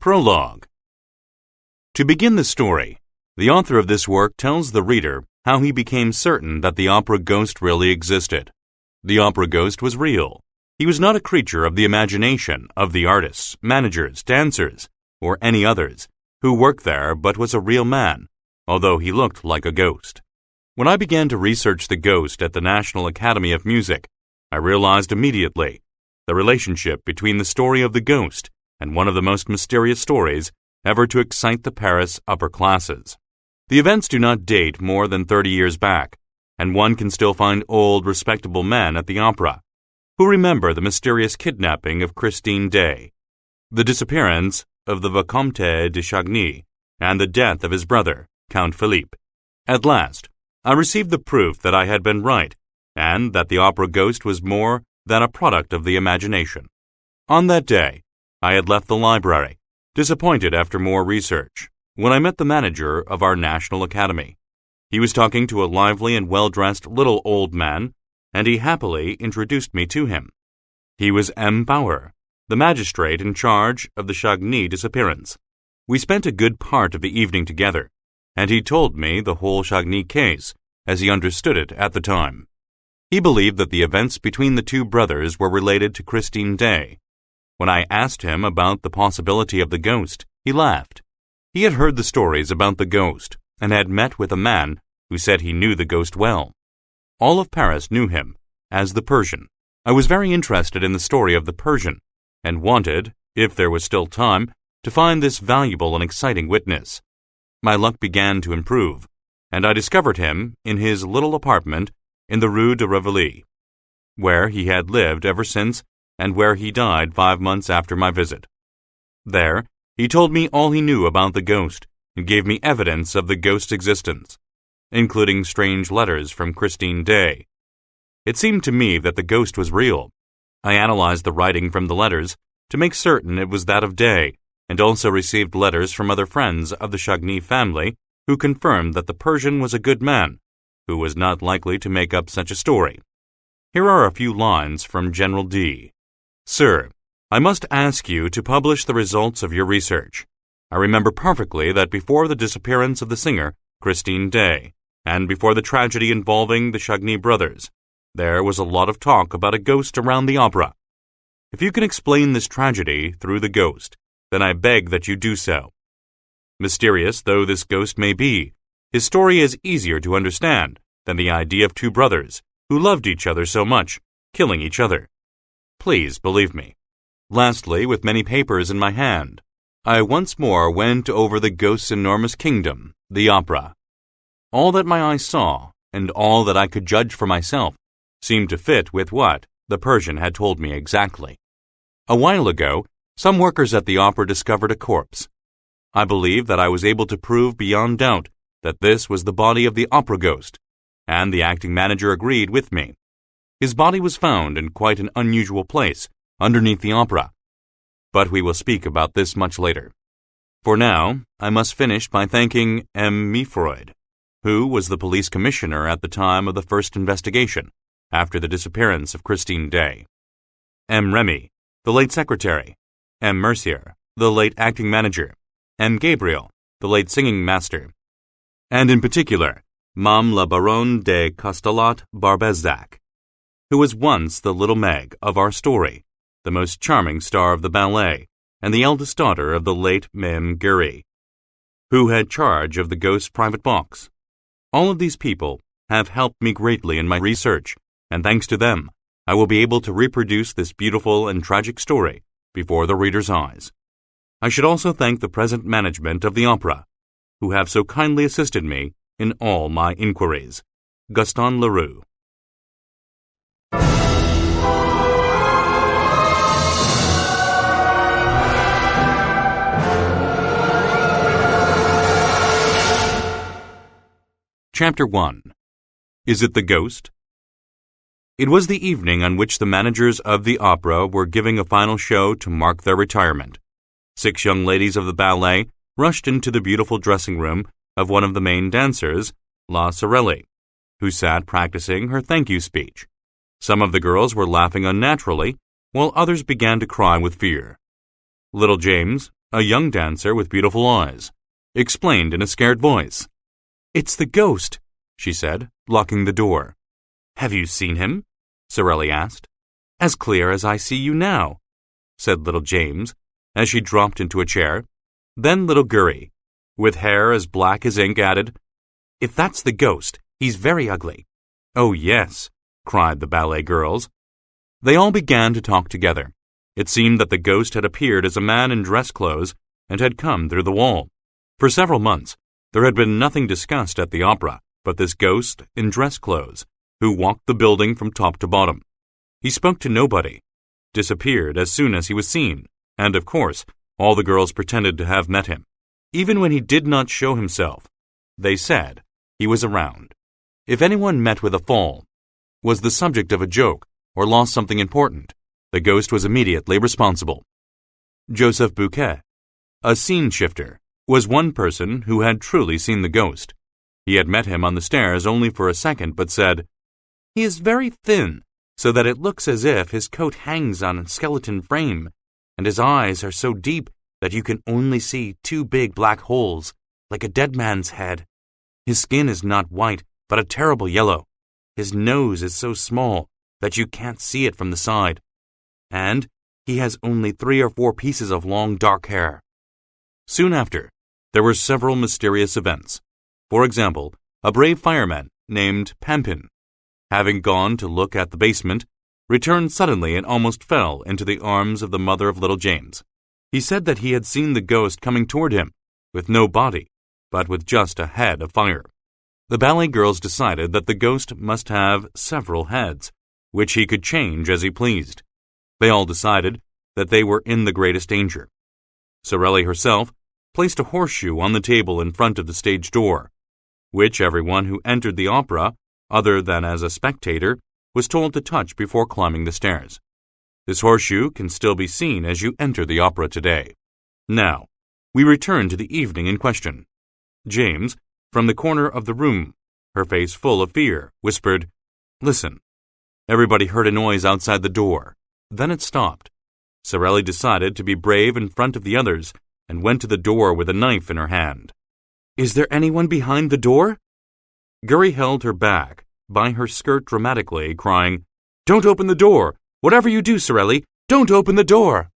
Prologue. To begin the story, the author of this work tells the reader how he became certain that the opera ghost really existed. The opera ghost was real. He was not a creature of the imagination of the artists, managers, dancers, or any others who worked there, but was a real man, although he looked like a ghost. When I began to research the ghost at the National Academy of Music, I realized immediately the relationship between the story of the ghost and one of the most mysterious stories ever to excite the Paris upper classes. The events do not date more than 30 years back, and one can still find old, respectable men at the opera who remember the mysterious kidnapping of Christine Day, the disappearance of the Vicomte de Chagny, and the death of his brother, Count Philippe. At last, I received the proof that I had been right, and that the opera ghost was more than a product of the imagination. On that day, I had left the library, disappointed after more research, when I met the manager of our National Academy. He was talking to a lively and well-dressed little old man, and he happily introduced me to him. He was M. Bauer, the magistrate in charge of the Chagny disappearance. We spent a good part of the evening together, and he told me the whole Chagny case as he understood it at the time. He believed that the events between the two brothers were related to Christine Day. When I asked him about the possibility of the ghost, he laughed. He had heard the stories about the ghost and had met with a man who said he knew the ghost well. All of Paris knew him as the Persian. I was very interested in the story of the Persian and wanted, if there was still time, to find this valuable and exciting witness. My luck began to improve, and I discovered him in his little apartment in the Rue de Rivoli, where he had lived ever since and where he died 5 months after my visit. There, he told me all he knew about the ghost and gave me evidence of the ghost's existence, including strange letters from Christine Day. It seemed to me that the ghost was real. I analyzed the writing from the letters to make certain it was that of Day, and also received letters from other friends of the Chagny family who confirmed that the Persian was a good man, who was not likely to make up such a story. Here are a few lines from General D. Sir, I must ask you to publish the results of your research. I remember perfectly that before the disappearance of the singer, Christine Day, and before the tragedy involving the Chagny brothers, there was a lot of talk about a ghost around the opera. If you can explain this tragedy through the ghost, then I beg that you do so. Mysterious though this ghost may be, his story is easier to understand than the idea of two brothers who loved each other so much, killing each other. Please believe me. Lastly, with many papers in my hand, I once more went over the ghost's enormous kingdom, the opera. All that my eyes saw, and all that I could judge for myself, seemed to fit with what the Persian had told me exactly. A while ago, some workers at the opera discovered a corpse. I believe that I was able to prove beyond doubt that this was the body of the opera ghost, and the acting manager agreed with me. His body was found in quite an unusual place, underneath the opera. But we will speak about this much later. For now, I must finish by thanking M. Mifroid, who was the police commissioner at the time of the first investigation, after the disappearance of Christine Day. M. Remy, the late secretary. M. Mercier, the late acting manager. M. Gabriel, the late singing master. And in particular, Mame la Baronne de Castellot Barbezac, who was once the little Meg of our story, the most charming star of the ballet, and the eldest daughter of the late Mame Guéry, who had charge of the ghost's private box. All of these people have helped me greatly in my research, and thanks to them, I will be able to reproduce this beautiful and tragic story before the reader's eyes. I should also thank the present management of the opera, who have so kindly assisted me in all my inquiries. Gaston Leroux. Chapter 1. Is it the ghost? It was the evening on which the managers of the opera were giving a final show to mark their retirement. 6 young ladies of the ballet rushed into the beautiful dressing room of one of the main dancers, La Sorelli, who sat practicing her thank-you speech. Some of the girls were laughing unnaturally, while others began to cry with fear. Little James, A young dancer with beautiful eyes explained in a scared voice. "It's the ghost," she said, locking the door. "Have you seen him?" Sorelli asked. "As clear as I see you now," said little James, as she dropped into a chair. Then little Gurry, with hair as black as ink, added, "If that's the ghost, he's very ugly." "Oh, yes," cried the ballet girls. They all began to talk together. It seemed that the ghost had appeared as a man in dress clothes and had come through the wall. For several months, there had been nothing discussed at the opera but this ghost in dress clothes, who walked the building from top to bottom. He spoke to nobody, disappeared as soon as he was seen, and of course, all the girls pretended to have met him. Even when he did not show himself, they said he was around. If anyone met with a fall, was the subject of a joke, or lost something important, the ghost was immediately responsible. Joseph Bouquet, a scene shifter, was one person who had truly seen the ghost. He had met him on the stairs only for a second, but said, "He is very thin, so that it looks as if his coat hangs on a skeleton frame, and his eyes are so deep that you can only see two big black holes, like a dead man's head. His skin is not white, but a terrible yellow. His nose is so small that you can't see it from the side. And he has only 3 or 4 pieces of long dark hair." Soon after, there were several mysterious events. For example, a brave fireman named Pampin, having gone to look at the basement, returned suddenly and almost fell into the arms of the mother of little James. He said that he had seen the ghost coming toward him, with no body, but with just a head of fire. The ballet girls decided that the ghost must have several heads, which he could change as he pleased. They all decided that they were in the greatest danger. Sorelli herself placed a horseshoe on the table in front of the stage door, which everyone who entered the opera, other than as a spectator, was told to touch before climbing the stairs. This horseshoe can still be seen as you enter the opera today. Now, we return to the evening in question. James, from the corner of the room, her face full of fear, whispered, "Listen." Everybody heard a noise outside the door. Then it stopped. Sorelli decided to be brave in front of the others and went to the door with a knife in her hand. "Is there anyone behind the door?" Gurry held her back by her skirt dramatically, crying, "Don't open the door! Whatever you do, Sorelli, don't open the door!"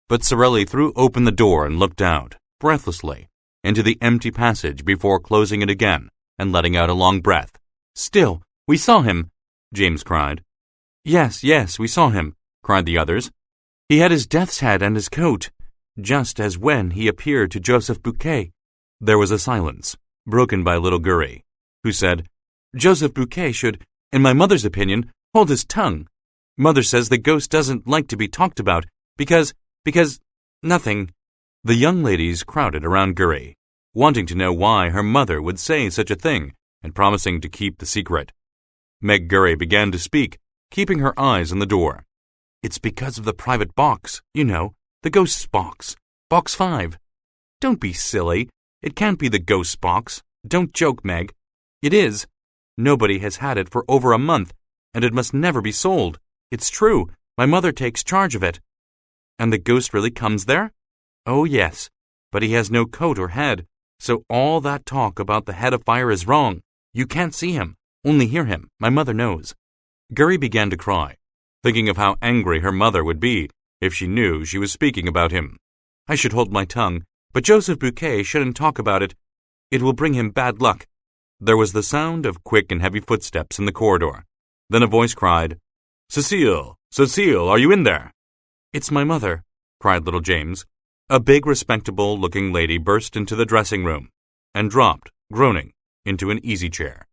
But Sorelli threw open the door and looked out, breathlessly, into the empty passage before closing it again and letting out a long breath. "Still, we saw him!" James cried. Yes, we saw him," cried the others. "He had his death's head and his coat, just as when he appeared to Joseph Bouquet." There was a silence, broken by little Gurry, who said, "Joseph Bouquet should, in my mother's opinion, hold his tongue. Mother says the ghost doesn't like to be talked about because nothing." The young ladies crowded around Gurry, wanting to know why her mother would say such a thing and promising to keep the secret. Meg Gurry began to speak, keeping her eyes on the door. "It's because of the private box, you know, the ghost's box. Box 5. Don't be silly. It can't be the ghost's box. Don't joke, Meg. It is. Nobody has had it for over a month, and it must never be sold. It's true. My mother takes charge of it." "And the ghost really comes there?" "Oh, yes, but he has no coat or head, so all that talk about the head of fire is wrong. You can't see him, only hear him. My mother knows." Gurry began to cry, thinking of how angry her mother would be if she knew she was speaking about him. "I should hold my tongue, but Joseph Bouquet shouldn't talk about it. It will bring him bad luck." There was the sound of quick and heavy footsteps in the corridor. Then a voice cried, "Cecile, Cecile, are you in there?" "It's my mother," cried little James. A big, respectable-looking lady burst into the dressing room and dropped, groaning, into an easy chair.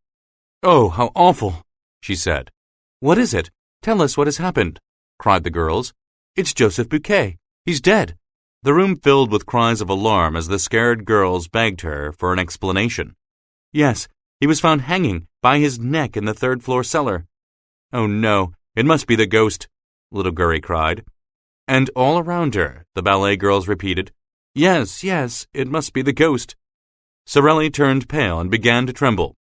"Oh, how awful," she said. "What is it? Tell us what has happened," cried the girls. "It's Joseph Bouquet. He's dead." The room filled with cries of alarm as the scared girls begged her for an explanation. "Yes, he was found hanging by his neck in the 3rd-floor cellar." "Oh no, it must be the ghost," little Gurry cried. And all around her, the ballet girls repeated, Yes, it must be the ghost." Sorelli turned pale and began to tremble.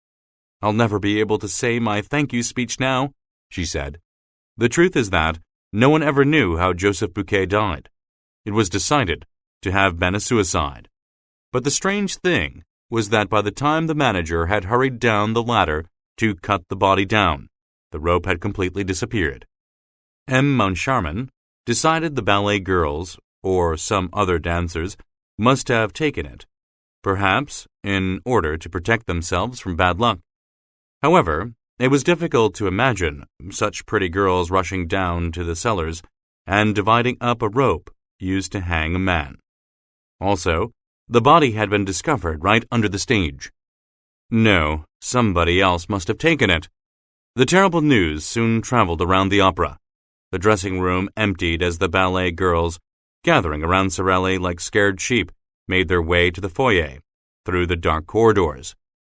"I'll never be able to say my thank you speech now," she said. The truth is that no one ever knew how Joseph Bouquet died. It was decided to have been a suicide. But the strange thing was that by the time the manager had hurried down the ladder to cut the body down, the rope had completely disappeared. M. Moncharmin decided the ballet girls, or some other dancers, must have taken it, perhaps in order to protect themselves from bad luck. However, it was difficult to imagine such pretty girls rushing down to the cellars and dividing up a rope used to hang a man. Also, the body had been discovered right under the stage. No, somebody else must have taken it. The terrible news soon traveled around the opera. The dressing room emptied as the ballet girls, gathering around Sorelli like scared sheep, made their way to the foyer, through the dark corridors,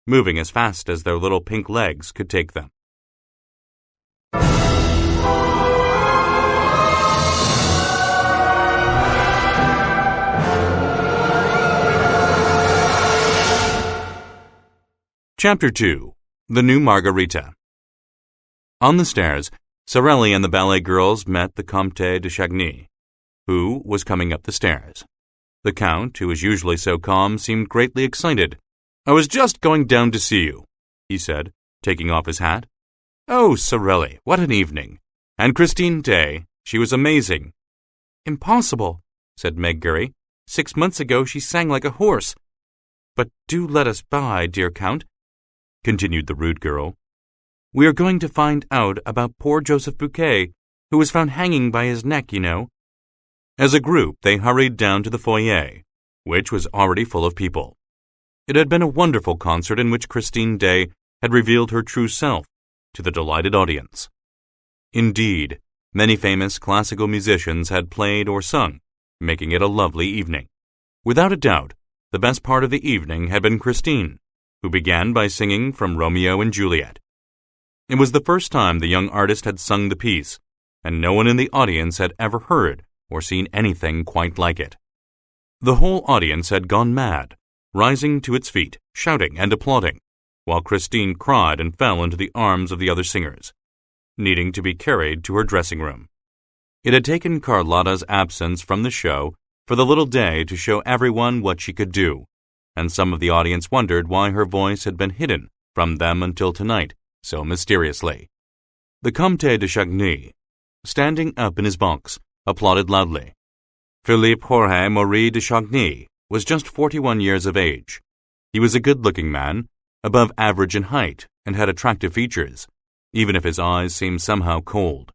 moving as fast as their little pink legs could take them. Chapter 2. The New Margarita. On the stairs, Sorelli and the ballet girls met the Comte de Chagny, who was coming up the stairs. The Count, who was usually so calm, seemed greatly excited. "I was just going down to see you," he said, taking off his hat. "Oh, Sorelli, what an evening! And Christine Day, she was amazing." "Impossible," said Meg Gurry. 6 months ago she sang like a horse. "But do let us by, dear Count," continued the rude girl. "We are going to find out about poor Joseph Bouquet, who was found hanging by his neck, you know." As a group, they hurried down to the foyer, which was already full of people. It had been a wonderful concert in which Christine Day had revealed her true self to the delighted audience. Indeed, many famous classical musicians had played or sung, making it a lovely evening. Without a doubt, the best part of the evening had been Christine, who began by singing from Romeo and Juliet. It was the first time the young artist had sung the piece, and no one in the audience had ever heard or seen anything quite like it. The whole audience had gone mad, rising to its feet, shouting and applauding, while Christine cried and fell into the arms of the other singers, needing to be carried to her dressing room. It had taken Carlotta's absence from the show for the little day to show everyone what she could do, and some of the audience wondered why her voice had been hidden from them until tonight so mysteriously. The Comte de Chagny, standing up in his box, applauded loudly. Philippe Jorge Marie de Chagny was just 41 years of age. He was a good-looking man, above average in height, and had attractive features, even if his eyes seemed somehow cold.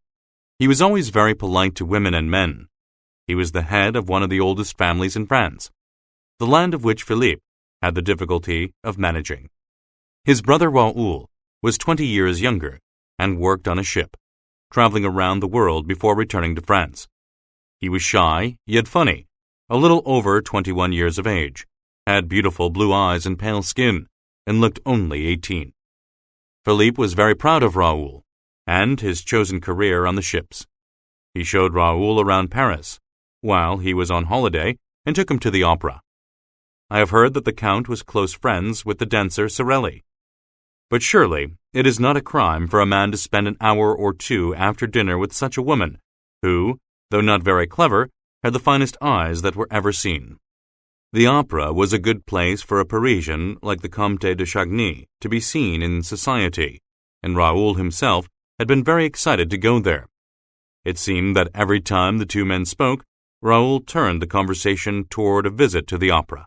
He was always very polite to women and men. He was the head of one of the oldest families in France, the land of which Philippe had the difficulty of managing. His brother Raoul was 20 years younger and worked on a ship, traveling around the world before returning to France. He was shy, yet funny, a little over 21 years of age, had beautiful blue eyes and pale skin, and looked only 18. Philippe was very proud of Raoul and his chosen career on the ships. He showed Raoul around Paris while he was on holiday and took him to the opera. I have heard that the Count was close friends with the dancer Sorelli. But surely it is not a crime for a man to spend an hour or two after dinner with such a woman who, though not very clever, had the finest eyes that were ever seen. The opera was a good place for a Parisian like the Comte de Chagny to be seen in society, and Raoul himself had been very excited to go there. It seemed that every time the two men spoke, Raoul turned the conversation toward a visit to the opera.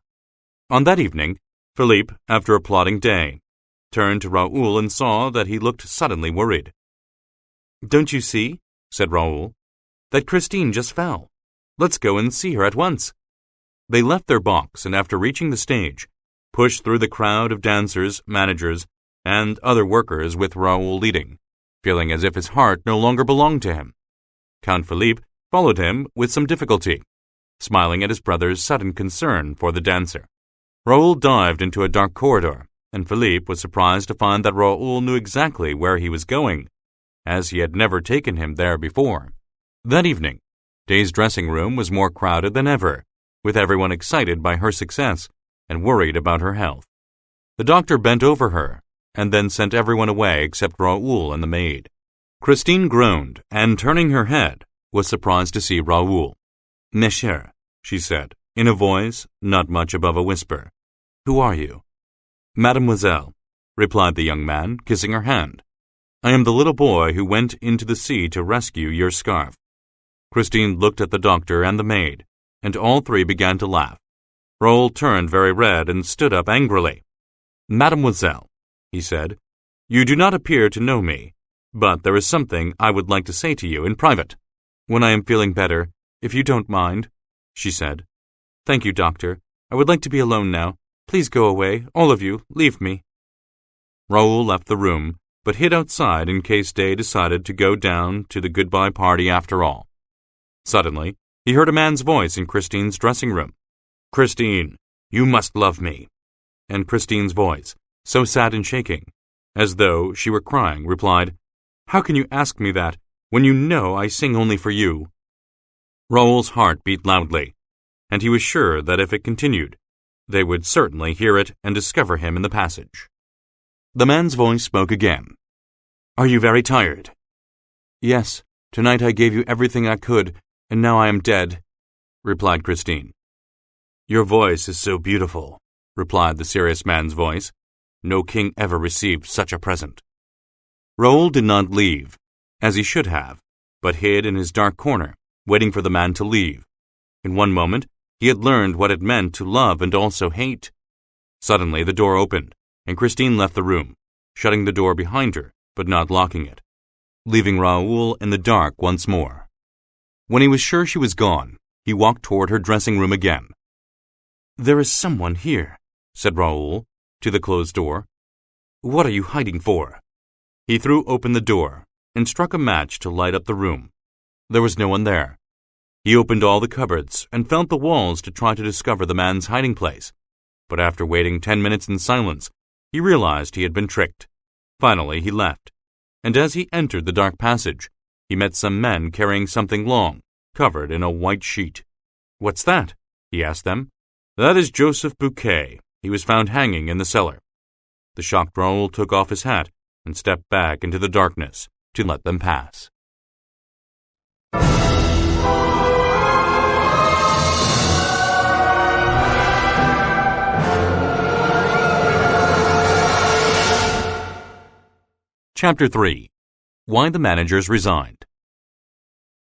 On that evening, Philippe, after applauding Day, turned to Raoul and saw that he looked suddenly worried. "Don't you see," said Raoul, "that Christine just fell? Let's go and see her at once." They left their box and after reaching the stage, pushed through the crowd of dancers, managers, and other workers with Raoul leading, feeling as if his heart no longer belonged to him. Count Philippe followed him with some difficulty, smiling at his brother's sudden concern for the dancer. Raoul dived into a dark corridor, and Philippe was surprised to find that Raoul knew exactly where he was going, as he had never taken him there before. That evening, Day's dressing room was more crowded than ever, with everyone excited by her success and worried about her health. The doctor bent over her, and then sent everyone away except Raoul and the maid. Christine groaned, and turning her head, was surprised to see Raoul. "Monsieur," she said, in a voice not much above a whisper. "Who are you?" "Mademoiselle," replied the young man, kissing her hand. "I am the little boy who went into the sea to rescue your scarf." Christine looked at the doctor and the maid, and all three began to laugh. Raoul turned very red and stood up angrily. "Mademoiselle," he said, "you do not appear to know me, but there is something I would like to say to you in private." "When I am feeling better, if you don't mind," she said. "Thank you, doctor. I would like to be alone now. Please go away, all of you, leave me." Raoul left the room, but hid outside in case Day decided to go down to the goodbye party after all. Suddenly, he heard a man's voice in Christine's dressing room. "Christine, you must love me." And Christine's voice, so sad and shaking, as though she were crying, replied, "How can you ask me that, when you know I sing only for you?" Raoul's heart beat loudly, and he was sure that if it continued, they would certainly hear it and discover him in the passage. The man's voice spoke again. "Are you very tired?" "Yes, tonight I gave you everything I could, and now I am dead," replied Christine. "Your voice is so beautiful," replied the serious man's voice. "No king ever received such a present." Raoul did not leave, as he should have, but hid in his dark corner, waiting for the man to leave. In one moment, he had learned what it meant to love and also hate. Suddenly, the door opened, and Christine left the room, shutting the door behind her, but not locking it, leaving Raoul in the dark once more. When he was sure she was gone, he walked toward her dressing room again. "There is someone here," said Raoul, to the closed door. "What are you hiding for?" He threw open the door and struck a match to light up the room. There was no one there. He opened all the cupboards and felt the walls to try to discover the man's hiding place, but after waiting 10 minutes in silence, he realized he had been tricked. Finally, he left, and as he entered the dark passage, he met some men carrying something long, covered in a white sheet. "What's that?" he asked them. "That is Joseph Bouquet. He was found hanging in the cellar." The shocked Raoul took off his hat and stepped back into the darkness to let them pass. Chapter 3. Why the Managers Resigned.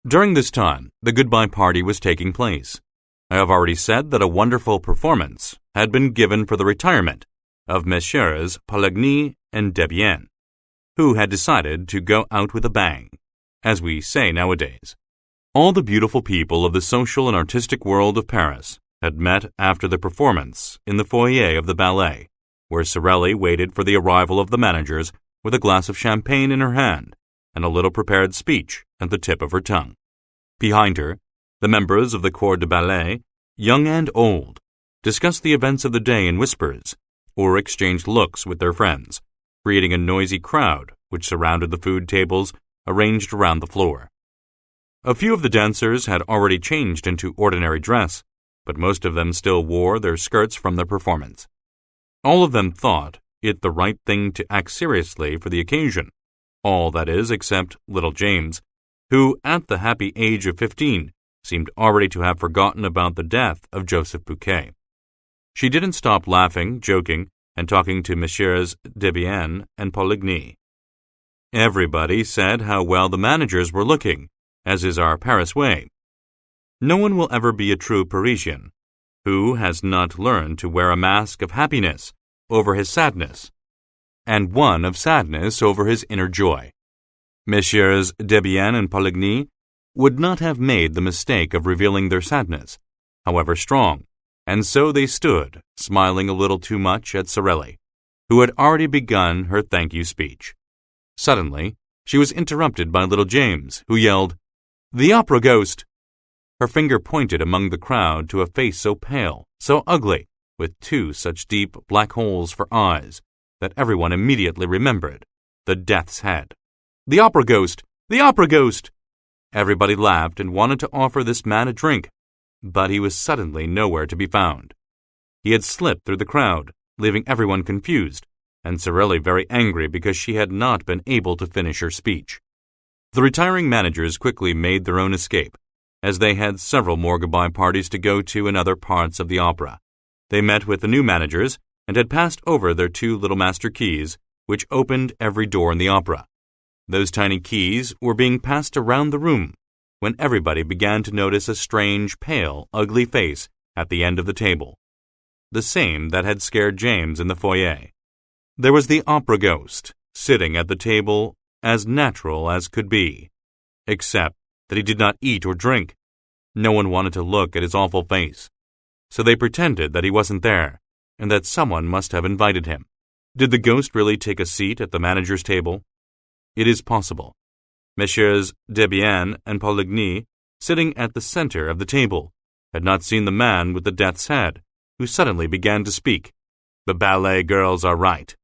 During this time, the goodbye party was taking place. I have already said that a wonderful performance had been given for the retirement of Messieurs Poligny and Debienne, who had decided to go out with a bang, as we say nowadays. All the beautiful people of the social and artistic world of Paris had met after the performance in the foyer of the ballet, where Sorelli waited for the arrival of the managers with a glass of champagne in her hand and a little prepared speech at the tip of her tongue. Behind her, the members of the corps de ballet, young and old, discussed the events of the day in whispers, or exchanged looks with their friends, creating a noisy crowd which surrounded the food tables arranged around the floor. A few of the dancers had already changed into ordinary dress, but most of them still wore their skirts from their performance. All of them thought it the right thing to act seriously for the occasion, all that is except little James, who, at the happy age of 15, seemed already to have forgotten about the death of Joseph Bouquet. She didn't stop laughing, joking, and talking to Messieurs Debienne and Poligny. Everybody said how well the managers were looking, as is our Paris way. No one will ever be a true Parisian who has not learned to wear a mask of happiness over his sadness, and one of sadness over his inner joy. Messieurs Debienne and Poligny would not have made the mistake of revealing their sadness, however strong, and so they stood, smiling a little too much at Sorelli, who had already begun her thank-you speech. Suddenly, she was interrupted by little James, who yelled, "The opera ghost!" Her finger pointed among the crowd to a face so pale, so ugly, with two such deep black holes for eyes, that everyone immediately remembered the death's head. "The opera ghost! The opera ghost!" Everybody laughed and wanted to offer this man a drink, but he was suddenly nowhere to be found. He had slipped through the crowd, leaving everyone confused, and Sorelli very angry because she had not been able to finish her speech. The retiring managers quickly made their own escape, as they had several more goodbye parties to go to in other parts of the opera. They met with the new managers and had passed over their 2 little master keys, which opened every door in the opera. Those tiny keys were being passed around the room when everybody began to notice a strange, pale, ugly face at the end of the table, the same that had scared James in the foyer. There was the opera ghost, sitting at the table as natural as could be, except that he did not eat or drink. No one wanted to look at his awful face, so they pretended that he wasn't there and that someone must have invited him. Did the ghost really take a seat at the manager's table? It is possible. Messieurs Debienne and Poligny, sitting at the center of the table, had not seen the man with the death's head, who suddenly began to speak. The ballet girls are right.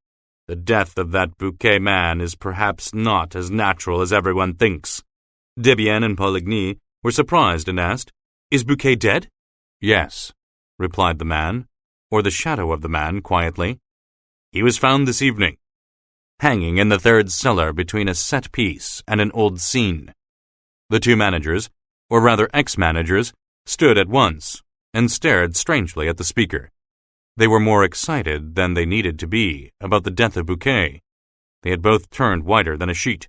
The death of that Bouquet man is perhaps not as natural as everyone thinks. Debienne and Poligny were surprised and asked, "Is Bouquet dead?" "Yes," replied the man, or the shadow of the man, quietly. "He was found this evening, hanging in the 3rd cellar between a set piece and an old scene." The 2 managers, or rather ex-managers, stood at once and stared strangely at the speaker. They were more excited than they needed to be about the death of Bouquet. They had both turned whiter than a sheet.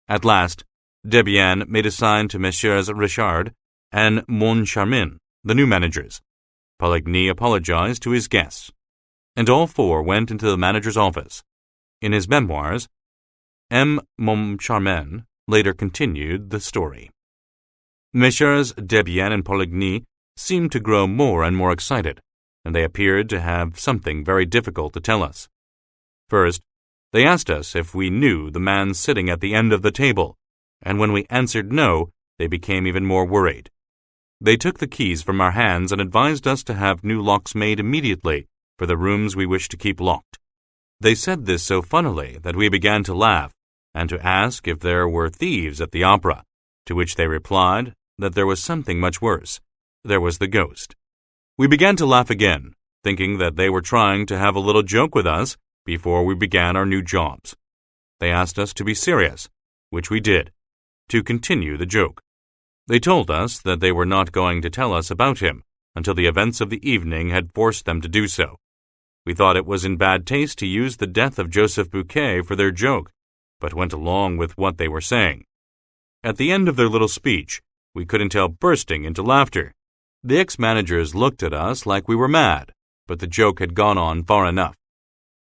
At last, Debienne made a sign to Messieurs Richard and Moncharmin, the new managers. Poligny apologized to his guests, and all 4 went into the manager's office. In his memoirs, M. Moncharmin later continued the story. Messieurs Debienne and Poligny seemed to grow more and more excited, and they appeared to have something very difficult to tell us. First, they asked us if we knew the man sitting at the end of the table, and when we answered no, they became even more worried. They took the keys from our hands and advised us to have new locks made immediately for the rooms we wished to keep locked. They said this so funnily that we began to laugh and to ask if there were thieves at the opera, to which they replied that there was something much worse. There was the ghost. We began to laugh again, thinking that they were trying to have a little joke with us before we began our new jobs. They asked us to be serious, which we did, to continue the joke. They told us that they were not going to tell us about him until the events of the evening had forced them to do so. We thought it was in bad taste to use the death of Joseph Bouquet for their joke, but went along with what they were saying. At the end of their little speech, we couldn't help bursting into laughter. The ex-managers looked at us like we were mad, but the joke had gone on far enough.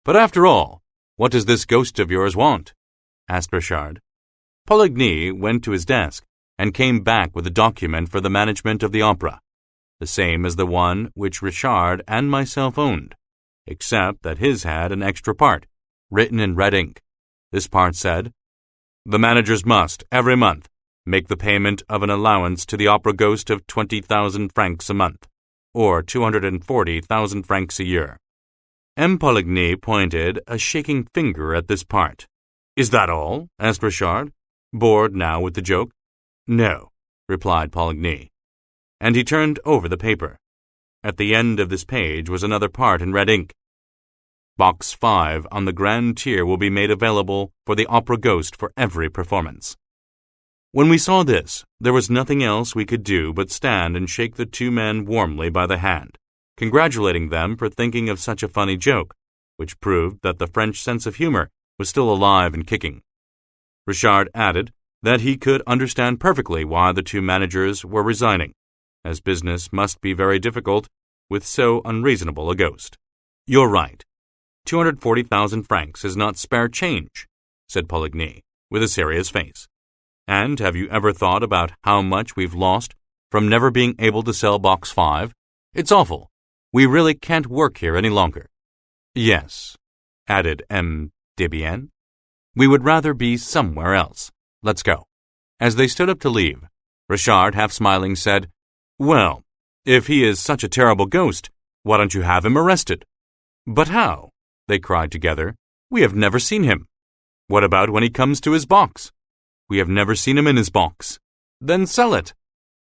"But after all, what does this ghost of yours want?" asked Richard. Poligny went to his desk and came back with a document for the management of the opera, the same as the one which Richard and myself owned, except that his had an extra part, written in red ink. This part said, "The managers must, every month, make the payment of an allowance to the opera ghost of 20,000 francs a month, or 240,000 francs a year." M. Poligny pointed a shaking finger at this part. "Is that all?" asked Richard, bored now with the joke. "No," replied Poligny, and he turned over the paper. At the end of this page was another part in red ink. "Box 5 on the grand tier will be made available for the opera ghost for every performance." When we saw this, there was nothing else we could do but stand and shake the 2 men warmly by the hand, congratulating them for thinking of such a funny joke, which proved that the French sense of humor was still alive and kicking. Richard added that he could understand perfectly why the 2 managers were resigning, as business must be very difficult with so unreasonable a ghost. "You're right. 240,000 francs is not spare change," said Poligny, with a serious face. "And have you ever thought about how much we've lost from never being able to sell Box 5? It's awful. We really can't work here any longer." "Yes," added M. Debienne. "We would rather be somewhere else. Let's go." As they stood up to leave, Richard, half smiling, said, "Well, if he is such a terrible ghost, why don't you have him arrested?" "But how?" they cried together. "We have never seen him." "What about when he comes to his box?" "We have never seen him in his box." "Then sell it."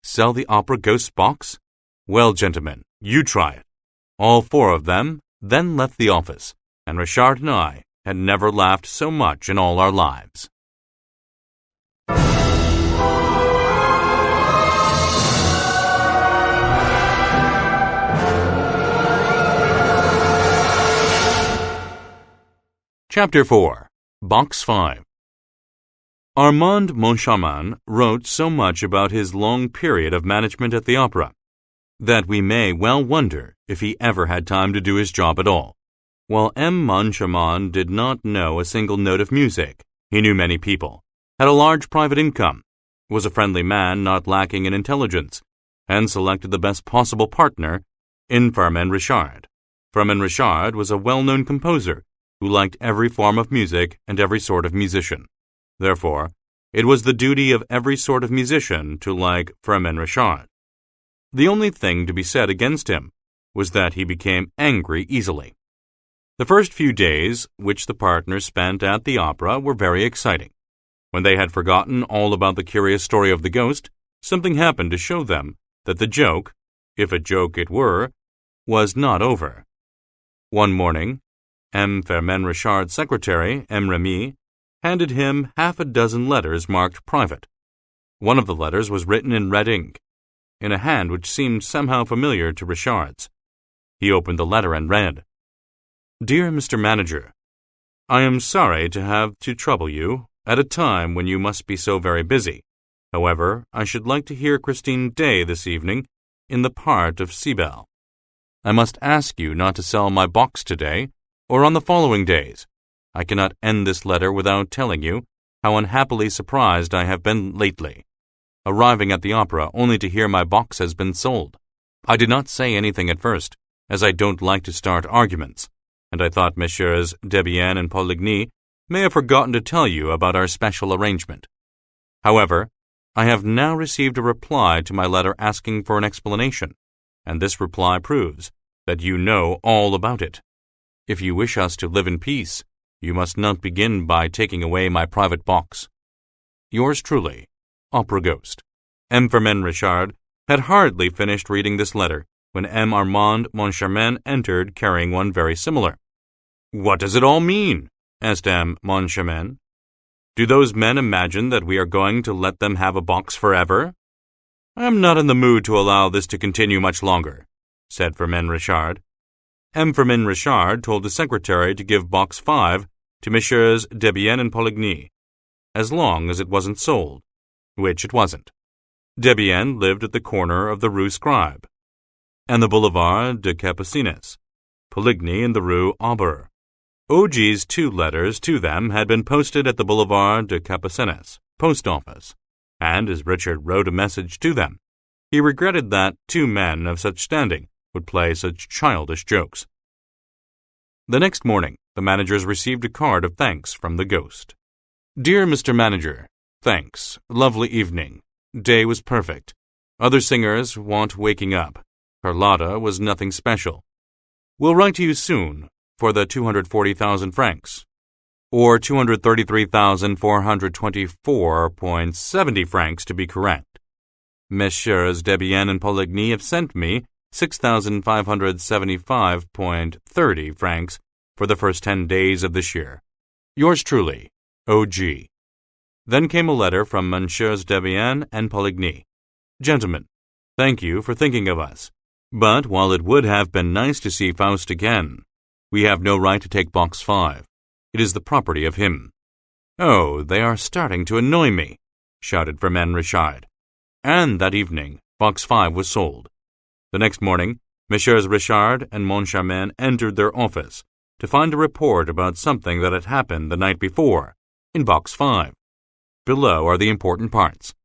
"Sell the opera ghost's box? Well, gentlemen, you try it." All 4 of them then left the office, and Richard and I had never laughed so much in all our lives. Chapter 4. Box 5. Armand Moncharmin wrote so much about his long period of management at the opera that we may well wonder if he ever had time to do his job at all. While M. Moncharmin did not know a single note of music, he knew many people, had a large private income, was a friendly man not lacking in intelligence, and selected the best possible partner in Firmin Richard. Firmin Richard was a well-known composer who liked every form of music and every sort of musician. Therefore, it was the duty of every sort of musician to like Firmin Richard. The only thing to be said against him was that he became angry easily. The first few days which the partners spent at the opera were very exciting. When they had forgotten all about the curious story of the ghost, something happened to show them that the joke, if a joke it were, was not over. One morning, M. Firmin Richard's secretary, M. Remy, handed him half a dozen letters marked private. One of the letters was written in red ink, in a hand which seemed somehow familiar to Richard's. He opened the letter and read, "Dear Mr. Manager, I am sorry to have to trouble you at a time when you must be so very busy. However, I should like to hear Christine Day this evening in the part of Cybele. I must ask you not to sell my box today or on the following days. I cannot end this letter without telling you how unhappily surprised I have been lately, arriving at the opera only to hear my box has been sold. I did not say anything at first, as I don't like to start arguments, and I thought Messieurs Debienne and Poligny may have forgotten to tell you about our special arrangement. However, I have now received a reply to my letter asking for an explanation, and this reply proves that you know all about it. If you wish us to live in peace, you must not begin by taking away my private box. Yours truly, Opera Ghost." M. Firmin Richard had hardly finished reading this letter when M. Armand Moncharmin entered carrying one very similar. "What does it all mean?" asked M. Moncharmin. "Do those men imagine that we are going to let them have a box forever?" "I am not in the mood to allow this to continue much longer," said Firmin Richard. M. Firmin Richard told the secretary to give box 5 to Messieurs Debienne and Poligny, as long as it wasn't sold, which it wasn't. Debienne lived at the corner of the Rue Scribe and the Boulevard de Capucines, Poligny in the Rue Auber. OG's 2 letters to them had been posted at the Boulevard de Capucines post office, and as Richard wrote a message to them, he regretted that 2 men of such standing would play such childish jokes. The next morning, the managers received a card of thanks from the ghost. "Dear Mr. Manager, thanks. Lovely evening. Day was perfect. Other singers want waking up. Carlotta was nothing special. Will write to you soon for the 240,000 francs, or 233,424.70 francs to be correct. Messieurs Debienne and Poligny have sent me 6,575.30 francs for the first 10 days of this year. Yours truly, O.G." Then came a letter from Messieurs Debienne and Poligny. "Gentlemen, thank you for thinking of us. But while it would have been nice to see Faust again, we have no right to take box 5. It is the property of him." "Oh, they are starting to annoy me," shouted Firmin Richard. And that evening, box 5 was sold. The next morning, Messieurs Richard and Moncharmin entered their office to find a report about something that had happened the night before, in box 5. Below are the important parts.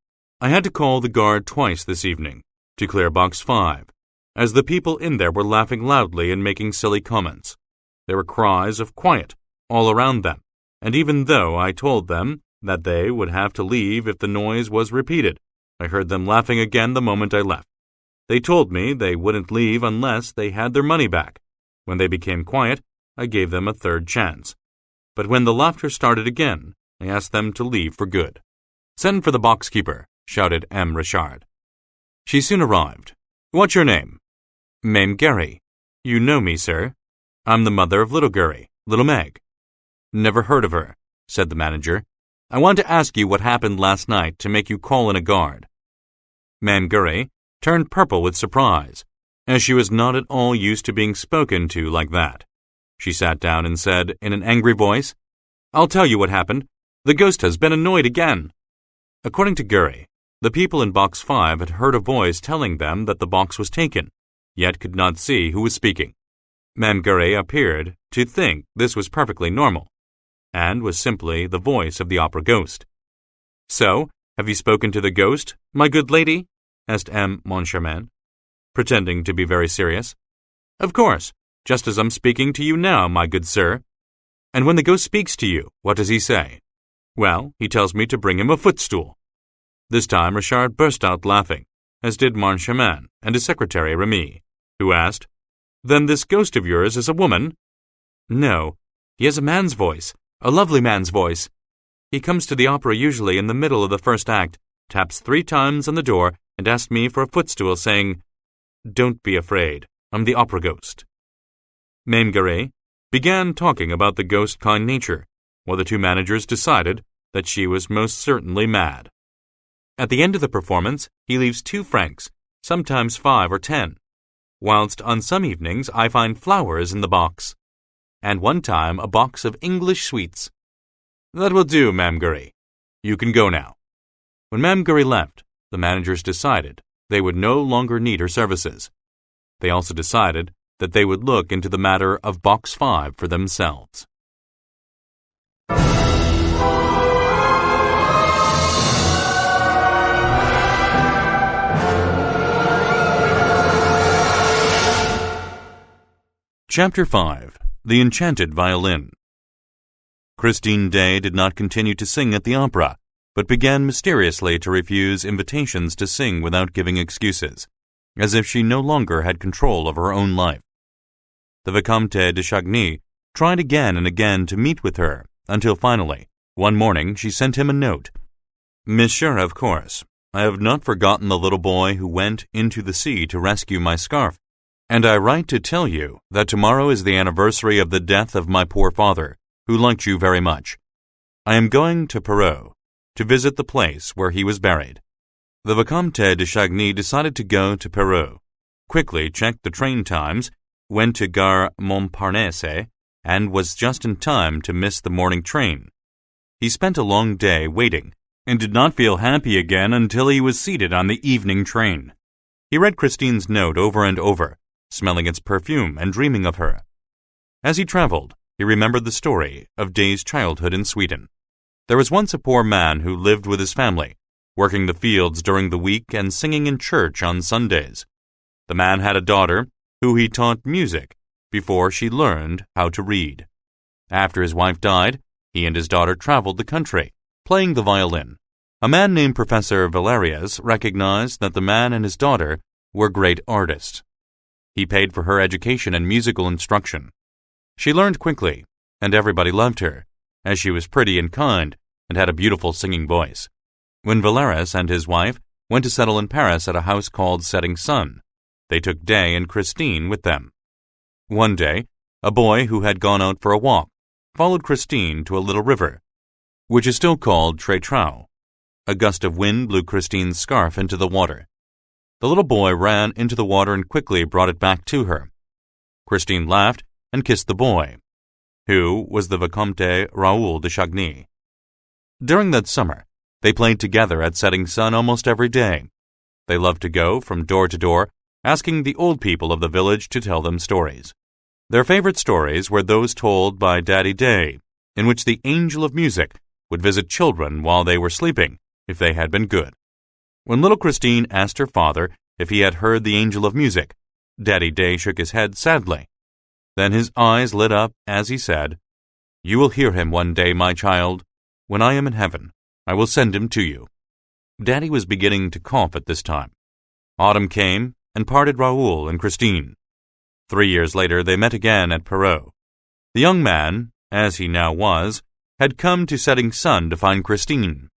I had to call the guard twice this evening to clear box 5, as the people in there were laughing loudly and making silly comments. There were cries of "quiet" all around them, and even though I told them that they would have to leave if the noise was repeated, I heard them laughing again the moment I left. They told me they wouldn't leave unless they had their money back. When they became quiet, I gave them a third chance. But when the laughter started again, I asked them to leave for good. "Send for the box-keeper," shouted M. Richard. She soon arrived. "What's your name?" "Mame Gary. You know me, sir. I'm the mother of little Gary, little Meg." "Never heard of her," said the manager. "I want to ask you what happened last night to make you call in a guard." Mame Gary turned purple with surprise, as she was not at all used to being spoken to like that. She sat down and said in an angry voice, I'll tell you what happened. The ghost has been annoyed again." According to Gury, the people in box 5 had heard a voice telling them that the box was taken, yet could not see who was speaking. Ma'am Gury appeared to think this was perfectly normal, and was simply the voice of the opera ghost. "So, have you spoken to the ghost, my good lady?" asked M. Moncharmin, pretending to be very serious. "Of course, just as I'm speaking to you now, my good sir." "And when the ghost speaks to you, what does he say?" "Well, he tells me to bring him a footstool." This time Richard burst out laughing, as did Moncharmin and his secretary Remy, who asked, "Then this ghost of yours is a woman?" "No, he has a man's voice, a lovely man's voice. He comes to the opera usually in the middle of the first act, taps 3 times on the door, and asks me for a footstool, saying, 'Don't be afraid, I'm the opera ghost.'" Mame Gury began talking about the ghost's kind nature, while the 2 managers decided that she was most certainly mad. At the end of the performance, he leaves 2 francs, sometimes 5 or 10, whilst on some evenings I find flowers in the box, and one time a box of English sweets. "That will do, Mame Gury. You can go now." When Mame Gury left, the managers decided they would no longer need her services. They also decided that they would look into the matter of box 5 for themselves. Chapter 5. The Enchanted Violin. Christine Daae did not continue to sing at the opera, but began mysteriously to refuse invitations to sing without giving excuses, as if she no longer had control of her own life. The Vicomte de Chagny tried again and again to meet with her, until finally, one morning she sent him a note. "Monsieur, of course, I have not forgotten the little boy who went into the sea to rescue my scarf, and I write to tell you that tomorrow is the anniversary of the death of my poor father, who liked you very much. I am going to Perrault to visit the place where he was buried." The Vicomte de Chagny decided to go to Perrault, quickly checked the train times, went to Gare Montparnasse, and was just in time to miss the morning train. He spent a long day waiting, and did not feel happy again until he was seated on the evening train. He read Christine's note over and over, smelling its perfume and dreaming of her. As he traveled, he remembered the story of Daae's childhood in Sweden. There was once a poor man who lived with his family, working the fields during the week and singing in church on Sundays. The man had a daughter who he taught music before she learned how to read. After his wife died, he and his daughter traveled the country, playing the violin. A man named Professor Valerius recognized that the man and his daughter were great artists. He paid for her education and musical instruction. She learned quickly, and everybody loved her, as she was pretty and kind and had a beautiful singing voice. When Valerius and his wife went to settle in Paris at a house called Setting Sun, they took Daae and Christine with them. One day, a boy who had gone out for a walk followed Christine to a little river, which is still called Trétrau. A gust of wind blew Christine's scarf into the water. The little boy ran into the water and quickly brought it back to her. Christine laughed and kissed the boy, who was the Vicomte Raoul de Chagny. During that summer, they played together at Setting Sun almost every day. They loved to go from door to door, asking the old people of the village to tell them stories. Their favorite stories were those told by Daddy Daae, in which the angel of music would visit children while they were sleeping, if they had been good. When little Christine asked her father if he had heard the angel of music, Daddy Daae shook his head sadly. Then his eyes lit up as he said, "You will hear him one day, my child. When I am in heaven, I will send him to you." Daddy was beginning to cough at this time. Autumn came and parted Raoul and Christine. 3 years later, they met again at Perrault. The young man, as he now was, had come to Setting Sun to find Christine.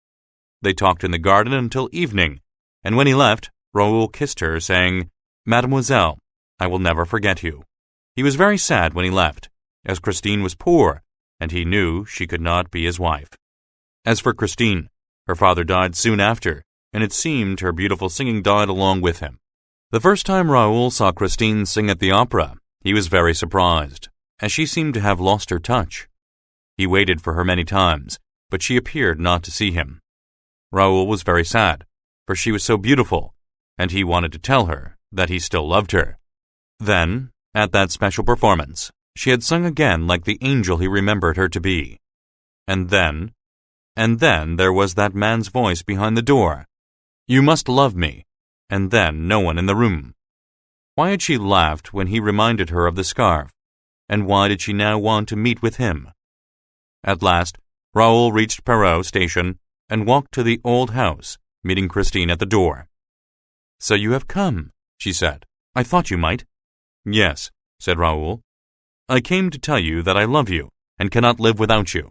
They talked in the garden until evening, and when he left, Raoul kissed her, saying, "Mademoiselle, I will never forget you." He was very sad when he left, as Christine was poor, and he knew she could not be his wife. As for Christine, her father died soon after, and it seemed her beautiful singing died along with him. The first time Raoul saw Christine sing at the opera, he was very surprised, as she seemed to have lost her touch. He waited for her many times, but she appeared not to see him. Raoul was very sad, for she was so beautiful, and he wanted to tell her that he still loved her. Then, at that special performance, she had sung again like the angel he remembered her to be. And then there was that man's voice behind the door. "You must love me," and then no one in the room. Why had she laughed when he reminded her of the scarf, and why did she now want to meet with him? At last, Raoul reached Perros station and walked to the old house, meeting Christine at the door. "So you have come," she said. "I thought you might." "Yes," said Raoul. "I came to tell you that I love you and cannot live without you."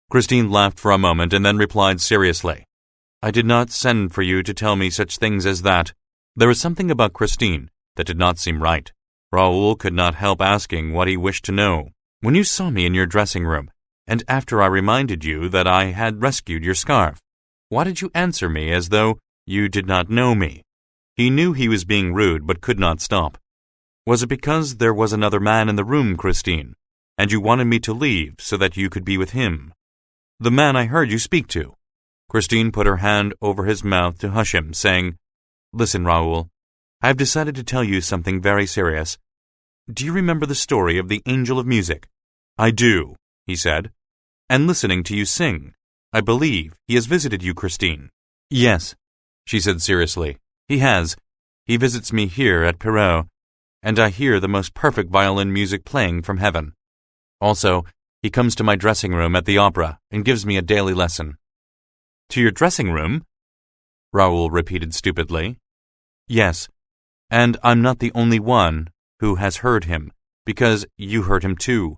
Christine laughed for a moment and then replied seriously, "I did not send for you to tell me such things as that." There was something about Christine that did not seem right. Raoul could not help asking what he wished to know. "When you saw me in your dressing room, and after I reminded you that I had rescued your scarf, why did you answer me as though you did not know me?" He knew he was being rude but could not stop. "Was it because there was another man in the room, Christine, and you wanted me to leave so that you could be with him? The man I heard you speak to." Christine put her hand over his mouth to hush him, saying, "Listen, Raoul, I have decided to tell you something very serious. Do you remember the story of the angel of music?" "I do," he said. "And listening to you sing, I believe he has visited you, Christine." "Yes," she said seriously. "He has. He visits me here at Perros, and I hear the most perfect violin music playing from heaven. Also, he comes to my dressing room at the opera and gives me a daily lesson." "To your dressing room?" Raoul repeated stupidly. "Yes, and I'm not the only one who has heard him, because you heard him too.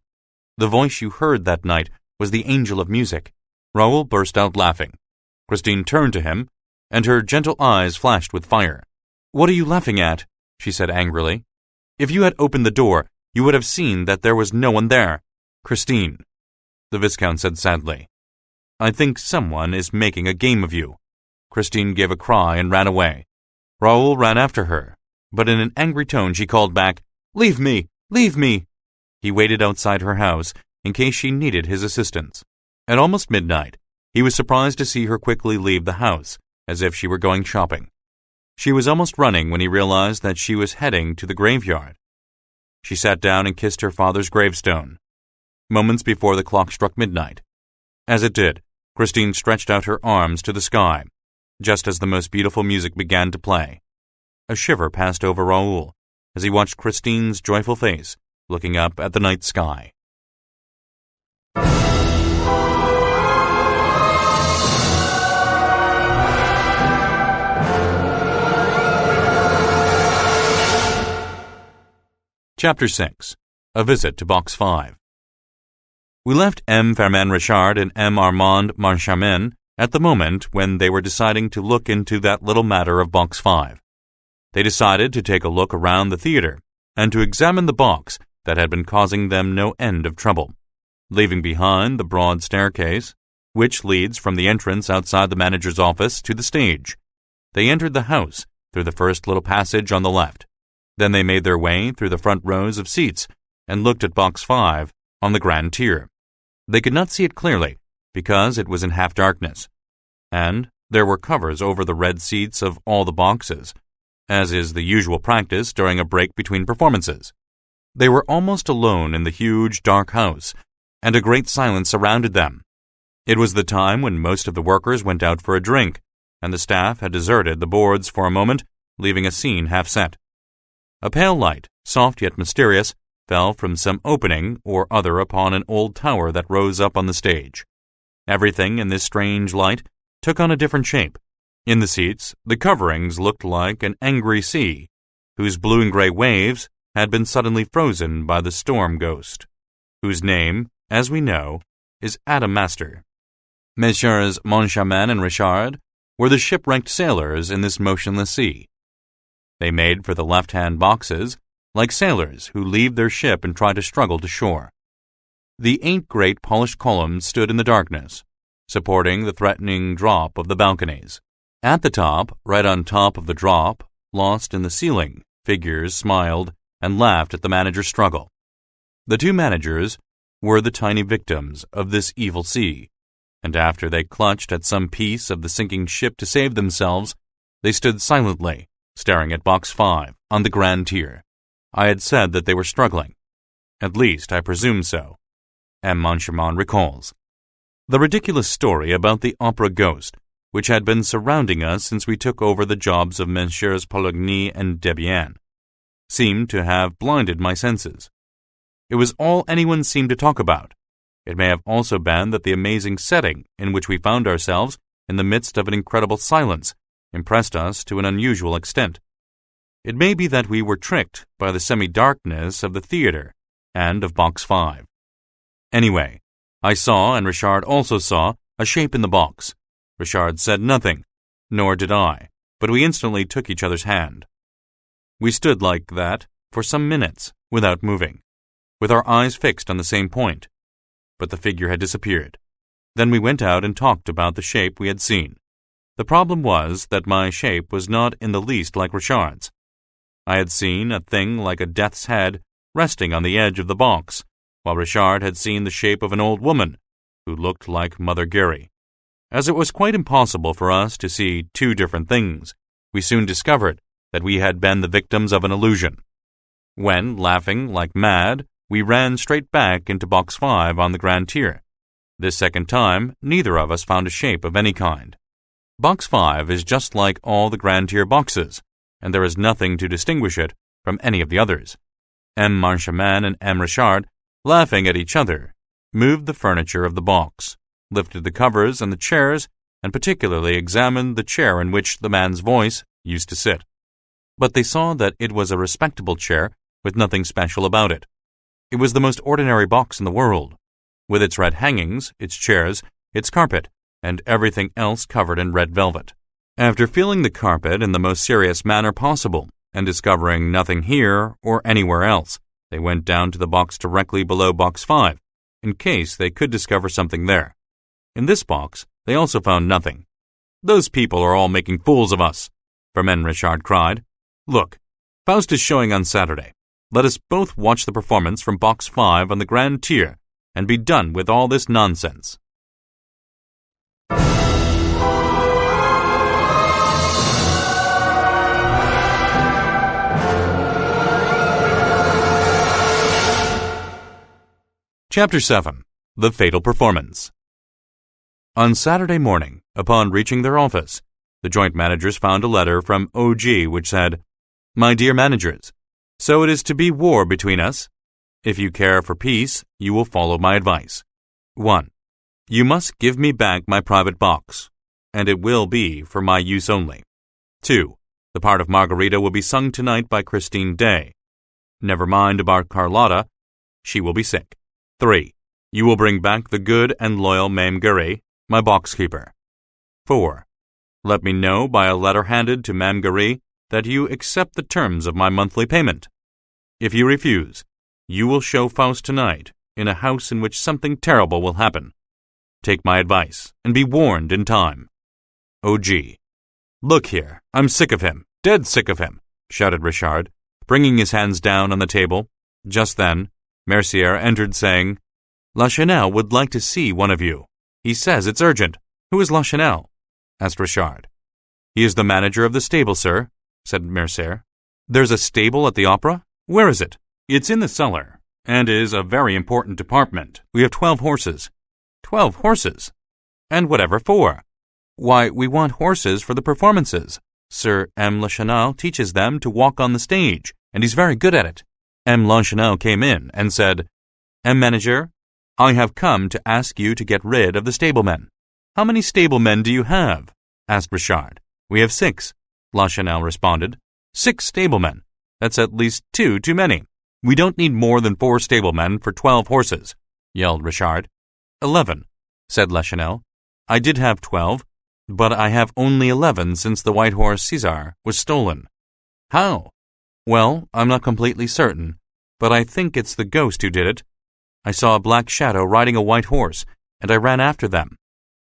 The voice you heard that night was the angel of music." Raoul burst out laughing. Christine turned to him, and her gentle eyes flashed with fire. "What are you laughing at?" she said angrily. "If you had opened the door, you would have seen that there was no one there." "Christine," the Viscount said sadly, "I think someone is making a game of you." Christine gave a cry and ran away. Raoul ran after her, but in an angry tone she called back, "Leave me! Leave me!" He waited outside her house in case she needed his assistance. At almost midnight, he was surprised to see her quickly leave the house, as if she were going shopping. She was almost running when he realized that she was heading to the graveyard. She sat down and kissed her father's gravestone, moments before the clock struck midnight. As it did, Christine stretched out her arms to the sky, just as the most beautiful music began to play. A shiver passed over Raoul as he watched Christine's joyful face looking up at the night sky. Chapter 6. A Visit to Box 5. We left M. Firmin Richard and M. Armand Moncharmin at the moment when they were deciding to look into that little matter of Box 5. They decided to take a look around the theater and to examine the box that had been causing them no end of trouble. Leaving behind the broad staircase, which leads from the entrance outside the manager's office to the stage, they entered the house through the first little passage on the left. Then they made their way through the front rows of seats and looked at Box 5 on the grand tier. They could not see it clearly because it was in half darkness, and there were covers over the red seats of all the boxes, as is the usual practice during a break between performances. They were almost alone in the huge, dark house, and a great silence surrounded them. It was the time when most of the workers went out for a drink, and the staff had deserted the boards for a moment, leaving a scene half set. A pale light, soft yet mysterious, fell from some opening or other upon an old tower that rose up on the stage. Everything in this strange light took on a different shape. In the seats, the coverings looked like an angry sea, whose blue and gray waves had been suddenly frozen by the storm ghost, whose name, as we know, is Adam Master. Messieurs Moncharmin and Richard were the shipwrecked sailors in this motionless sea. They made for the left-hand boxes, like sailors who leave their ship and try to struggle to shore. The 8 great polished columns stood in the darkness, supporting the threatening drop of the balconies. At the top, right on top of the drop, lost in the ceiling, figures smiled and laughed at the manager's struggle. The 2 managers, were the tiny victims of this evil sea, and after they clutched at some piece of the sinking ship to save themselves, they stood silently, staring at Box 5 on the Grand Tier. I had said that they were struggling. At least, I presume so. M. Moncharmin recalls. The ridiculous story about the opera ghost, which had been surrounding us since we took over the jobs of Messieurs Poligny and Debian, seemed to have blinded my senses. It was all anyone seemed to talk about. It may have also been that the amazing setting in which we found ourselves in the midst of an incredible silence impressed us to an unusual extent. It may be that we were tricked by the semi-darkness of the theater and of Box 5. Anyway, I saw, and Richard also saw, a shape in the box. Richard said nothing, nor did I, but we instantly took each other's hand. We stood like that for some minutes, without moving, with our eyes fixed on the same point. But the figure had disappeared. Then we went out and talked about the shape we had seen. The problem was that my shape was not in the least like Richard's. I had seen a thing like a death's head resting on the edge of the box, while Richard had seen the shape of an old woman who looked like Mother Gary. As it was quite impossible for us to see two different things, we soon discovered that we had been the victims of an illusion. When, laughing like mad, we ran straight back into Box 5 on the Grand Tier. This second time, neither of us found a shape of any kind. Box 5 is just like all the Grand Tier boxes, and there is nothing to distinguish it from any of the others. M. Moncharmin and M. Richard, laughing at each other, moved the furniture of the box, lifted the covers and the chairs, and particularly examined the chair in which the man's voice used to sit. But they saw that it was a respectable chair with nothing special about it. It was the most ordinary box in the world, with its red hangings, its chairs, its carpet, and everything else covered in red velvet. After feeling the carpet in the most serious manner possible, and discovering nothing here or anywhere else, they went down to the box directly below Box 5, in case they could discover something there. In this box, they also found nothing. "Those people are all making fools of us," Firmin Richard cried. "Look, Faust is showing on Saturday. Let us both watch the performance from Box 5 on the Grand Tier and be done with all this nonsense." Chapter 7. The Fatal Performance. On Saturday morning, upon reaching their office, the joint managers found a letter from OG which said, "My dear managers, so it is to be war between us. If you care for peace, you will follow my advice. 1. You must give me back my private box, and it will be for my use only. 2. The part of Margarita will be sung tonight by Christine Day. Never mind about Carlotta, she will be sick. 3. You will bring back the good and loyal Mame Garay, my box-keeper. 4. Let me know by a letter handed to Mame Garay that you accept the terms of my monthly payment. If you refuse, you will show Faust tonight in a house in which something terrible will happen. Take my advice and be warned in time. OG. Look here, I'm sick of him, dead sick of him, shouted Richard, bringing his hands down on the table. Just then, Mercier entered saying, Lachenel would like to see one of you. He says it's urgent. Who is Lachenel? Asked Richard. He is the manager of the stable, sir, said Mercier. There's a stable at the opera? Where is it? It's in the cellar, and is a very important department. We have 12 horses. 12 horses? And whatever for? Why, we want horses for the performances. Sir M. Lachenel teaches them to walk on the stage, and he's very good at it. M. Lachenel came in and said, Manager, I have come to ask you to get rid of the stablemen. How many stablemen do you have? Asked Richard. We have 6, Lachenel responded. 6 stablemen. That's at least 2 too many. We don't need more than 4 stablemen for 12 horses, yelled Richard. 11, said Lachenel. I did have 12, but I have only 11 since the white horse César was stolen. How? Well, I'm not completely certain, but I think it's the ghost who did it. I saw a black shadow riding a white horse, and I ran after them.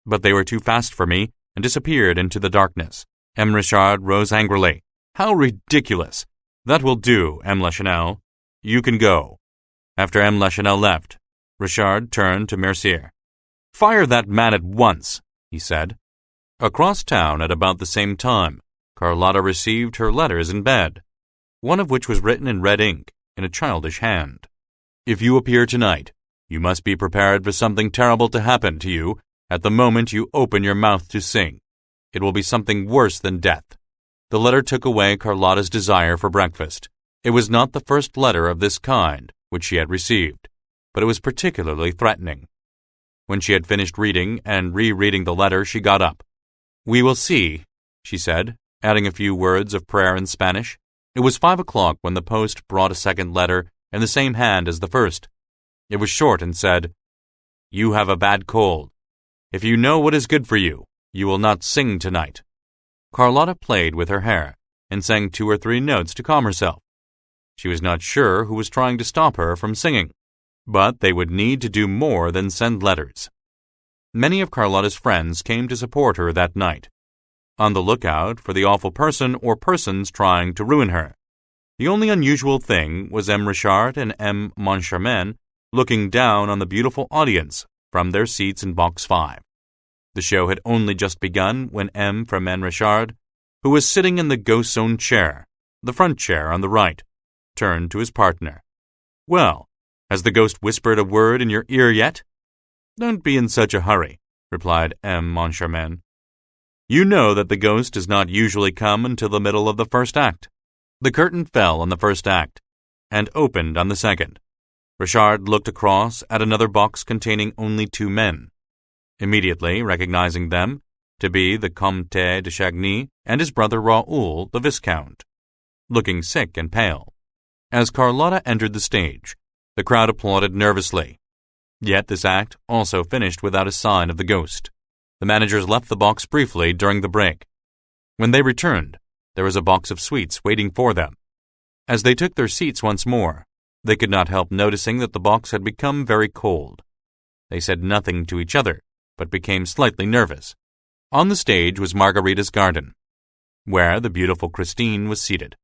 But they were too fast for me and disappeared into the darkness. M. Richard rose angrily. How ridiculous! That will do, M. Lachenel. You can go. After M. Lachenel left, Richard turned to Mercier. "Fire that man at once," he said. Across town at about the same time, Carlotta received her letters in bed, one of which was written in red ink in a childish hand. "If you appear tonight, you must be prepared for something terrible to happen to you at the moment you open your mouth to sing. It will be something worse than death." The letter took away Carlotta's desire for breakfast. It was not the first letter of this kind which she had received, but it was particularly threatening. When she had finished reading and rereading the letter, she got up. "We will see," she said, adding a few words of prayer in Spanish. It was 5 o'clock when the post brought a second letter in the same hand as the first. It was short and said, "You have a bad cold. If you know what is good for you, you will not sing tonight." Carlotta played with her hair and sang 2 or 3 notes to calm herself. She was not sure who was trying to stop her from singing, but they would need to do more than send letters. Many of Carlotta's friends came to support her that night, on the lookout for the awful person or persons trying to ruin her. The only unusual thing was M. Richard and M. Moncharmin looking down on the beautiful audience from their seats in box 5. The show had only just begun when M. from M. Richard, who was sitting in the ghost's own chair, the front chair on the right, turned to his partner. "Well, has the ghost whispered a word in your ear yet?" "Don't be in such a hurry," replied M. Moncharmin. "You know that the ghost does not usually come until the middle of the first act." The curtain fell on the first act and opened on the second. Richard looked across at another box containing only 2 men. Immediately recognizing them to be the Comte de Chagny and his brother Raoul, the Viscount, looking sick and pale. As Carlotta entered the stage, the crowd applauded nervously. Yet this act also finished without a sign of the ghost. The managers left the box briefly during the break. When they returned, there was a box of sweets waiting for them. As they took their seats once more, they could not help noticing that the box had become very cold. They said nothing to each other, but became slightly nervous. On the stage was Margarita's garden, where the beautiful Christine was seated.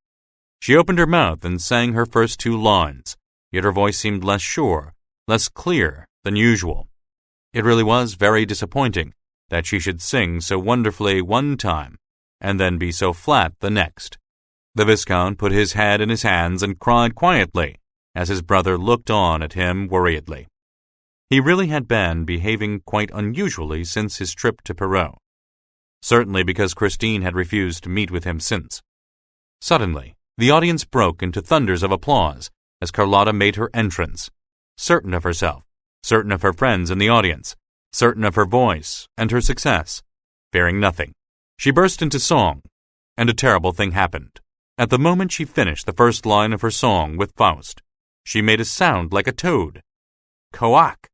She opened her mouth and sang her first 2 lines, yet her voice seemed less sure, less clear than usual. It really was very disappointing that she should sing so wonderfully one time and then be so flat the next. The Viscount put his head in his hands and cried quietly as his brother looked on at him worriedly. He really had been behaving quite unusually since his trip to Perrault, certainly because Christine had refused to meet with him since. Suddenly, the audience broke into thunders of applause as Carlotta made her entrance, certain of herself, certain of her friends in the audience, certain of her voice and her success, fearing nothing. She burst into song, and a terrible thing happened. At the moment she finished the first line of her song with Faust, she made a sound like a toad. Coac!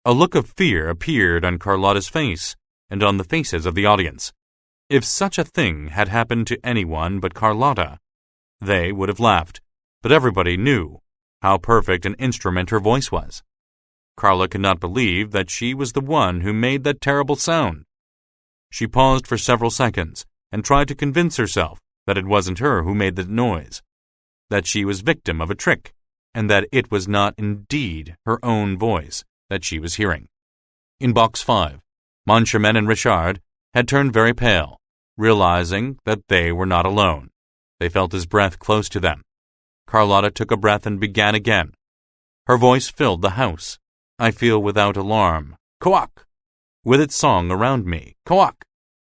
A look of fear appeared on Carlotta's face and on the faces of the audience. If such a thing had happened to anyone but Carlotta, they would have laughed, but everybody knew how perfect an instrument her voice was. Carla could not believe that she was the one who made that terrible sound. She paused for several seconds and tried to convince herself that it wasn't her who made the noise, that she was victim of a trick, and that it was not indeed her own voice that she was hearing. In box 5, Moncharmin and Richard had turned very pale, realizing that they were not alone. They felt his breath close to them. Carlotta took a breath and began again. Her voice filled the house. "I feel without alarm. Coac! With its song around me. Coac!"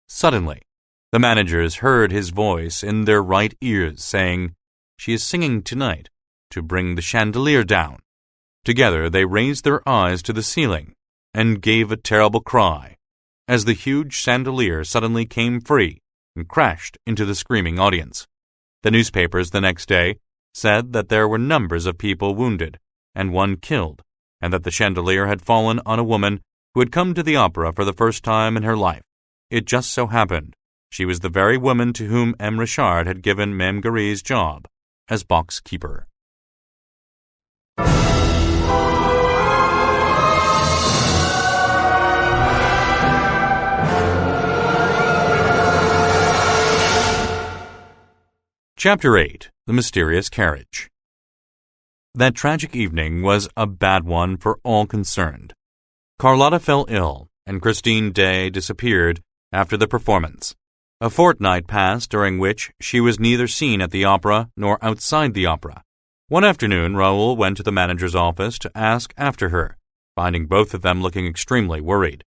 Suddenly, the managers heard his voice in their right ears saying, "She is singing tonight to bring the chandelier down." Together they raised their eyes to the ceiling and gave a terrible cry as the huge chandelier suddenly came free and crashed into the screaming audience. The newspapers the next day said that there were numbers of people wounded and 1 killed, and that the chandelier had fallen on a woman who had come to the opera for the first time in her life. It just so happened she was the very woman to whom M. Richard had given Mame Garie's job as box keeper. Chapter 8. The Mysterious Carriage. That tragic evening was a bad one for all concerned. Carlotta fell ill, and Christine Day disappeared after the performance. A fortnight passed during which she was neither seen at the opera nor outside the opera. One afternoon, Raoul went to the manager's office to ask after her, finding both of them looking extremely worried.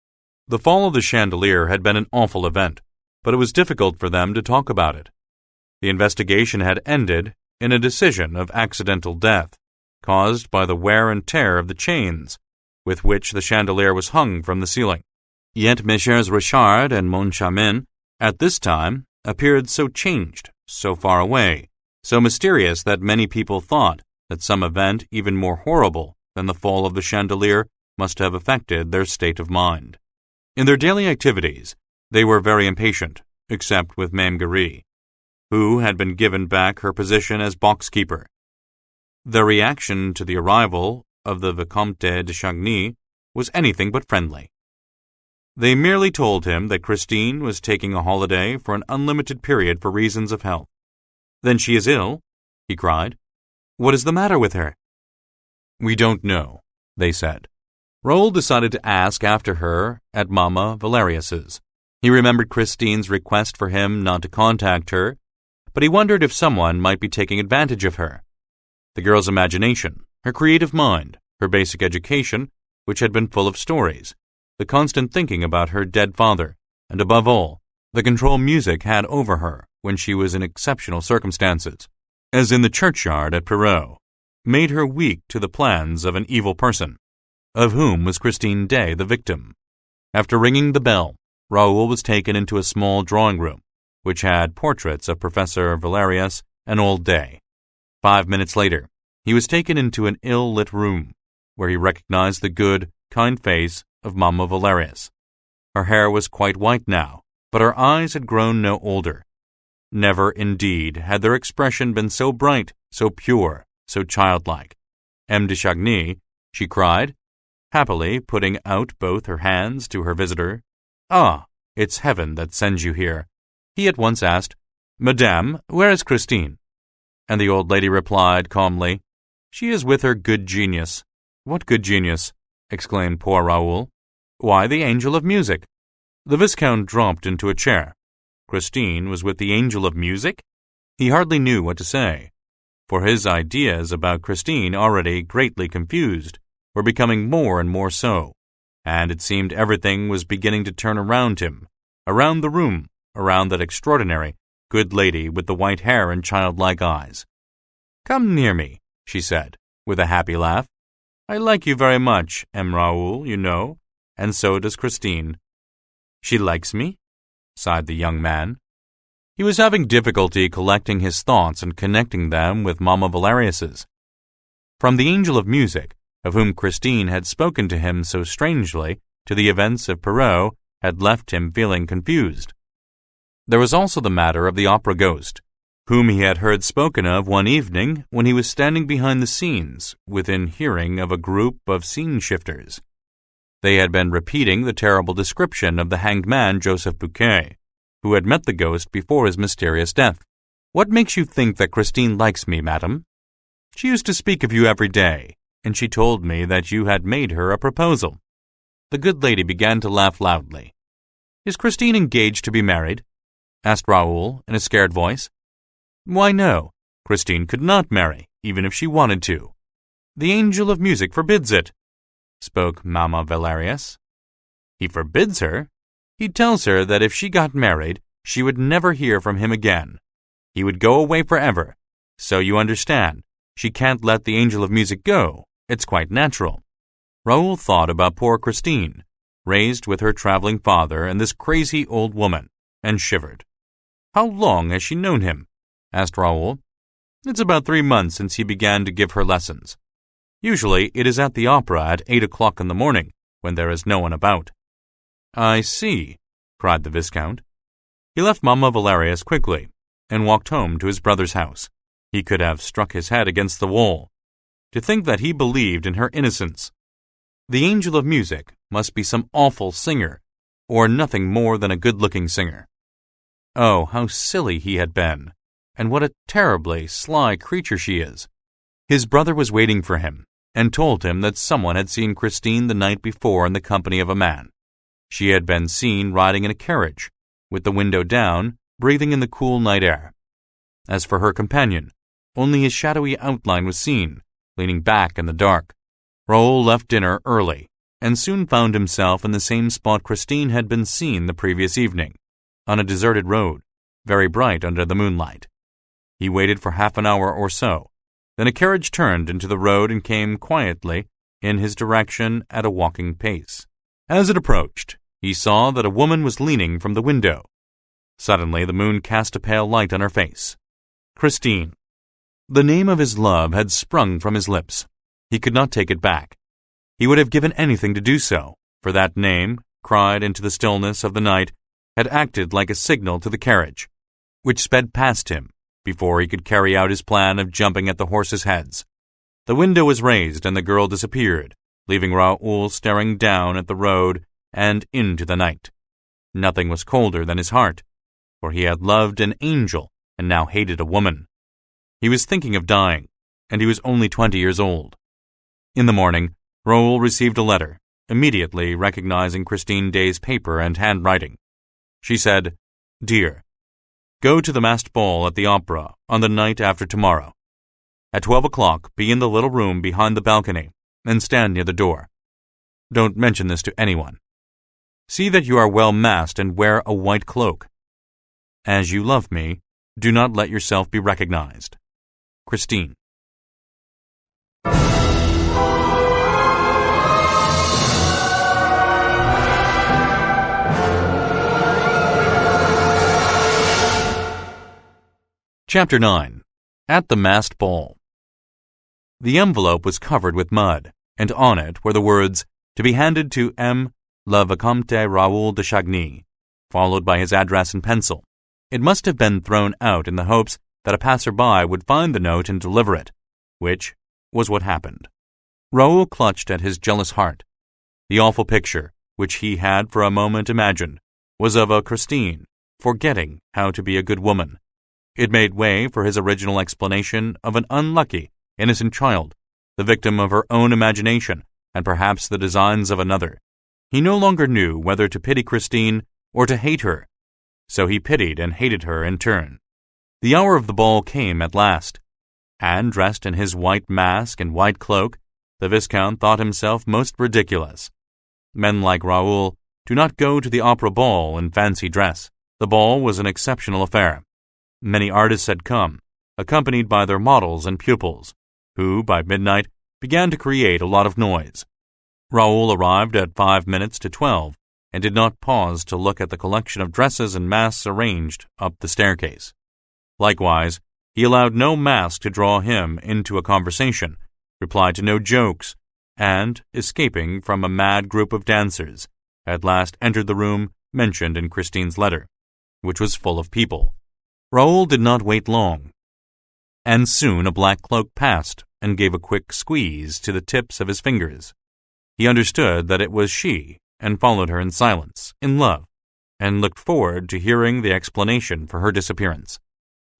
The fall of the chandelier had been an awful event, but it was difficult for them to talk about it. The investigation had ended in a decision of accidental death, caused by the wear and tear of the chains with which the chandelier was hung from the ceiling. Yet Messrs. Richard and Moncharmin, at this time, appeared so changed, so far away, so mysterious that many people thought that some event even more horrible than the fall of the chandelier must have affected their state of mind. In their daily activities, they were very impatient, except with Mame Giry, who had been given back her position as box-keeper. Their reaction to the arrival of the Vicomte de Chagny was anything but friendly. They merely told him that Christine was taking a holiday for an unlimited period for reasons of health. "Then she is ill?" he cried. "What is the matter with her?" "We don't know," they said. Raoul decided to ask after her at Mamma Valerius's. He remembered Christine's request for him not to contact her, but he wondered if someone might be taking advantage of her. The girl's imagination, her creative mind, her basic education, which had been full of stories, the constant thinking about her dead father, and above all, the control music had over her when she was in exceptional circumstances, as in the churchyard at Perrault, made her weak to the plans of an evil person, of whom was Christine Day the victim. After ringing the bell, Raoul was taken into a small drawing-room, which had portraits of Professor Valerius and old Day. 5 minutes later, he was taken into an ill-lit room, where he recognized the good, kind face of Mamma Valerius. Her hair was quite white now, but her eyes had grown no older. Never, indeed, had their expression been so bright, so pure, so childlike. "M. de Chagny," she cried, happily putting out both her hands to her visitor. "Ah, it's heaven that sends you here." He at once asked, "Madame, where is Christine?" And the old lady replied calmly, "She is with her good genius." "What good genius?" exclaimed poor Raoul. "Why, the angel of music." The Viscount dropped into a chair. Christine was with the angel of music? He hardly knew what to say, for his ideas about Christine, already greatly confused, were becoming more and more so, and it seemed everything was beginning to turn around him, around the room, around that extraordinary, good lady with the white hair and childlike eyes. "Come near me," she said, with a happy laugh. "I like you very much, M. Raoul, you know, and so does Christine." "She likes me?" sighed the young man. He was having difficulty collecting his thoughts and connecting them with Mamma Valerius's. From the angel of music, of whom Christine had spoken to him so strangely, to the events of Perrault, had left him feeling confused. There was also the matter of the opera ghost, whom he had heard spoken of one evening when he was standing behind the scenes, within hearing of a group of scene-shifters. They had been repeating the terrible description of the hanged man Joseph Bouquet, who had met the ghost before his mysterious death. "What makes you think that Christine likes me, madam?" "She used to speak of you every day, and she told me that you had made her a proposal." The good lady began to laugh loudly. "Is Christine engaged to be married?" asked Raoul in a scared voice. "Why, no. Christine could not marry, even if she wanted to. The angel of music forbids it," spoke Mamma Valerius. "He forbids her? He tells her that if she got married, she would never hear from him again. He would go away forever. So you understand, she can't let the angel of music go. It's quite natural." Raoul thought about poor Christine, raised with her traveling father and this crazy old woman, and shivered. "How long has she known him?" asked Raoul. "It's about 3 months since he began to give her lessons. Usually it is at the opera at 8 o'clock in the morning, when there is no one about." "I see," cried the Viscount. He left Mamma Valerius quickly, and walked home to his brother's house. He could have struck his head against the wall. To think that he believed in her innocence. The angel of music must be some awful singer, or nothing more than a good-looking singer. Oh, how silly he had been, and what a terribly sly creature she is. His brother was waiting for him and told him that someone had seen Christine the night before in the company of a man. She had been seen riding in a carriage, with the window down, breathing in the cool night air. As for her companion, only his shadowy outline was seen, leaning back in the dark. Raoul left dinner early and soon found himself in the same spot Christine had been seen the previous evening, on a deserted road, very bright under the moonlight. He waited for half an hour or so. Then a carriage turned into the road and came quietly in his direction at a walking pace. As it approached, he saw that a woman was leaning from the window. Suddenly the moon cast a pale light on her face. Christine. The name of his love had sprung from his lips. He could not take it back. He would have given anything to do so, for that name, cried into the stillness of the night, had acted like a signal to the carriage, which sped past him before he could carry out his plan of jumping at the horses' heads. The window was raised and the girl disappeared, leaving Raoul staring down at the road and into the night. Nothing was colder than his heart, for he had loved an angel and now hated a woman. He was thinking of dying, and he was only 20 years old. In the morning, Raoul received a letter, immediately recognizing Christine Day's paper and handwriting. She said, "Dear, go to the masked ball at the opera on the night after tomorrow. At 12 o'clock, be in the little room behind the balcony and stand near the door. Don't mention this to anyone. See that you are well masked and wear a white cloak. As you love me, do not let yourself be recognized. Christine." Chapter 9. At the Masked Ball. The envelope was covered with mud, and on it were the words, "To be handed to M. le Vicomte Raoul de Chagny," followed by his address in pencil. It must have been thrown out in the hopes that a passer-by would find the note and deliver it, which was what happened. Raoul clutched at his jealous heart. The awful picture, which he had for a moment imagined, was of a Christine forgetting how to be a good woman. It made way for his original explanation of an unlucky, innocent child, the victim of her own imagination and perhaps the designs of another. He no longer knew whether to pity Christine or to hate her, so he pitied and hated her in turn. The hour of the ball came at last, and dressed in his white mask and white cloak, the Viscount thought himself most ridiculous. Men like Raoul do not go to the opera ball in fancy dress. The ball was an exceptional affair. Many artists had come, accompanied by their models and pupils, who, by midnight, began to create a lot of noise. Raoul arrived at 5 minutes to 12 and did not pause to look at the collection of dresses and masks arranged up the staircase. Likewise, he allowed no mask to draw him into a conversation, replied to no jokes, and, escaping from a mad group of dancers, at last entered the room mentioned in Christine's letter, which was full of people. Raoul did not wait long, and soon a black cloak passed and gave a quick squeeze to the tips of his fingers. He understood that it was she and followed her in silence, in love, and looked forward to hearing the explanation for her disappearance.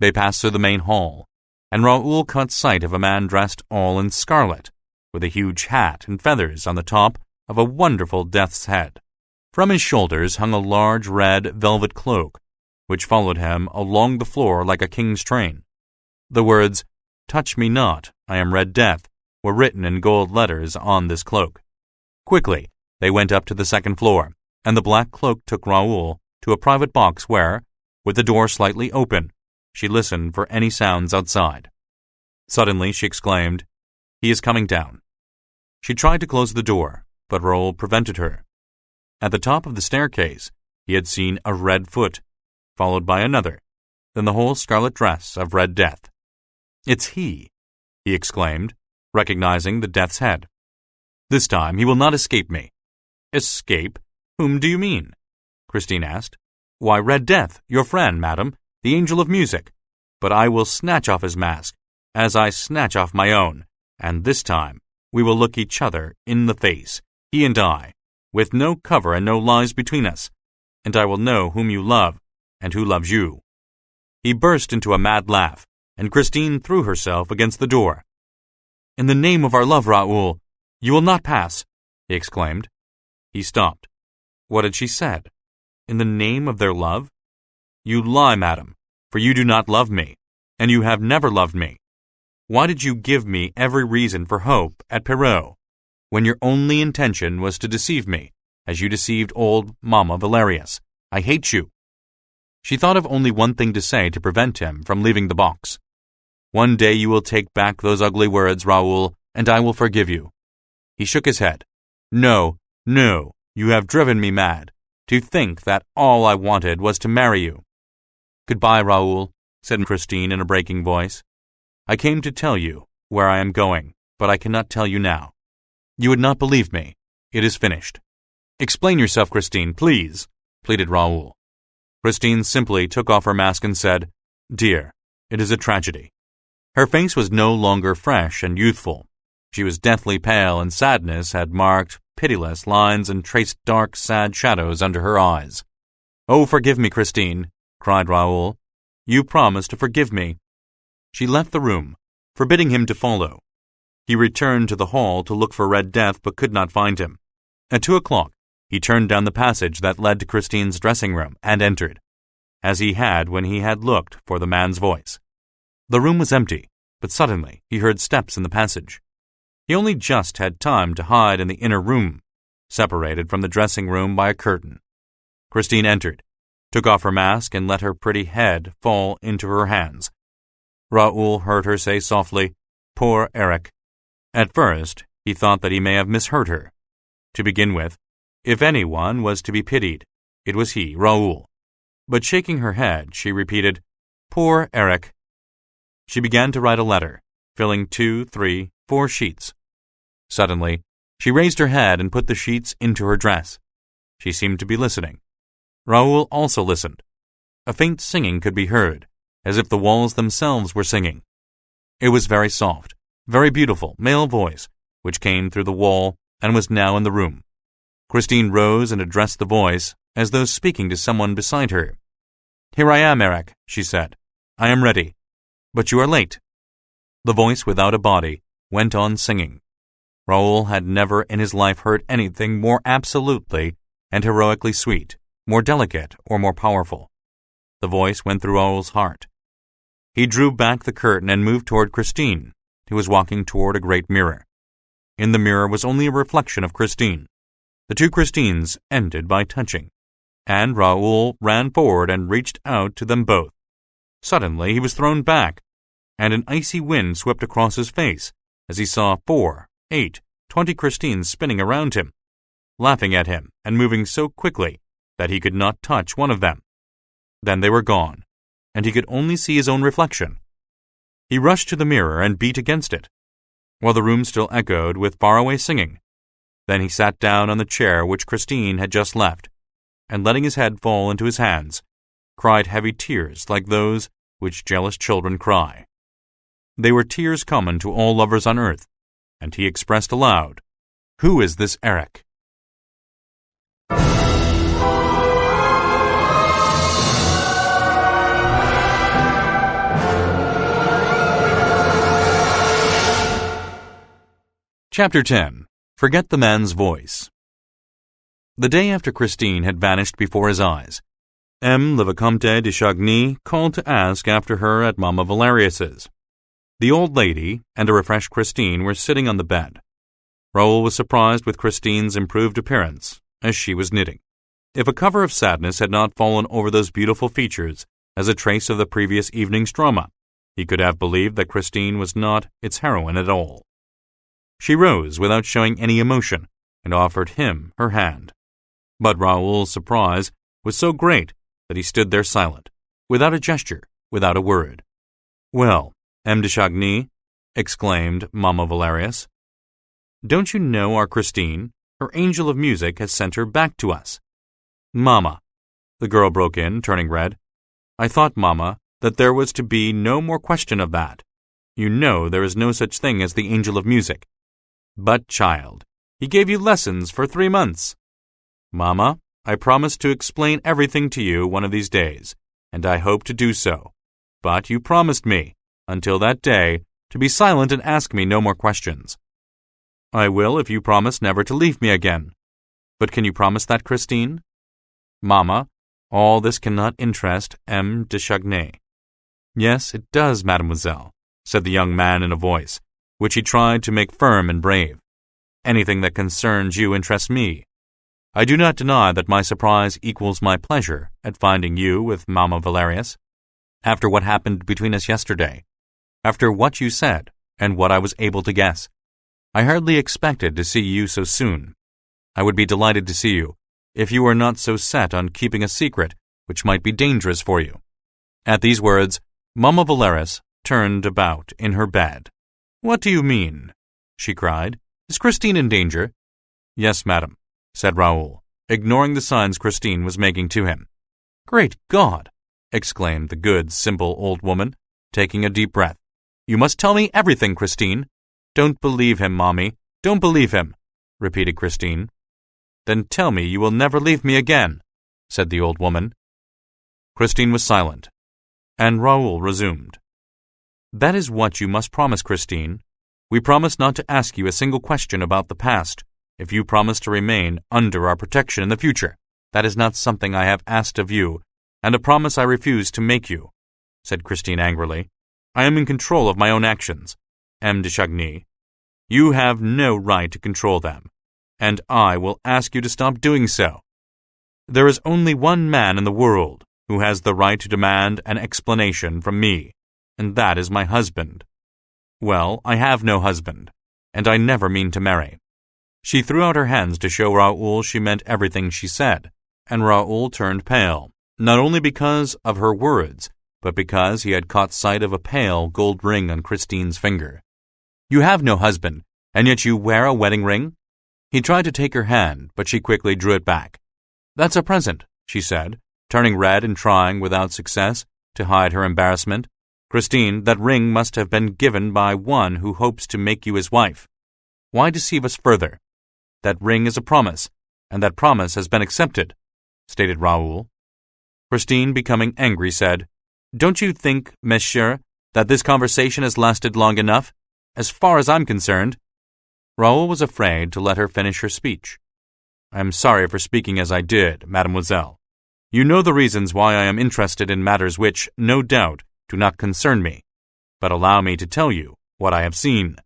They passed through the main hall, and Raoul caught sight of a man dressed all in scarlet, with a huge hat and feathers on the top of a wonderful death's head. From his shoulders hung a large red velvet cloak, which followed him along the floor like a king's train. The words, "Touch me not, I am Red Death," were written in gold letters on this cloak. Quickly, they went up to the second floor, and the black cloak took Raoul to a private box where, with the door slightly open, she listened for any sounds outside. Suddenly she exclaimed, "He is coming down." She tried to close the door, but Raoul prevented her. At the top of the staircase, he had seen a red foot, followed by another, then the whole scarlet dress of Red Death. "It's he," he exclaimed, recognizing the Death's head. "This time he will not escape me." "Escape? Whom do you mean?" Christine asked. "Why, Red Death, your friend, madam, the angel of music. But I will snatch off his mask, as I snatch off my own, and this time we will look each other in the face, he and I, with no cover and no lies between us, and I will know whom you love and who loves you." He burst into a mad laugh, and Christine threw herself against the door. In the name of our love, Raoul, you will not pass, he exclaimed. He stopped. What had she said? In the name of their love? You lie, madam, for you do not love me, and you have never loved me. Why did you give me every reason for hope at Perros, when your only intention was to deceive me, as you deceived old Mamma Valerius? I hate you. She thought of only one thing to say to prevent him from leaving the box. One day you will take back those ugly words, Raoul, and I will forgive you. He shook his head. No, no, you have driven me mad. To think that all I wanted was to marry you. Goodbye, Raoul, said Christine in a breaking voice. I came to tell you where I am going, but I cannot tell you now. You would not believe me. It is finished. Explain yourself, Christine, please, pleaded Raoul. Christine simply took off her mask and said, Dear, it is a tragedy. Her face was no longer fresh and youthful. She was deathly pale, and sadness had marked pitiless lines and traced dark, sad shadows under her eyes. Oh, forgive me, Christine, cried Raoul. You promised to forgive me. She left the room, forbidding him to follow. He returned to the hall to look for Red Death, but could not find him. At 2 o'clock, he turned down the passage that led to Christine's dressing room and entered, as he had when he had looked for the man's voice. The room was empty, but suddenly he heard steps in the passage. He only just had time to hide in the inner room, separated from the dressing room by a curtain. Christine entered, took off her mask, and let her pretty head fall into her hands. Raoul heard her say softly, Poor Eric. At first, he thought that he may have misheard her. To begin with, if anyone was to be pitied, it was he, Raoul. But shaking her head, she repeated, Poor Eric. She began to write a letter, filling 2, 3, 4 sheets. Suddenly, she raised her head and put the sheets into her dress. She seemed to be listening. Raoul also listened. A faint singing could be heard, as if the walls themselves were singing. It was very soft, very beautiful, male voice, which came through the wall and was now in the room. Christine rose and addressed the voice, as though speaking to someone beside her. Here I am, Eric, she said. I am ready. But you are late. The voice without a body went on singing. Raoul had never in his life heard anything more absolutely and heroically sweet, more delicate or more powerful. The voice went through Raoul's heart. He drew back the curtain and moved toward Christine, who was walking toward a great mirror. In the mirror was only a reflection of Christine. The two Christines ended by touching, and Raoul ran forward and reached out to them both. Suddenly he was thrown back, and an icy wind swept across his face as he saw 4, 8, 20 Christines spinning around him, laughing at him and moving so quickly that he could not touch one of them. Then they were gone, and he could only see his own reflection. He rushed to the mirror and beat against it, while the room still echoed with faraway singing. Then he sat down on the chair which Christine had just left, and letting his head fall into his hands, cried heavy tears like those which jealous children cry. They were tears common to all lovers on earth, and he expressed aloud, Who is this Eric? Chapter 10. Forget the Man's Voice. The day after Christine had vanished before his eyes, M. le Vicomte de Chagny called to ask after her at Mamma Valerius's. The old lady and a refreshed Christine were sitting on the bed. Raoul was surprised with Christine's improved appearance, as she was knitting. If a cover of sadness had not fallen over those beautiful features as a trace of the previous evening's drama, he could have believed that Christine was not its heroine at all. She rose without showing any emotion and offered him her hand. But Raoul's surprise was so great that he stood there silent, without a gesture, without a word. Well, M. de Chagny, exclaimed Mamma Valerius, don't you know our Christine? Her angel of music has sent her back to us. Mamma, the girl broke in, turning red. I thought, Mamma, that there was to be no more question of that. You know there is no such thing as the angel of music. But, child, he gave you lessons for 3 months. Mamma, I promised to explain everything to you one of these days, and I hope to do so. But you promised me, until that day, to be silent and ask me no more questions. I will if you promise never to leave me again. But can you promise that, Christine? Mamma, all this cannot interest M. de Chagny. Yes, it does, mademoiselle, said the young man in a voice, which he tried to make firm and brave. Anything that concerns you interests me. I do not deny that my surprise equals my pleasure at finding you with Mamma Valerius. After what happened between us yesterday, after what you said and what I was able to guess, I hardly expected to see you so soon. I would be delighted to see you, if you were not so set on keeping a secret which might be dangerous for you. At these words, Mamma Valerius turned about in her bed. What do you mean? She cried. Is Christine in danger? Yes, madam, said Raoul, ignoring the signs Christine was making to him. Great God! Exclaimed the good, simple old woman, taking a deep breath. You must tell me everything, Christine. Don't believe him, Mommy. Don't believe him, repeated Christine. Then tell me you will never leave me again, said the old woman. Christine was silent, and Raoul resumed. That is what you must promise, Christine. We promise not to ask you a single question about the past, if you promise to remain under our protection in the future. That is not something I have asked of you, and a promise I refuse to make you, said Christine angrily. I am in control of my own actions, M. de Chagny. You have no right to control them, and I will ask you to stop doing so. There is only one man in the world who has the right to demand an explanation from me, and that is my husband. Well, I have no husband, and I never mean to marry. She threw out her hands to show Raoul she meant everything she said, and Raoul turned pale, not only because of her words, but because he had caught sight of a pale gold ring on Christine's finger. You have no husband, and yet you wear a wedding ring? He tried to take her hand, but she quickly drew it back. That's a present, she said, turning red and trying, without success, to hide her embarrassment. Christine, that ring must have been given by one who hopes to make you his wife. Why deceive us further? That ring is a promise, and that promise has been accepted, stated Raoul. Christine, becoming angry, said, Don't you think, monsieur, that this conversation has lasted long enough? As far as I'm concerned. Raoul was afraid to let her finish her speech. I am sorry for speaking as I did, mademoiselle. You know the reasons why I am interested in matters which, no doubt, do not concern me. But allow me to tell you what I have seen.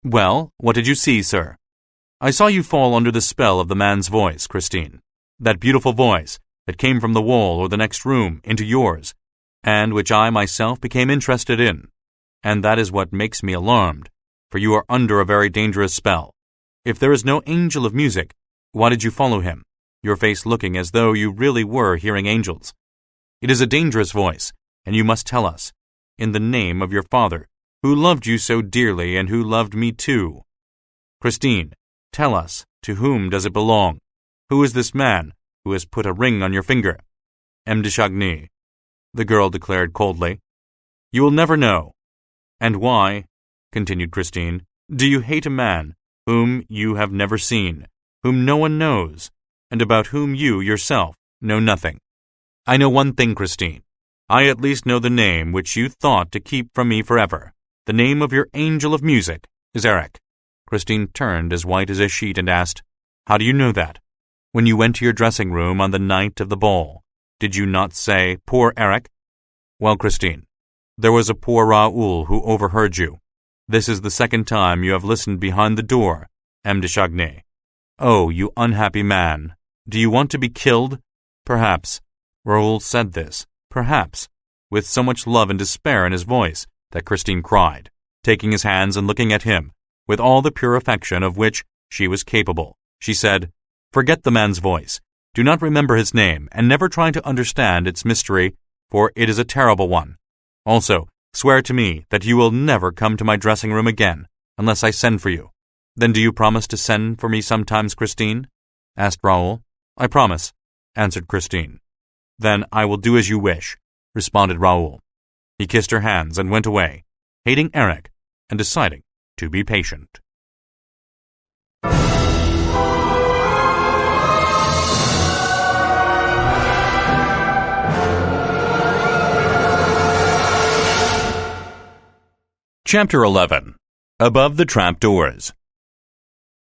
Well, what did you see, sir? I saw you fall under the spell of the man's voice, Christine. That beautiful voice that came from the wall or the next room into yours, and which I myself became interested in. And that is what makes me alarmed, for you are under a very dangerous spell. If there is no angel of music, why did you follow him, your face looking as though you really were hearing angels? It is a dangerous voice, and you must tell us, in the name of your father, who loved you so dearly and who loved me too. Christine, tell us, to whom does it belong? Who is this man who has put a ring on your finger? M. de Chagny, the girl declared coldly. You will never know. And why, continued Christine, do you hate a man whom you have never seen, whom no one knows, and about whom you yourself know nothing? I know one thing, Christine. I at least know the name which you thought to keep from me forever. The name of your angel of music is Eric. Christine turned as white as a sheet and asked, How do you know that? When you went to your dressing room on the night of the ball, did you not say, Poor Eric? Well, Christine, there was a poor Raoul who overheard you. This is the second time you have listened behind the door, M. de Chagny. Oh, you unhappy man. Do you want to be killed? Perhaps. Raoul said this, perhaps, with so much love and despair in his voice that Christine cried, taking his hands and looking at him, with all the pure affection of which she was capable. She said, Forget the man's voice. Do not remember his name, and never try to understand its mystery, for it is a terrible one. Also, swear to me that you will never come to my dressing room again, unless I send for you. Then do you promise to send for me sometimes, Christine? Asked Raoul. I promise, answered Christine. Then I will do as you wish, responded Raoul. He kissed her hands and went away, hating Eric and deciding to be patient. Chapter 11. Above the Trapdoors.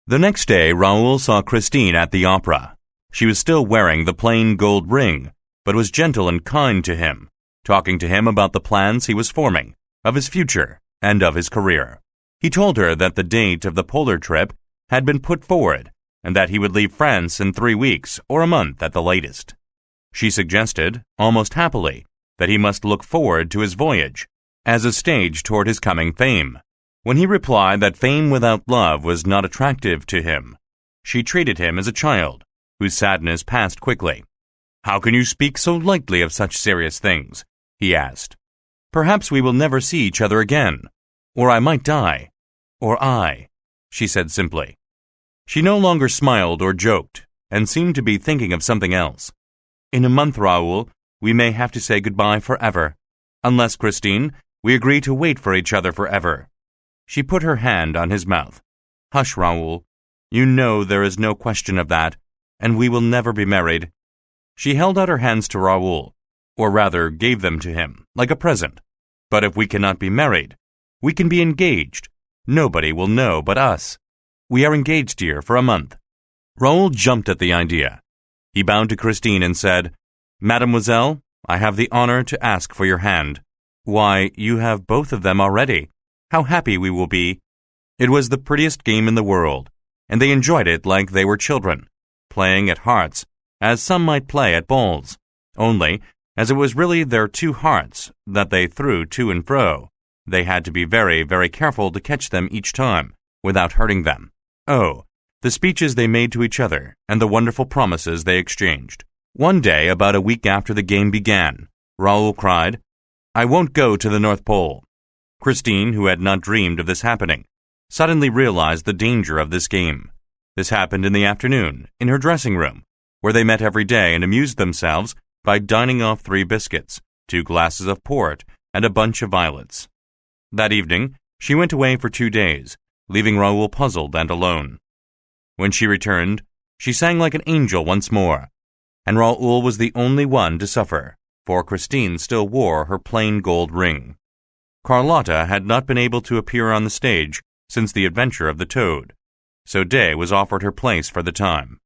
The next day, Raoul saw Christine at the opera. She was still wearing the plain gold ring, but was gentle and kind to him, talking to him about the plans he was forming, of his future, and of his career. He told her that the date of the polar trip had been put forward, and that he would leave France in 3 weeks or a month at the latest. She suggested, almost happily, that he must look forward to his voyage as a stage toward his coming fame. When he replied that fame without love was not attractive to him, she treated him as a child, whose sadness passed quickly. "How can you speak so lightly of such serious things?" he asked. "Perhaps we will never see each other again, or I might die, or I," she said simply. She no longer smiled or joked, and seemed to be thinking of something else. "In a month, Raoul, we may have to say goodbye forever. Unless, Christine, we agree to wait for each other forever." She put her hand on his mouth. "Hush, Raoul. You know there is no question of that, and we will never be married." She held out her hands to Raoul, or rather gave them to him, like a present. "But if we cannot be married, we can be engaged. Nobody will know but us. We are engaged, dear, for a month." Raoul jumped at the idea. He bowed to Christine and said, "Mademoiselle, I have the honor to ask for your hand." "Why, you have both of them already. How happy we will be." It was the prettiest game in the world, and they enjoyed it like they were children, playing at hearts, as some might play at balls, only, as it was really their 2 hearts that they threw to and fro, they had to be very, very careful to catch them each time, without hurting them. Oh, the speeches they made to each other, and the wonderful promises they exchanged. One day, about a week after the game began, Raoul cried, "I won't go to the North Pole." Christine, who had not dreamed of this happening, suddenly realized the danger of this game. This happened in the afternoon, in her dressing room, where they met every day and amused themselves by dining off 3 biscuits, 2 glasses of port, and a bunch of violets. That evening, she went away for 2 days, leaving Raoul puzzled and alone. When she returned, she sang like an angel once more, and Raoul was the only one to suffer, for Christine still wore her plain gold ring. Carlotta had not been able to appear on the stage since the adventure of the toad, so Day was offered her place for the time.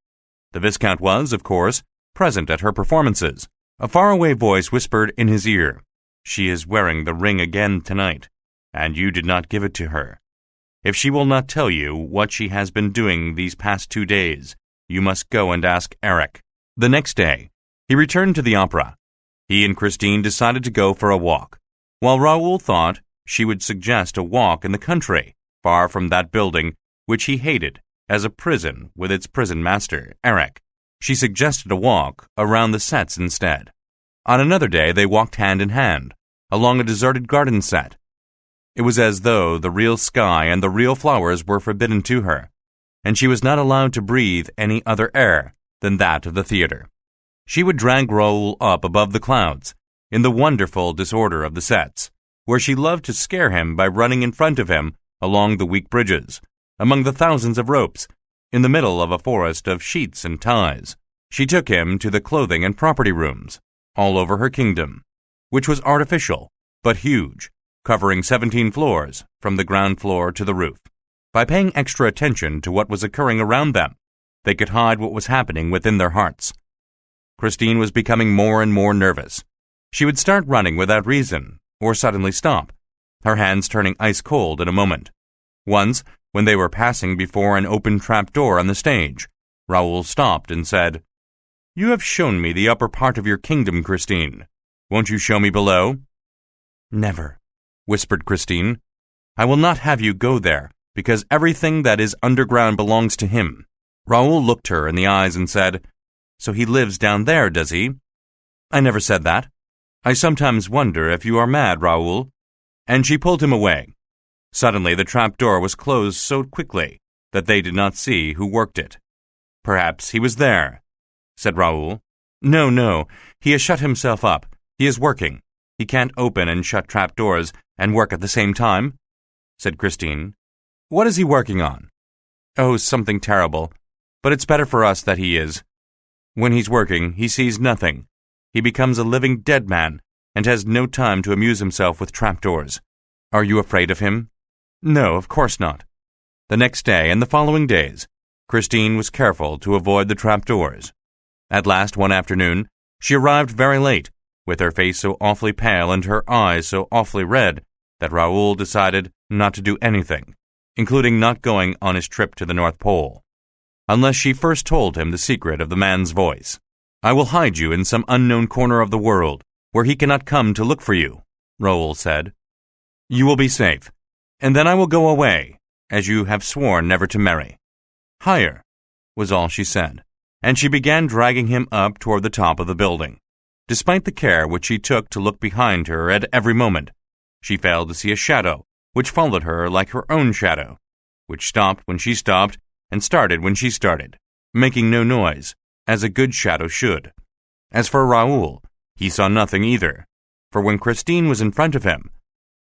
The Viscount was, of course, present at her performances. A faraway voice whispered in his ear, "She is wearing the ring again tonight, and you did not give it to her. If she will not tell you what she has been doing these past 2 days, you must go and ask Eric." The next day, he returned to the opera. He and Christine decided to go for a walk, while Raoul thought she would suggest a walk in the country, far from that building which he hated as a prison with its prison master, Eric. She suggested a walk around the sets instead. On another day, they walked hand in hand, along a deserted garden set. It was as though the real sky and the real flowers were forbidden to her, and she was not allowed to breathe any other air than that of the theater. She would drag Raoul up above the clouds, in the wonderful disorder of the sets, where she loved to scare him by running in front of him along the weak bridges, among the thousands of ropes, in the middle of a forest of sheets and ties. She took him to the clothing and property rooms, all over her kingdom, which was artificial, but huge, covering 17 floors, from the ground floor to the roof. By paying extra attention to what was occurring around them, they could hide what was happening within their hearts. Christine was becoming more and more nervous. She would start running without reason, or suddenly stop, her hands turning ice cold in a moment. Once, when they were passing before an open trap-door on the stage, Raoul stopped and said, "You have shown me the upper part of your kingdom, Christine. Won't you show me below?" "Never," whispered Christine. "I will not have you go there, because everything that is underground belongs to him." Raoul looked her in the eyes and said, "So he lives down there, does he?" "I never said that. I sometimes wonder if you are mad, Raoul." And she pulled him away. Suddenly the trap-door was closed so quickly that they did not see who worked it. "Perhaps he was there," said Raoul. No, he has shut himself up. He is working. He can't open and shut trap-doors and work at the same time," said Christine. "What is he working on?" "Oh, something terrible. But it's better for us that he is. When he's working, he sees nothing. He becomes a living dead man and has no time to amuse himself with trapdoors. Are you afraid of him? No, of course not. The next day and the following days, Christine was careful to avoid the trapdoors. At last, one afternoon, she arrived very late, with her face so awfully pale and her eyes so awfully red that Raoul decided not to do anything, including not going on his trip to the North Pole, unless she first told him the secret of the man's voice. I will hide you in some unknown corner of the world where he cannot come to look for you, Raoul said. You will be safe, and then I will go away, as you have sworn never to marry. Higher, was all she said, and she began dragging him up toward the top of the building. Despite the care which she took to look behind her at every moment, she failed to see a shadow which followed her like her own shadow, which stopped when she stopped and started when she started, making no noise, as a good shadow should. As for Raoul, he saw nothing either, for when Christine was in front of him,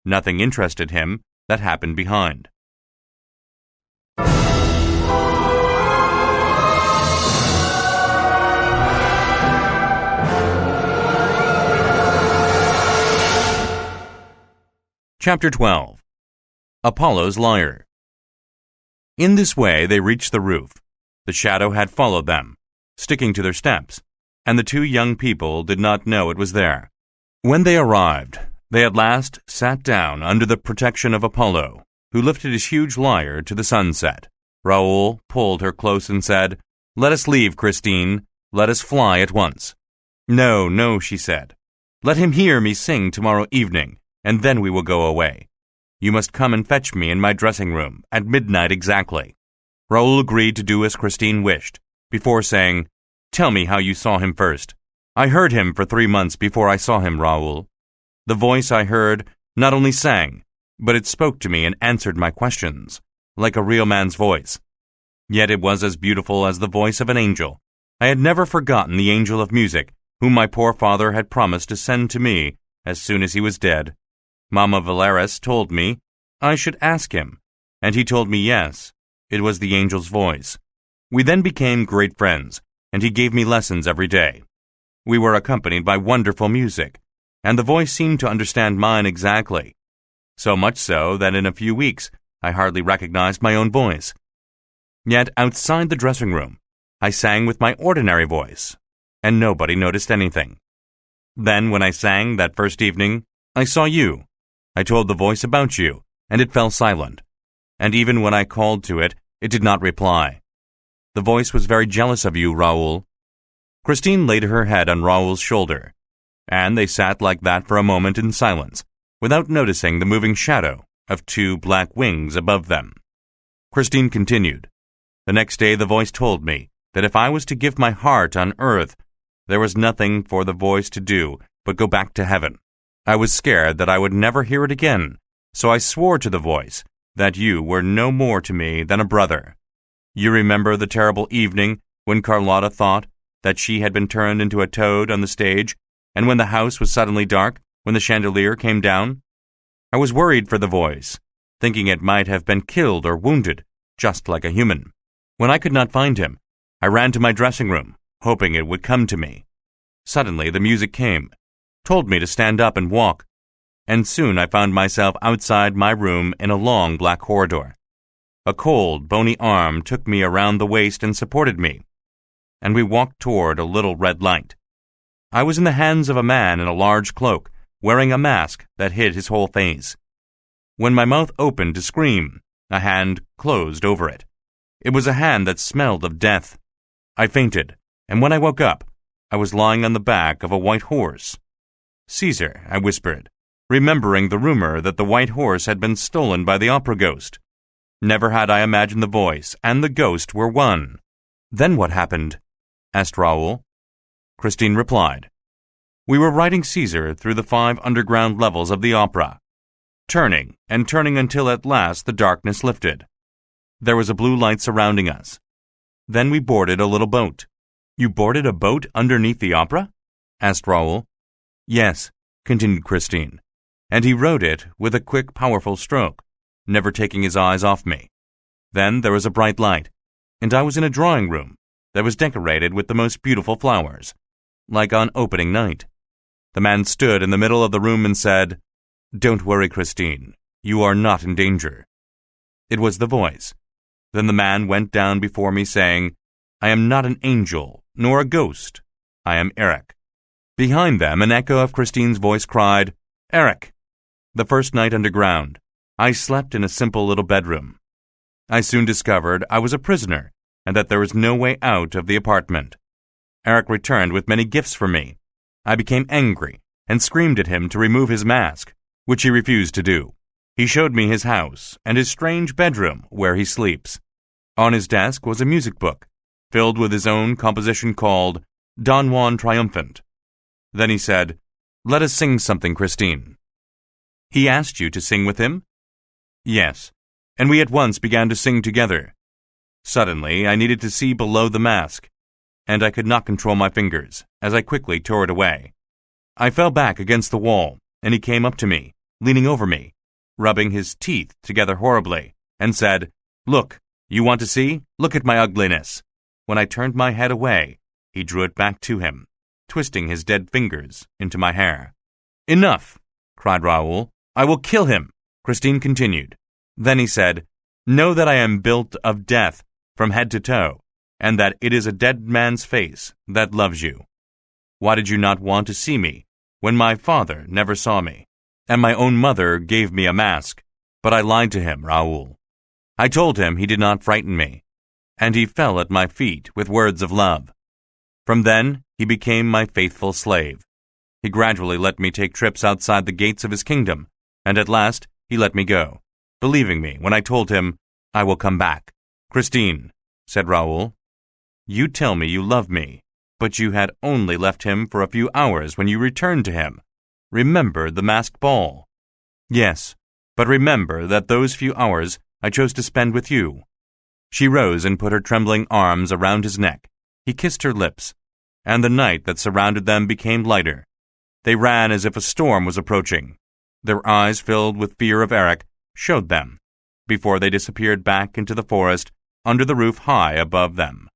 nothing interested him that happened behind. Chapter 12. Apollo's Lyre. In this way they reached the roof. The shadow had followed them, sticking to their steps, and the two young people did not know it was there. When they arrived, they at last sat down under the protection of Apollo, who lifted his huge lyre to the sunset. Raoul pulled her close and said, "Let us leave, Christine. Let us fly at once." "No, no," she said. "Let him hear me sing tomorrow evening, and then we will go away. You must come and fetch me in my dressing room at midnight exactly." Raoul agreed to do as Christine wished, before saying, "Tell me how you saw him first." "I heard him for 3 months before I saw him, Raoul. The voice I heard not only sang, but it spoke to me and answered my questions, like a real man's voice. Yet it was as beautiful as the voice of an angel. I had never forgotten the angel of music, whom my poor father had promised to send to me as soon as he was dead. Mamma Valeris told me I should ask him, and he told me yes, it was the angel's voice. We then became great friends, and he gave me lessons every day. We were accompanied by wonderful music, and the voice seemed to understand mine exactly, so much so that in a few weeks I hardly recognized my own voice. Yet outside the dressing room, I sang with my ordinary voice, and nobody noticed anything. Then when I sang that first evening, I saw you. I told the voice about you, and it fell silent. And even when I called to it, it did not reply. The voice was very jealous of you, Raoul." Christine laid her head on Raoul's shoulder, and they sat like that for a moment in silence, without noticing the moving shadow of 2 black wings above them. Christine continued, "The next day the voice told me that if I was to give my heart on earth, there was nothing for the voice to do but go back to heaven. I was scared that I would never hear it again, so I swore to the voice that you were no more to me than a brother. You remember the terrible evening when Carlotta thought that she had been turned into a toad on the stage, and when the house was suddenly dark when the chandelier came down? I was worried for the voice, thinking it might have been killed or wounded, just like a human. When I could not find him, I ran to my dressing room, hoping it would come to me. Suddenly the music came, told me to stand up and walk, and soon I found myself outside my room in a long black corridor. A cold, bony arm took me around the waist and supported me, and we walked toward a little red light. I was in the hands of a man in a large cloak, wearing a mask that hid his whole face. When my mouth opened to scream, a hand closed over it. It was a hand that smelled of death. I fainted, and when I woke up, I was lying on the back of a white horse. "Caesar," I whispered, remembering the rumor that the white horse had been stolen by the opera ghost. Never had I imagined the voice and the ghost were one. "Then what happened?" asked Raoul. Christine replied, "We were riding Caesar through the 5 underground levels of the opera, turning and turning until at last the darkness lifted. There was a blue light surrounding us. Then we boarded a little boat." "You boarded a boat underneath the opera?" asked Raoul. "Yes," continued Christine, "and he rowed it with a quick, powerful stroke, never taking his eyes off me. Then there was a bright light, and I was in a drawing room that was decorated with the most beautiful flowers, like on opening night. The man stood in the middle of the room and said, 'Don't worry, Christine. You are not in danger." It was the voice. Then the man went down before me, saying, "I am not an angel, nor a ghost. I am Eric." Behind them, an echo of Christine's voice cried, "Eric!" The first night underground, I slept in a simple little bedroom. I soon discovered I was a prisoner, and that there was no way out of the apartment. Eric returned with many gifts for me. I became angry and screamed at him to remove his mask, which he refused to do. He showed me his house and his strange bedroom where he sleeps. On his desk was a music book, filled with his own composition called Don Juan Triumphant. Then he said, "Let us sing something, Christine." "He asked you to sing with him?" "Yes, and we at once began to sing together. Suddenly, I needed to see below the mask, and I could not control my fingers, as I quickly tore it away. I fell back against the wall, and he came up to me, leaning over me, rubbing his teeth together horribly, and said, "Look, you want to see? Look at my ugliness." When I turned my head away, he drew it back to him, twisting his dead fingers into my hair. "Enough!" cried Raoul. "I will kill him," Christine continued. Then he said, "Know that I am built of death from head to toe, and that it is a dead man's face that loves you. Why did you not want to see me when my father never saw me, and my own mother gave me a mask? But I lied to him, Raoul. I told him he did not frighten me, and he fell at my feet with words of love. From then, he became my faithful slave. He gradually let me take trips outside the gates of his kingdom, and at last he let me go, believing me when I told him, 'I will come back.'" "Christine," said Raoul, "you tell me you love me, but you had only left him for a few hours when you returned to him. Remember the masked ball." "Yes, but remember that those few hours I chose to spend with you." She rose and put her trembling arms around his neck. He kissed her lips, and the night that surrounded them became lighter. They ran as if a storm was approaching. Their eyes, filled with fear of Eric, showed them, before they disappeared back into the forest under the roof high above them.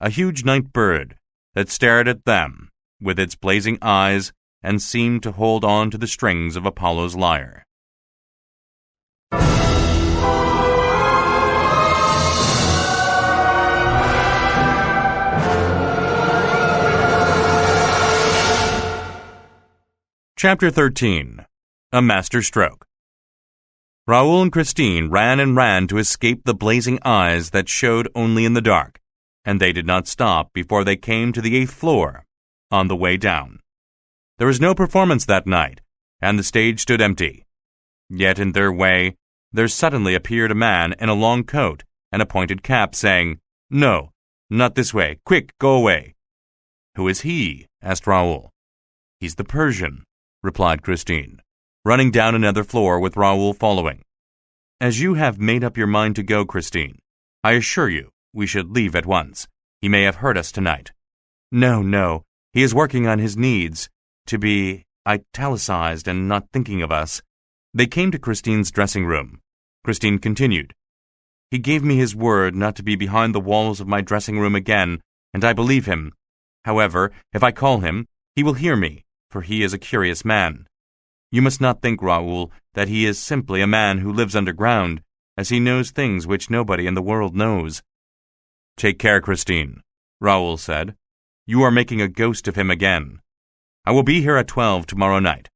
A huge night bird that stared at them with its blazing eyes and seemed to hold on to the strings of Apollo's lyre. Chapter 13. A Master Stroke. Raoul and Christine ran and ran to escape the blazing eyes that showed only in the dark, and they did not stop before they came to the 8th floor, on the way down. There was no performance that night, and the stage stood empty. Yet in their way, there suddenly appeared a man in a long coat and a pointed cap, saying, "No, not this way. Quick, go away." "Who is he?" asked Raoul. "He's the Persian," replied Christine, running down another floor with Raoul following. "As you have made up your mind to go, Christine, I assure you we should leave at once. He may have heard us tonight." No, he is working on his needs to be italicized and not thinking of us." They came to Christine's dressing room. Christine continued, "He gave me his word not to be behind the walls of my dressing room again, and I believe him. However, if I call him, he will hear me, for he is a curious man. You must not think, Raoul, that he is simply a man who lives underground, as he knows things which nobody in the world knows." "Take care, Christine," Raoul said. "You are making a ghost of him again. I will be here at 12 tomorrow night.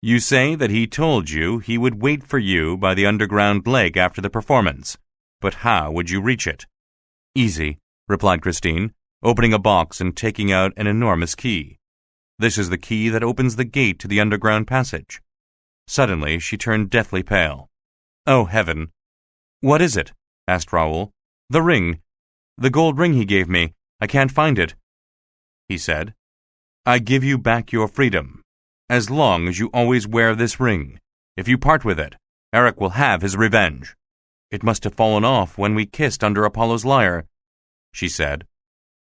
You say that he told you he would wait for you by the underground lake after the performance, but how would you reach it?" "Easy," replied Christine, opening a box and taking out an enormous key. "This is the key that opens the gate to the underground passage." Suddenly, she turned deathly pale. "Oh, heaven!" "What is it?" asked Raoul. "The ring. The gold ring he gave me. I can't find it." He said, "I give you back your freedom, as long as you always wear this ring. If you part with it, Eric will have his revenge." "It must have fallen off when we kissed under Apollo's lyre," she said.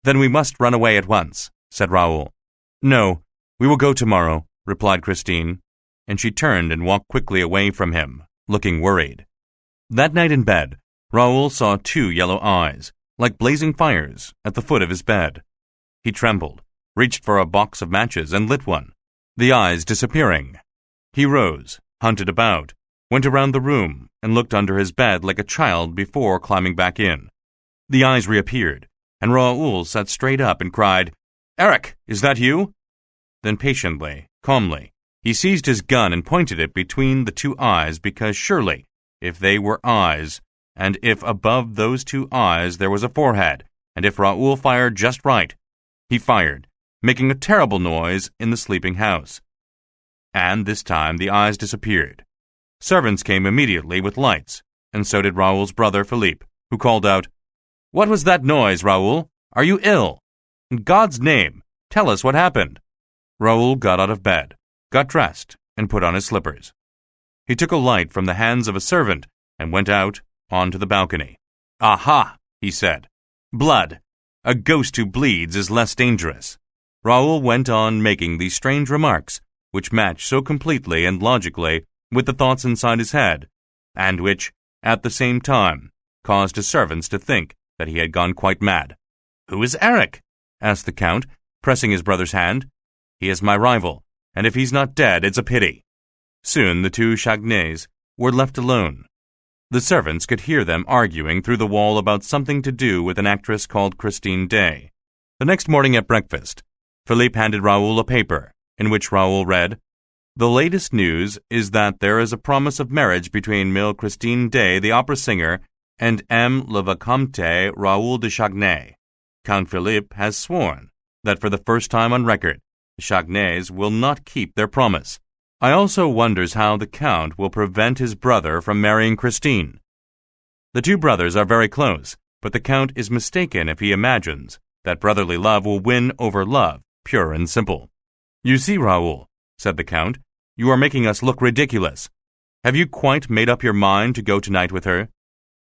"Then we must run away at once," said Raoul. "No, we will go tomorrow," replied Christine, and she turned and walked quickly away from him, looking worried. That night in bed, Raoul saw 2 yellow eyes, like blazing fires, at the foot of his bed. He trembled, reached for a box of matches and lit one, the eyes disappearing. He rose, hunted about, went around the room and looked under his bed like a child before climbing back in. The eyes reappeared, and Raoul sat straight up and cried, "Eric, is that you?" Then patiently, calmly, he seized his gun and pointed it between the two eyes because surely, if they were eyes, and if above those two eyes there was a forehead, and if Raoul fired just right, he fired, making a terrible noise in the sleeping house. And this time the eyes disappeared. Servants came immediately with lights, and so did Raoul's brother Philippe, who called out, "What was that noise, Raoul? Are you ill? In God's name, tell us what happened." Raoul got out of bed, got dressed, and put on his slippers. He took a light from the hands of a servant and went out onto the balcony. "Aha!" he said. "Blood. A ghost who bleeds is less dangerous." Raoul went on making these strange remarks, which matched so completely and logically with the thoughts inside his head, and which, at the same time, caused his servants to think that he had gone quite mad. "Who is Eric?" asked the Count, pressing his brother's hand. "He is my rival, and if he's not dead, it's a pity." Soon the two Chagnets were left alone. The servants could hear them arguing through the wall about something to do with an actress called Christine Day. The next morning at breakfast, Philippe handed Raoul a paper, in which Raoul read, "The latest news is that there is a promise of marriage between Mlle Christine Day, the opera singer, and M. le Vicomte Raoul de Chagny. Count Philippe has sworn that for the first time on record, the Chagnets will not keep their promise. I also wonders how the Count will prevent his brother from marrying Christine. The two brothers are very close, but the Count is mistaken if he imagines that brotherly love will win over love, pure and simple. You see, Raoul, said the Count, you are making us look ridiculous. Have you quite made up your mind to go tonight with her?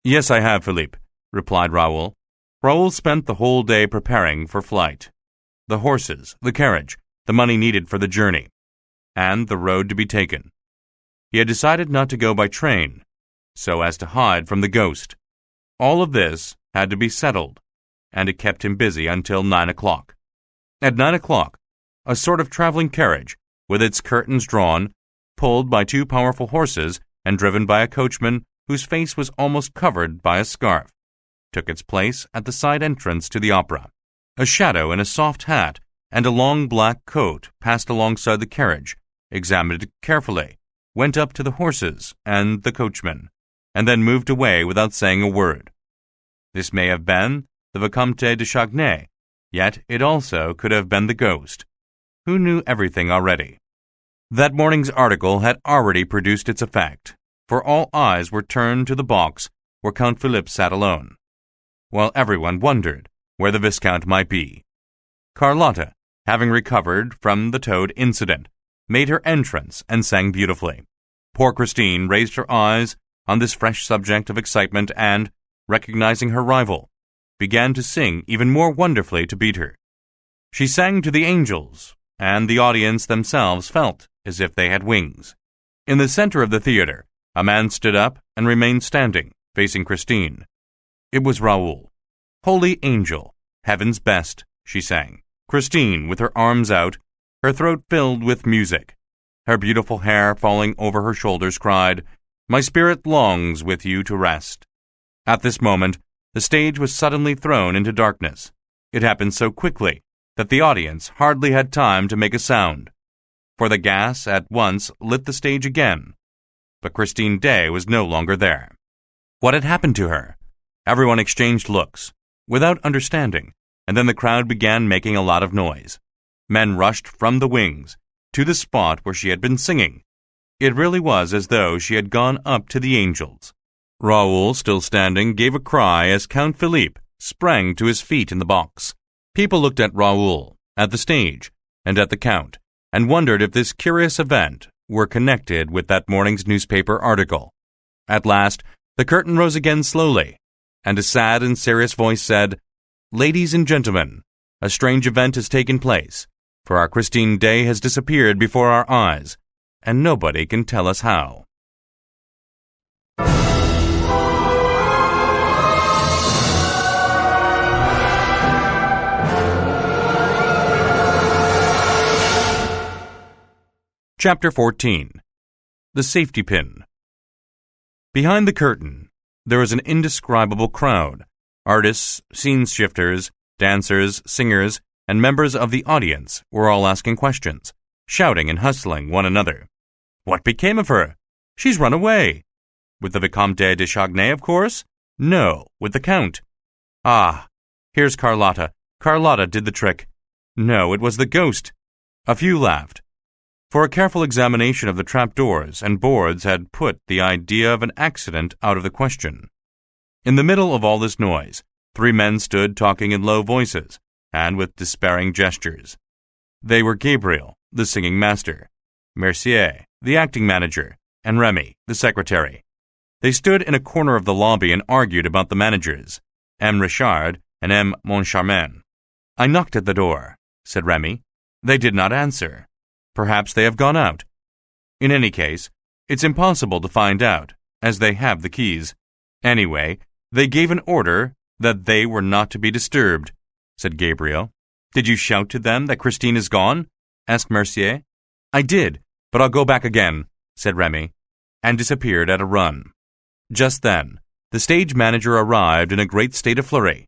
Yes, I have, Philippe, replied Raoul. Raoul spent the whole day preparing for flight. The horses, the carriage, the money needed for the journey, and the road to be taken. He had decided not to go by train, so as to hide from the ghost. All of this had to be settled, and it kept him busy until 9 o'clock. At 9 o'clock, a sort of traveling carriage, with its curtains drawn, pulled by two powerful horses and driven by a coachman whose face was almost covered by a scarf, took its place at the side entrance to the opera. A shadow in a soft hat and a long black coat passed alongside the carriage, examined it carefully, went up to the horses and the coachman, and then moved away without saying a word. This may have been the Vicomte de Chagny, yet it also could have been the ghost, who knew everything already. That morning's article had already produced its effect, for all eyes were turned to the box where Count Philippe sat alone, while everyone wondered where the Viscount might be. Carlotta, having recovered from the toad incident, made her entrance and sang beautifully. Poor Christine raised her eyes on this fresh subject of excitement and, recognizing her rival, began to sing even more wonderfully to beat her. She sang to the angels, and the audience themselves felt as if they had wings. In the center of the theater, a man stood up and remained standing, facing Christine. It was Raoul. Holy angel, heaven's best, she sang. Christine, with her arms out, her throat filled with music, her beautiful hair falling over her shoulders, cried, My spirit longs with you to rest. At this moment, the stage was suddenly thrown into darkness. It happened so quickly that the audience hardly had time to make a sound, for the gas at once lit the stage again. But Christine Day was no longer there. What had happened to her? Everyone exchanged looks, without understanding, and then the crowd began making a lot of noise. Men rushed from the wings to the spot where she had been singing. It really was as though she had gone up to the angels. Raoul, still standing, gave a cry as Count Philippe sprang to his feet in the box. People looked at Raoul, at the stage, and at the Count, and wondered if this curious event were connected with that morning's newspaper article. At last, the curtain rose again slowly, and a sad and serious voice said, Ladies and gentlemen, a strange event has taken place, for our Christine Day has disappeared before our eyes, and nobody can tell us how. Chapter 14. The Safety Pin. Behind the curtain, there was an indescribable crowd. Artists, scene shifters, dancers, singers, and members of the audience were all asking questions, shouting and hustling one another. What became of her? She's run away. With the Vicomte de Chagny, of course? No, with the Count. Ah, here's Carlotta. Carlotta did the trick. No, it was the ghost. A few laughed. For a careful examination of the trapdoors and boards had put the idea of an accident out of the question. In the middle of all this noise, 3 men stood talking in low voices and with despairing gestures. They were Gabriel, the singing master, Mercier, the acting manager, and Remy, the secretary. They stood in a corner of the lobby and argued about the managers, M. Richard and M. Moncharmin. I knocked at the door, said Remy. They did not answer. Perhaps they have gone out. In any case, it's impossible to find out, as they have the keys. Anyway, they gave an order that they were not to be disturbed, said Gabriel. Did you shout to them that Christine is gone? Asked Mercier. I did, but I'll go back again, said Remy, and disappeared at a run. Just then, the stage manager arrived in a great state of flurry.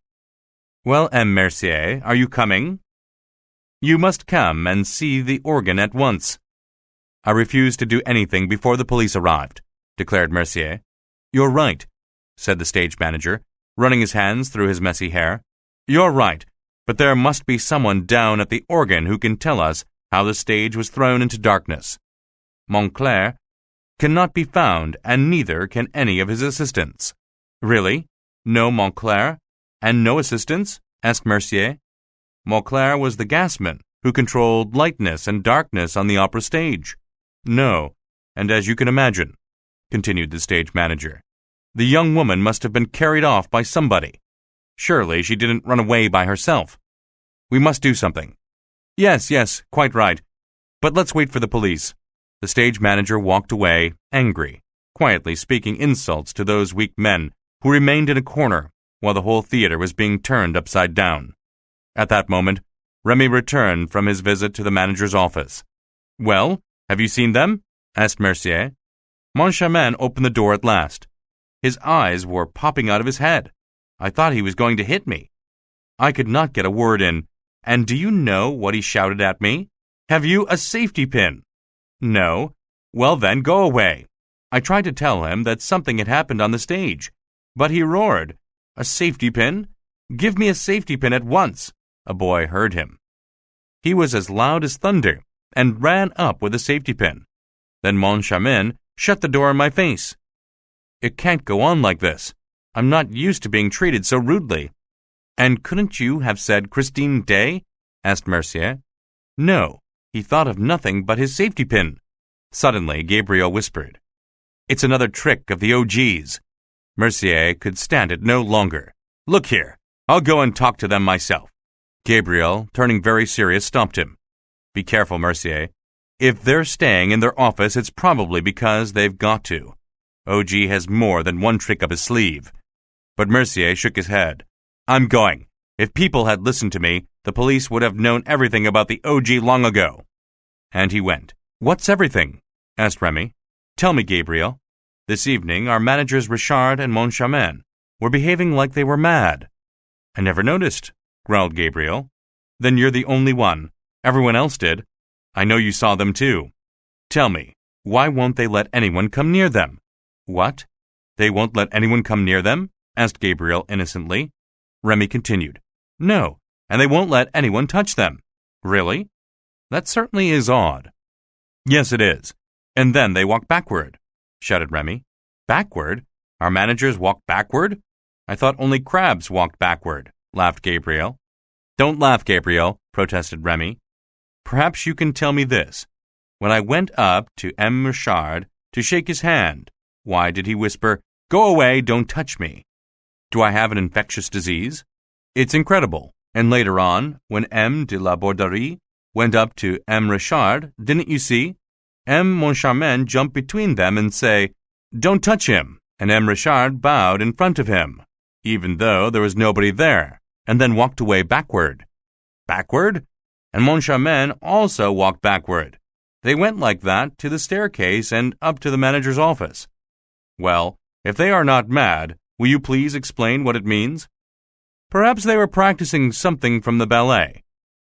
Well, M. Mercier, are you coming? You must come and see the organ at once. I refuse to do anything before the police arrived, declared Mercier. You're right, said the stage manager, running his hands through his messy hair. You're right, but there must be someone down at the organ who can tell us how the stage was thrown into darkness. Montclair cannot be found, and neither can any of his assistants. Really? No Montclair? And no assistants? Asked Mercier. Montclair was the gasman who controlled lightness and darkness on the opera stage. No, and as you can imagine, continued the stage manager, the young woman must have been carried off by somebody. Surely she didn't run away by herself. We must do something. Yes, quite right. But let's wait for the police. The stage manager walked away, angry, quietly speaking insults to those weak men who remained in a corner while the whole theater was being turned upside down. At that moment, Remy returned from his visit to the manager's office. Well, have you seen them? Asked Mercier. Moncharmin opened the door at last. His eyes were popping out of his head. I thought he was going to hit me. I could not get a word in, and do you know what he shouted at me? Have you a safety pin? No. Well then, go away. I tried to tell him that something had happened on the stage, but he roared, A safety pin? Give me a safety pin at once. A boy heard him. He was as loud as thunder, and ran up with a safety pin. Then Moncharmin shut the door in my face. It can't go on like this. I'm not used to being treated so rudely. And couldn't you have said Christine Day? Asked Mercier. No, he thought of nothing but his safety pin. Suddenly, Gabriel whispered, It's another trick of the OG's. Mercier could stand it no longer. Look here, I'll go and talk to them myself. Gabriel, turning very serious, stopped him. Be careful, Mercier. If they're staying in their office, it's probably because they've got to. OG has more than one trick up his sleeve. But Mercier shook his head. I'm going. If people had listened to me, the police would have known everything about the OG long ago. And he went. What's everything? Asked Remy. Tell me, Gabriel. This evening, our managers Richard and Moncharmin were behaving like they were mad. I never noticed, growled Gabriel. Then you're the only one. Everyone else did. I know you saw them too. Tell me, why won't they let anyone come near them? What? They won't let anyone come near them? Asked Gabriel innocently. Remy continued. No, and they won't let anyone touch them. Really? That certainly is odd. Yes, it is. And then they walk backward, shouted Remy. Backward? Our managers walk backward? I thought only crabs walked backward, laughed Gabriel. Don't laugh, Gabriel, protested Remy. Perhaps you can tell me this. When I went up to M. Richard to shake his hand, why did he whisper, Go away, don't touch me? Do I have an infectious disease? It's incredible. And later on, when M. de la Borderie went up to M. Richard, didn't you see? M. Moncharmin jumped between them and say, Don't touch him, and M. Richard bowed in front of him, even though there was nobody there, and then walked away backward. Backward? And Moncharmin also walked backward. They went like that to the staircase and up to the manager's office. Well, If they are not mad, will you please explain what it means?" "Perhaps they were practicing something from the ballet,"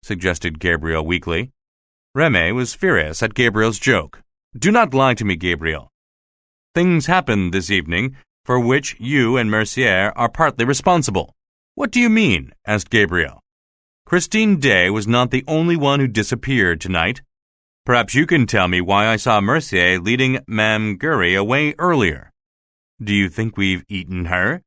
suggested Gabriel weakly. Remy was furious at Gabriel's joke. "Do not lie to me, Gabriel. Things happened this evening for which you and Mercier are partly responsible." "What do you mean?" asked Gabriel. "Christine Day was not the only one who disappeared tonight. Perhaps you can tell me why I saw Mercier leading Ma'am Giry away earlier." "Do you think we've eaten her?"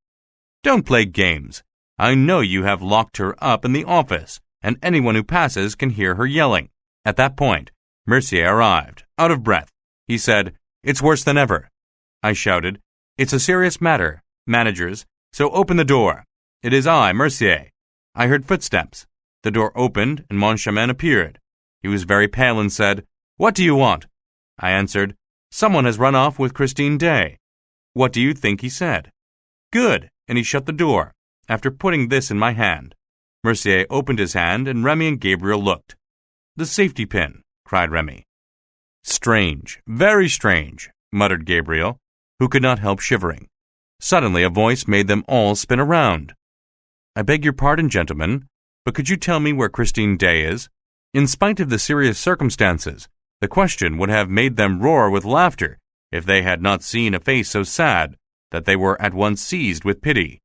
"Don't play games. I know you have locked her up in the office, and anyone who passes can hear her yelling." At that point, Mercier arrived, out of breath. He said, "It's worse than ever." I shouted, "It's a serious matter, managers, so open the door. It is I, Mercier." I heard footsteps. The door opened and Moncharmin appeared. He was very pale and said, "What do you want?" I answered, "Someone has run off with Christine Day." What do you think he said? "Good," and he shut the door, after putting this in my hand. Mercier opened his hand and Remy and Gabriel looked. "The safety pin," cried Remy. "Strange, very strange," muttered Gabriel, who could not help shivering. Suddenly a voice made them all spin around. "I beg your pardon, gentlemen, but could you tell me where Christine Day is?" In spite of the serious circumstances, the question would have made them roar with laughter if they had not seen a face so sad that they were at once seized with pity.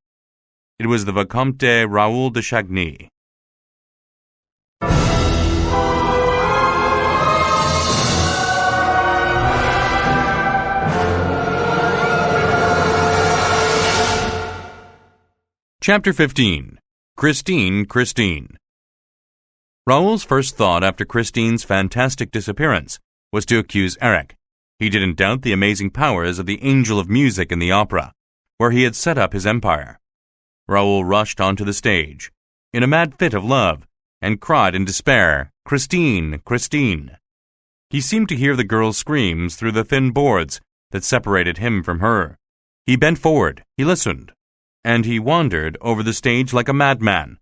It was the Vicomte Raoul de Chagny. Chapter 15. Christine. Raoul's first thought after Christine's fantastic disappearance was to accuse Eric. He didn't doubt the amazing powers of the angel of music in the opera, where he had set up his empire. Raoul rushed onto the stage, in a mad fit of love, and cried in despair, "Christine, Christine." He seemed to hear the girl's screams through the thin boards that separated him from her. He bent forward, he listened, and he wandered over the stage like a madman.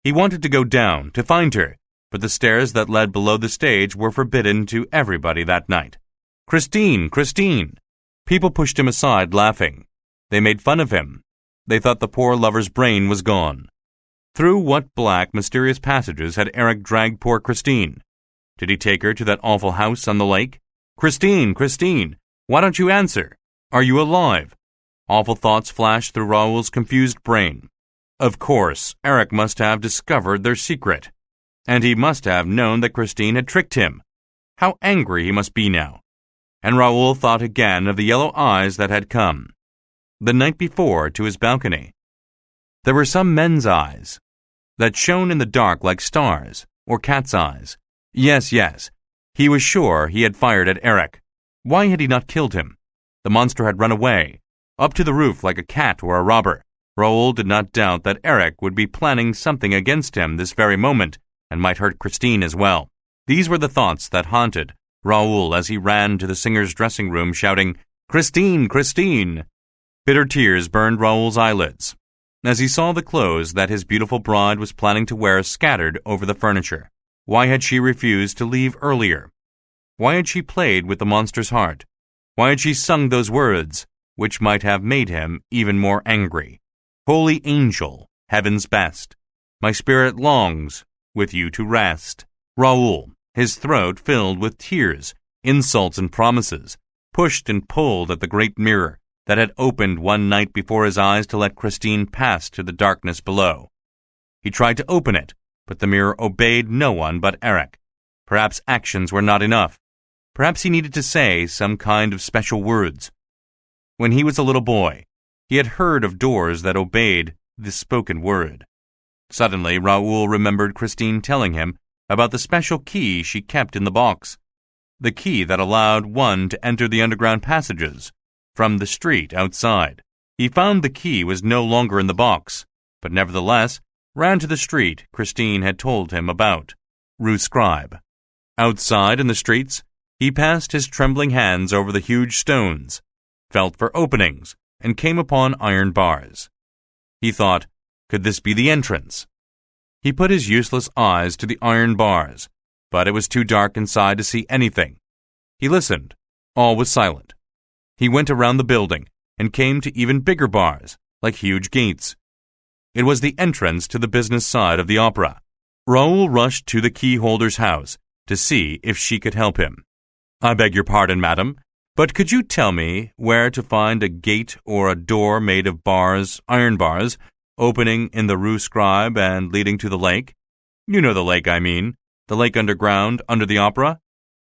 He wanted to go down, to find her, but the stairs that led below the stage were forbidden to everybody that night. "Christine, Christine!" People pushed him aside, laughing. They made fun of him. They thought the poor lover's brain was gone. Through what black, mysterious passages had Eric dragged poor Christine? Did he take her to that awful house on the lake? "Christine, Christine! Why don't you answer? Are you alive?" Awful thoughts flashed through Raoul's confused brain. Of course, Eric must have discovered their secret. And he must have known that Christine had tricked him. How angry he must be now. And Raoul thought again of the yellow eyes that had come, the night before, to his balcony. There were some men's eyes that shone in the dark like stars, or cat's eyes. Yes, he was sure he had fired at Eric. Why had he not killed him? The monster had run away, up to the roof like a cat or a robber. Raoul did not doubt that Eric would be planning something against him this very moment, and might hurt Christine as well. These were the thoughts that haunted Raoul as he ran to the singer's dressing room shouting, "Christine, Christine!" Bitter tears burned Raoul's eyelids as he saw the clothes that his beautiful bride was planning to wear scattered over the furniture. Why had she refused to leave earlier? Why had she played with the monster's heart? Why had she sung those words, which might have made him even more angry? "Holy angel, heaven's best, my spirit longs with you to rest." Raoul, his throat filled with tears, insults and promises, pushed and pulled at the great mirror that had opened one night before his eyes to let Christine pass to the darkness below. He tried to open it, but the mirror obeyed no one but Eric. Perhaps actions were not enough. Perhaps he needed to say some kind of special words. When he was a little boy, he had heard of doors that obeyed the spoken word. Suddenly, Raoul remembered Christine telling him about the special key she kept in the box, the key that allowed one to enter the underground passages from the street outside. He found the key was no longer in the box, but nevertheless ran to the street Christine had told him about, Rue Scribe. Outside in the streets, he passed his trembling hands over the huge stones, felt for openings, and came upon iron bars. He thought, could this be the entrance? He put his useless eyes to the iron bars, but it was too dark inside to see anything. He listened. All was silent. He went around the building, and came to even bigger bars, like huge gates. It was the entrance to the business side of the opera. Raoul rushed to the key-holder's house to see if she could help him. "I beg your pardon, madam, but could you tell me where to find a gate or a door made of bars, iron bars, opening in the Rue Scribe and leading to the lake? You know the lake, I mean, the lake underground, under the opera?"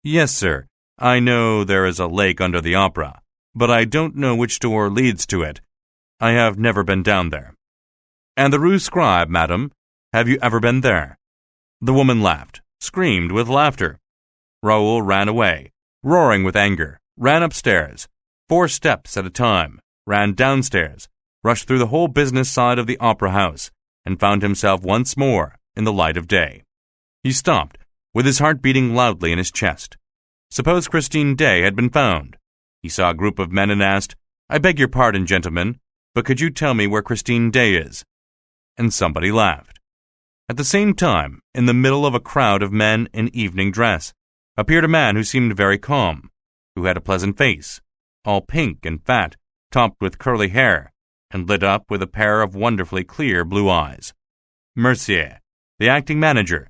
"Yes, sir. I know there is a lake under the opera, but I don't know which door leads to it. I have never been down there." "And the Rue Scribe, madam, have you ever been there?" The woman laughed, screamed with laughter. Raoul ran away, roaring with anger, ran upstairs, 4 steps at a time, ran downstairs, rushed through the whole business side of the opera house, and found himself once more in the light of day. He stopped, with his heart beating loudly in his chest. Suppose Christine Day had been found. He saw a group of men and asked, "I beg your pardon, gentlemen, but could you tell me where Christine Day is?" And somebody laughed. At the same time, in the middle of a crowd of men in evening dress, appeared a man who seemed very calm, who had a pleasant face, all pink and fat, topped with curly hair, and lit up with a pair of wonderfully clear blue eyes. Mercier, the acting manager,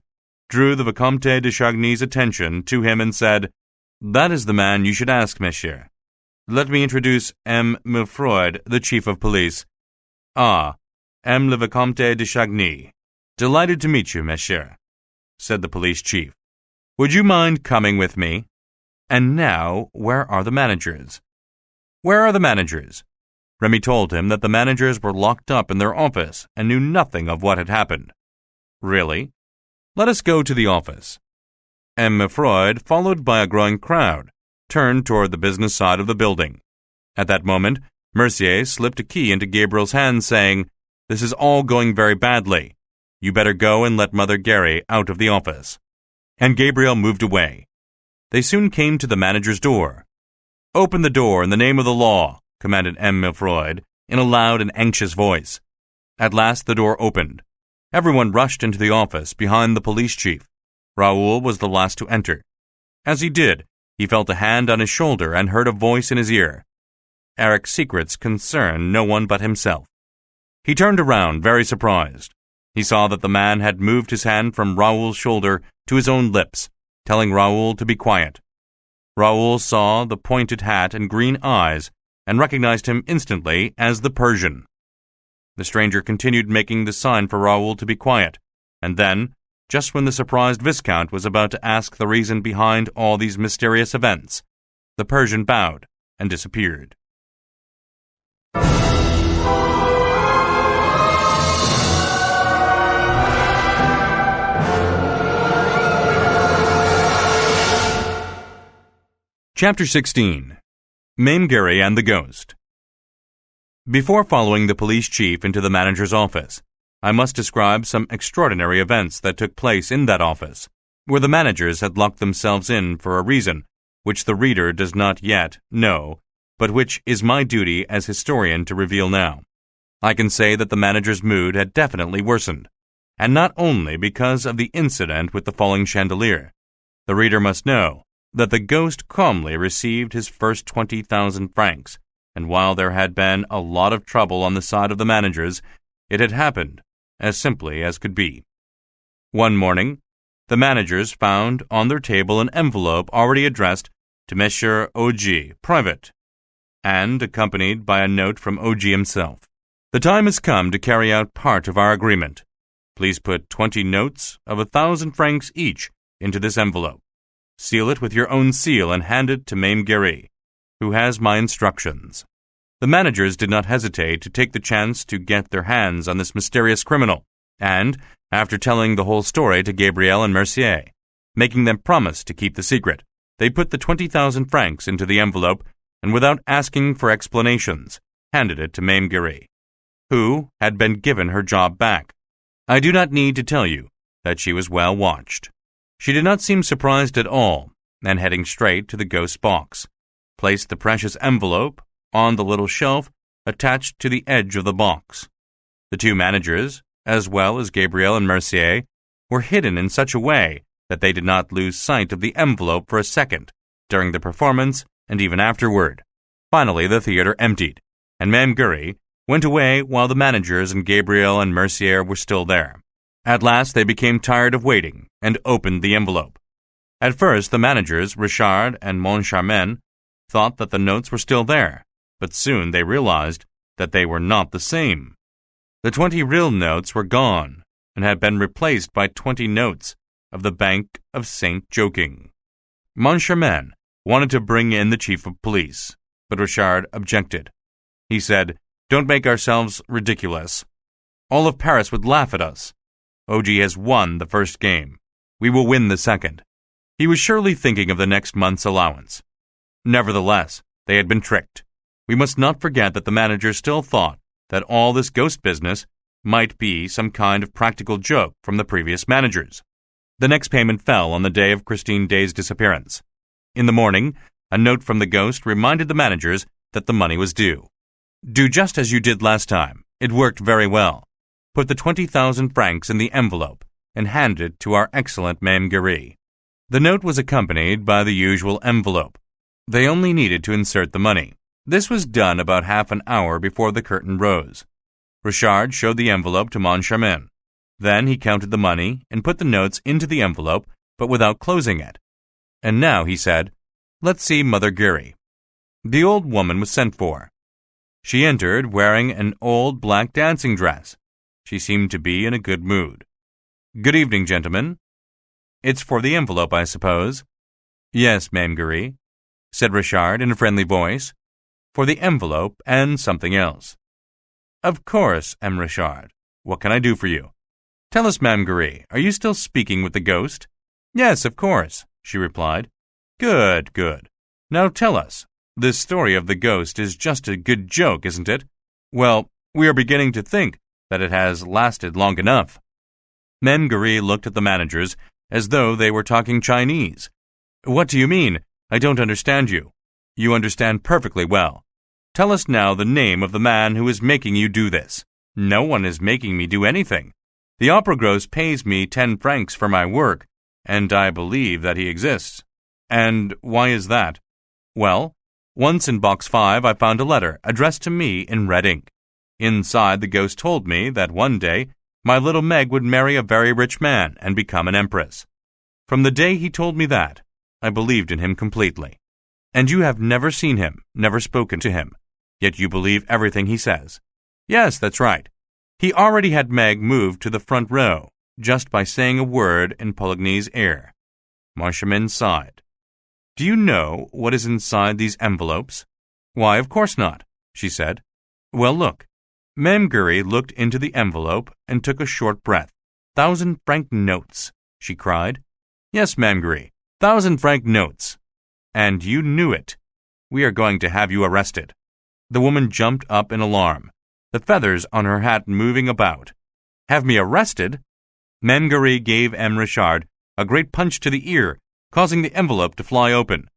drew the Vicomte de Chagny's attention to him and said, "That is the man you should ask, monsieur. Let me introduce M. Milfroid, the chief of police." "Ah, M. le Vicomte de Chagny. Delighted to meet you, monsieur," said the police chief. "Would you mind coming with me? And now, where are the managers?" "Where are the managers?" Remy told him that the managers were locked up in their office and knew nothing of what had happened. "Really? Let us go to the office." M. Milfroid, followed by a growing crowd, turned toward the business side of the building. At that moment, Mercier slipped a key into Gabriel's hand, saying, "This is all going very badly. You better go and let Mother Gary out of the office." And Gabriel moved away. They soon came to the manager's door. "Open the door in the name of the law," commanded M. Milfroid, in a loud and anxious voice. At last the door opened. Everyone rushed into the office behind the police chief. Raoul was the last to enter. As he did, he felt a hand on his shoulder and heard a voice in his ear. Eric's secrets concerned no one but himself. He turned around, very surprised. He saw that the man had moved his hand from Raoul's shoulder to his own lips, telling Raoul to be quiet. Raoul saw the pointed hat and green eyes and recognized him instantly as the Persian. The stranger continued making the sign for Raoul to be quiet, and then, just when the surprised Viscount was about to ask the reason behind all these mysterious events, the Persian bowed and disappeared. Chapter 16. Mame Gary and the Ghost. Before following the police chief into the manager's office, I must describe some extraordinary events that took place in that office, where the managers had locked themselves in for a reason which the reader does not yet know, but which is my duty as historian to reveal now. I can say that the manager's mood had definitely worsened, and not only because of the incident with the falling chandelier. The reader must know that the ghost calmly received his first 20,000 francs, and while there had been a lot of trouble on the side of the managers, it had happened as simply as could be. One morning, the managers found on their table an envelope already addressed to Monsieur O.G., private, and accompanied by a note from O.G. himself. "The time has come to carry out part of our agreement. Please put 20 notes of 1,000 francs each into this envelope. Seal it with your own seal and hand it to Mame Gary, who has my instructions." The managers did not hesitate to take the chance to get their hands on this mysterious criminal, and, after telling the whole story to Gabriel and Mercier, making them promise to keep the secret, they put the 20,000 francs into the envelope and, without asking for explanations, handed it to Mame Gary, who had been given her job back. I do not need to tell you that she was well watched. She did not seem surprised at all, and heading straight to the ghost's box, placed the precious envelope on the little shelf attached to the edge of the box. The two managers, as well as Gabriel and Mercier, were hidden in such a way that they did not lose sight of the envelope for a second during the performance and even afterward. Finally, the theater emptied, and Mame Giry went away while the managers and Gabriel and Mercier were still there. At last they became tired of waiting and opened the envelope. At first the managers, Richard and Moncharmin, thought that the notes were still there, but soon they realized that they were not the same. The 20 real notes were gone and had been replaced by 20 notes of the Bank of St. Joking. Moncharmin wanted to bring in the chief of police, but Richard objected. He said, "Don't make ourselves ridiculous. All of Paris would laugh at us. OG has won the first game. We will win the second." He was surely thinking of the next month's allowance. Nevertheless, they had been tricked. We must not forget that the manager still thought that all this ghost business might be some kind of practical joke from the previous managers. The next payment fell on the day of Christine Day's disappearance. In the morning, a note from the ghost reminded the managers that the money was due. "Do just as you did last time. It worked very well. Put the 20,000 francs in the envelope and hand it to our excellent Mame Giry." The note was accompanied by the usual envelope. They only needed to insert the money. This was done about half an hour before the curtain rose. Richard showed the envelope to Moncharmin. Then he counted the money and put the notes into the envelope, but without closing it. "And now," he said, "let's see Mother Giry." The old woman was sent for. She entered wearing an old black dancing dress. She seemed to be in a good mood. "Good evening, gentlemen. It's for the envelope, I suppose?" "Yes, Mame Giry," said Richard in a friendly voice. "For the envelope and something else." "Of course, M. Richard. What can I do for you?" "Tell us, Mame Giry, are you still speaking with the ghost?" "Yes, of course," she replied. "Good, good. Now tell us. This story of the ghost is just a good joke, isn't it? Well, we are beginning to think that it has lasted long enough." Mame Giry looked at the managers as though they were talking Chinese. "What do you mean? I don't understand you." "You understand perfectly well. Tell us now the name of the man who is making you do this." "No one is making me do anything. The opera gross pays me 10 francs for my work, and I believe that he exists." "And why is that?" "Well, once in box 5 I found a letter addressed to me in red ink. Inside the ghost told me that one day my little Meg would marry a very rich man and become an empress. From the day he told me that, I believed in him completely." "And you have never seen him, never spoken to him, yet you believe everything he says?" "Yes, that's right. He already had Meg moved to the front row, just by saying a word in Poligny's ear." Moncharmin sighed. "Do you know what is inside these envelopes?" "Why, of course not," she said. "Well, look." Mame Giry looked into the envelope and took a short breath. 1,000-franc notes, she cried. "Yes, Mame Giry, 1,000-franc notes. And you knew it. We are going to have you arrested." The woman jumped up in alarm, the feathers on her hat moving about. "Have me arrested?" Mame Giry gave M. Richard a great punch to the ear, causing the envelope to fly open,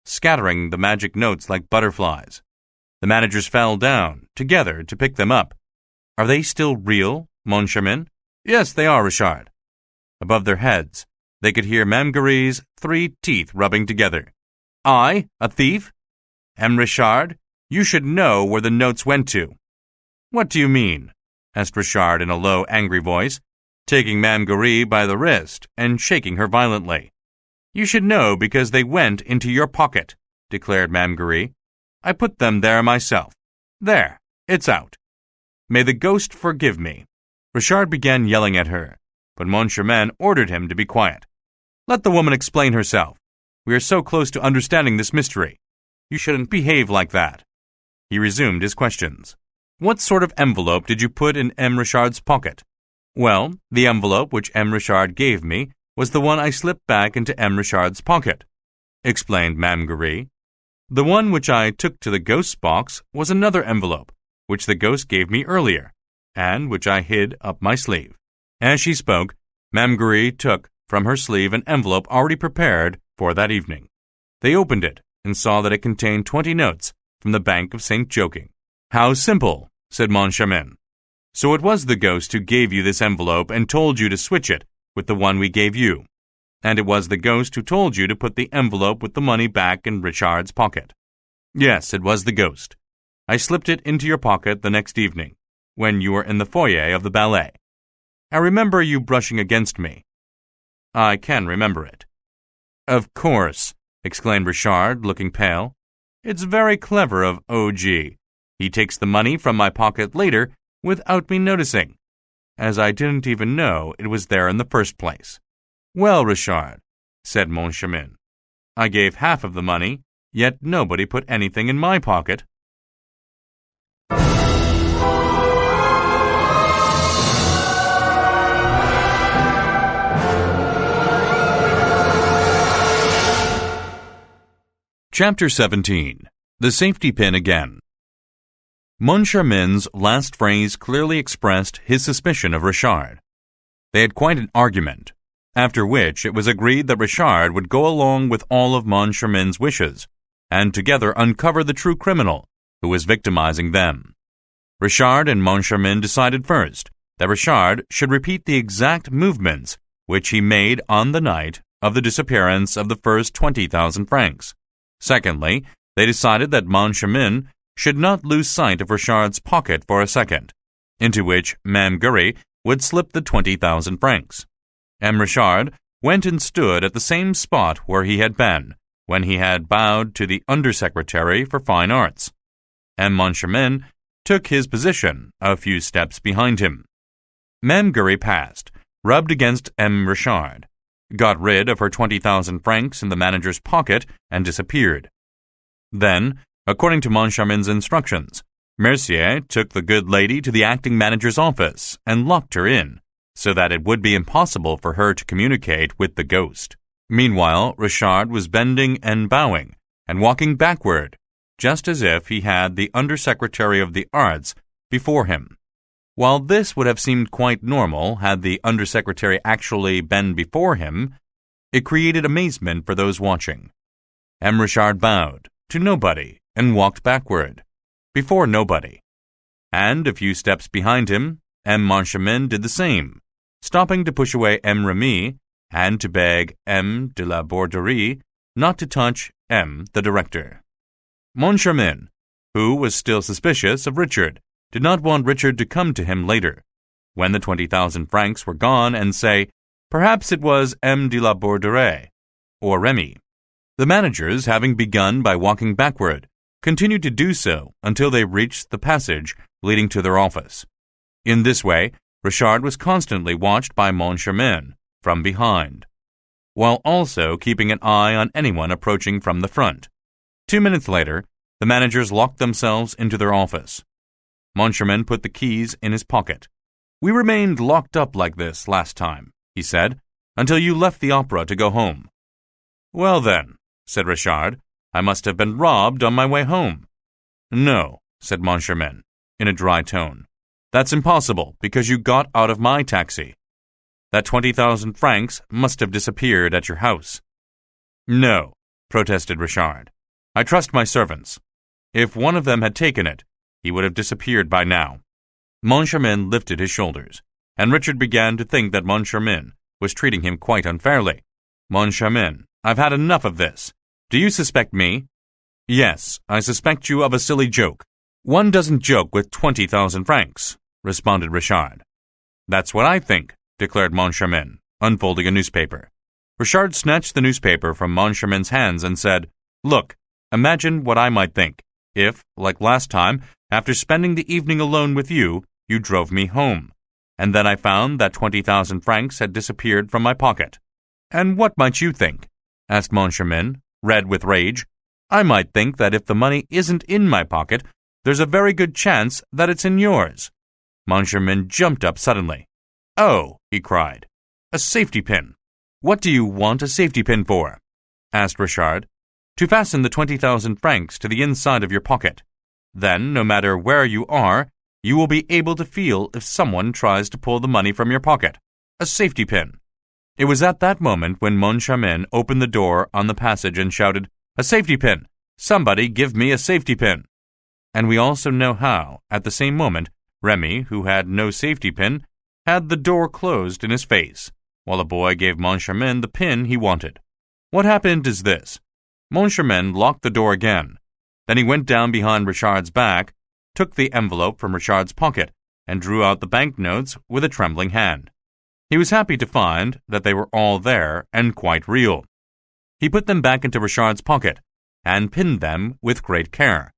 scattering the magic notes like butterflies. The managers fell down, together, to pick them up. "Are they still real, Moncharmin?" "Yes, they are, Richard." Above their heads, they could hear Mame Giry's 3 teeth rubbing together. "I, a thief? M. Richard, you should know where the notes went to." "What do you mean?" asked Richard in a low, angry voice, taking Mame Giry by the wrist and shaking her violently. "You should know because they went into your pocket," declared Mame Giry. "I put them there myself. There, it's out. May the ghost forgive me." Richard began yelling at her, but Moncharmin ordered him to be quiet. "Let the woman explain herself. We are so close to understanding this mystery. You shouldn't behave like that." He resumed his questions. "What sort of envelope did you put in M. Richard's pocket?" "Well, the envelope which M. Richard gave me was the one I slipped back into M. Richard's pocket," explained Mame Giry. "The one which I took to the ghost's box was another envelope, which the ghost gave me earlier, and which I hid up my sleeve." As she spoke, Mame Giry took from her sleeve an envelope already prepared for that evening. They opened it and saw that it contained 20 notes from the Bank of St. Joking. "How simple," said Moncharmin. "So it was the ghost who gave you this envelope and told you to switch it with the one we gave you. And it was the ghost who told you to put the envelope with the money back in Richard's pocket." "Yes, it was the ghost. I slipped it into your pocket the next evening, when you were in the foyer of the ballet. I remember you brushing against me. I can remember it. Of course, exclaimed Richard, looking pale. It's very clever of O.G. He takes the money from my pocket later without me noticing, as I didn't even know it was there in the first place. Well, Richard, said Moncharmin, I gave half of the money, yet nobody put anything in my pocket. Chapter 17. The Safety Pin Again. Moncharmin's last phrase clearly expressed his suspicion of Richard. They had quite an argument, after which it was agreed that Richard would go along with all of Moncharmin's wishes, and together uncover the true criminal who was victimizing them. Richard and Moncharmin decided first that Richard should repeat the exact movements which he made on the night of the disappearance of the first 20,000 francs. Secondly, they decided that Moncharmin should not lose sight of Richard's pocket for a second, into which Mame Giry would slip the 20,000 francs. And Richard went and stood at the same spot where he had been when he had bowed to the Undersecretary for Fine Arts. And Moncharmin took his position a few steps behind him. Mame Giry passed, rubbed against M. Richard, got rid of her 20,000 francs in the manager's pocket, and disappeared. Then, according to Moncharmin's instructions, Mercier took the good lady to the acting manager's office and locked her in, so that it would be impossible for her to communicate with the ghost. Meanwhile, Richard was bending and bowing, and walking backward, just as if he had the Undersecretary of the Arts before him. While this would have seemed quite normal had the Undersecretary actually been before him, it created amazement for those watching. M. Richard bowed to nobody and walked backward, before nobody. And a few steps behind him, M. Moncharmin did the same, stopping to push away M. Remy and to beg M. de la Borderie not to touch M. the director. Moncharmin, who was still suspicious of Richard, did not want Richard to come to him later, when the 20,000 francs were gone, and say, perhaps it was M. de la Borderie, or Remy. The managers, having begun by walking backward, continued to do so until they reached the passage leading to their office. In this way, Richard was constantly watched by Moncharmin from behind, while also keeping an eye on anyone approaching from the front. 2 minutes later, the managers locked themselves into their office. Moncharmin put the keys in his pocket. We remained locked up like this last time, he said, until you left the opera to go home. Well then, said Richard, I must have been robbed on my way home. No, said Moncharmin, in a dry tone. That's impossible, because you got out of my taxi. That 20,000 francs must have disappeared at your house. No, protested Richard. I trust my servants. If one of them had taken it, he would have disappeared by now. Moncharmin lifted his shoulders, and Richard began to think that Moncharmin was treating him quite unfairly. Moncharmin, I've had enough of this. Do you suspect me? Yes, I suspect you of a silly joke. One doesn't joke with 20,000 francs, responded Richard. That's what I think, declared Moncharmin, unfolding a newspaper. Richard snatched the newspaper from Moncharmin's hands and said, Look, imagine what I might think if, like last time, after spending the evening alone with you, you drove me home, and then I found that 20,000 francs had disappeared from my pocket. And what might you think? Asked Moncharmin, red with rage. I might think that if the money isn't in my pocket, there's a very good chance that it's in yours. Moncharmin jumped up suddenly. Oh, he cried, a safety pin. What do you want a safety pin for? Asked Richard. To fasten the 20,000 francs to the inside of your pocket. Then, no matter where you are, you will be able to feel if someone tries to pull the money from your pocket. A safety pin. It was at that moment when Moncharmin opened the door on the passage and shouted, A safety pin! Somebody give me a safety pin! And we also know how, at the same moment, Remy, who had no safety pin, had the door closed in his face, while the boy gave Moncharmin the pin he wanted. What happened is this. Moncharmin locked the door again. Then he went down behind Richard's back, took the envelope from Richard's pocket and drew out the banknotes with a trembling hand. He was happy to find that they were all there and quite real. He put them back into Richard's pocket and pinned them with great care.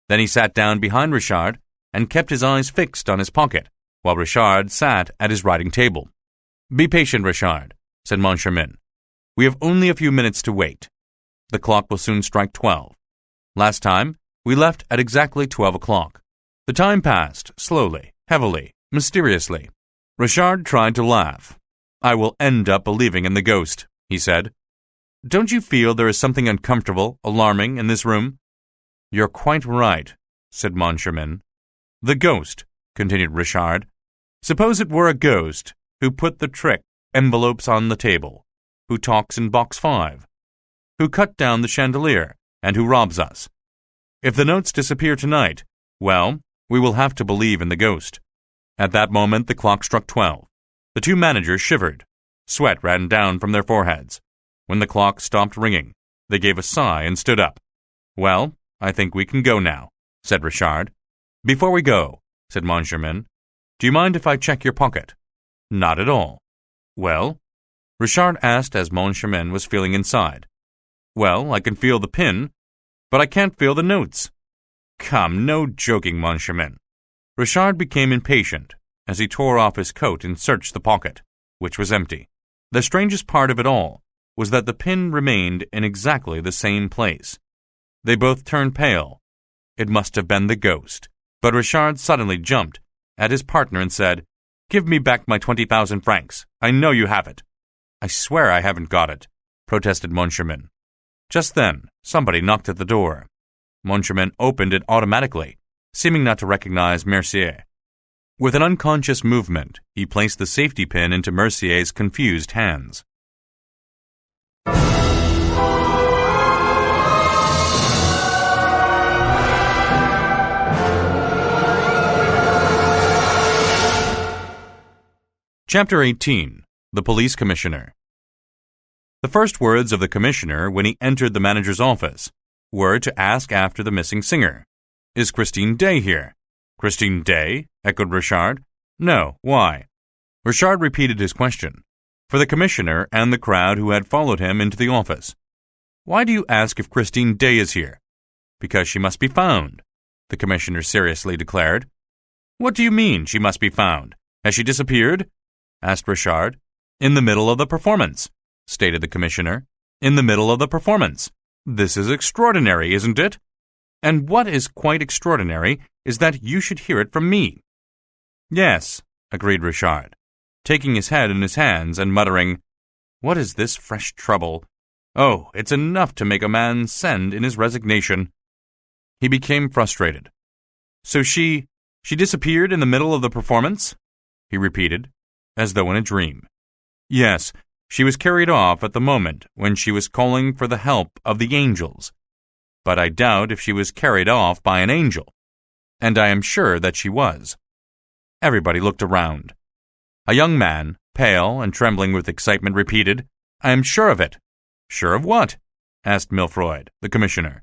Then he sat down behind Richard and kept his eyes fixed on his pocket, while Richard sat at his writing table. "Be patient, Richard," said Moncharmin. "We have only a few minutes to wait. The clock will soon strike 12. Last time, we left at exactly 12 o'clock. The time passed, slowly, heavily, mysteriously. Richard tried to laugh. "I will end up believing in the ghost," he said. "Don't you feel there is something uncomfortable, alarming in this room?" "You're quite right," said Moncharmin. "The ghost," continued Richard. "Suppose it were a ghost who put the trick envelopes on the table, who talks in box 5, who cut down the chandelier, and who robs us. If the notes disappear tonight, well, we will have to believe in the ghost." At that moment the clock struck 12. The two managers shivered. Sweat ran down from their foreheads. When the clock stopped ringing, they gave a sigh and stood up. "Well, I think we can go now," said Richard. "Before we go," said Moncharmin, "do you mind if I check your pocket?" "Not at all." "Well?" Richard asked as Moncharmin was feeling inside. "Well, I can feel the pin, but I can't feel the notes." "Come, no joking, Moncharmin." Richard became impatient as he tore off his coat and searched the pocket, which was empty. The strangest part of it all was that the pin remained in exactly the same place. They both turned pale. It must have been the ghost. But Richard suddenly jumped at his partner and said, "Give me back my 20,000 francs. I know you have it." "I swear I haven't got it," protested Moncharmin. Just then, somebody knocked at the door. Moncharmin opened it automatically, seeming not to recognize Mercier. With an unconscious movement, he placed the safety pin into Mercier's confused hands. Chapter 18. The Police Commissioner. The first words of the commissioner when he entered the manager's office were to ask after the missing singer. "Is Christine Day here?" "Christine Day?" echoed Richard. "No, why?" Richard repeated his question, for the commissioner and the crowd who had followed him into the office. "Why do you ask if Christine Day is here?" "Because she must be found," the commissioner seriously declared. "What do you mean, she must be found? Has she disappeared?" asked Richard. "In the middle of the performance," stated the commissioner. "In the middle of the performance. This is extraordinary, isn't it? And what is quite extraordinary is that you should hear it from me." "Yes," agreed Richard, taking his head in his hands and muttering, "What is this fresh trouble? Oh, it's enough to make a man send in his resignation." He became frustrated. "So she disappeared in the middle of the performance?" he repeated, as though in a dream. "Yes, she was carried off at the moment when she was calling for the help of the angels. But I doubt if she was carried off by an angel. And I am sure that she was." Everybody looked around. A young man, pale and trembling with excitement, repeated, "I am sure of it." "Sure of what?" asked Milfroid, the commissioner.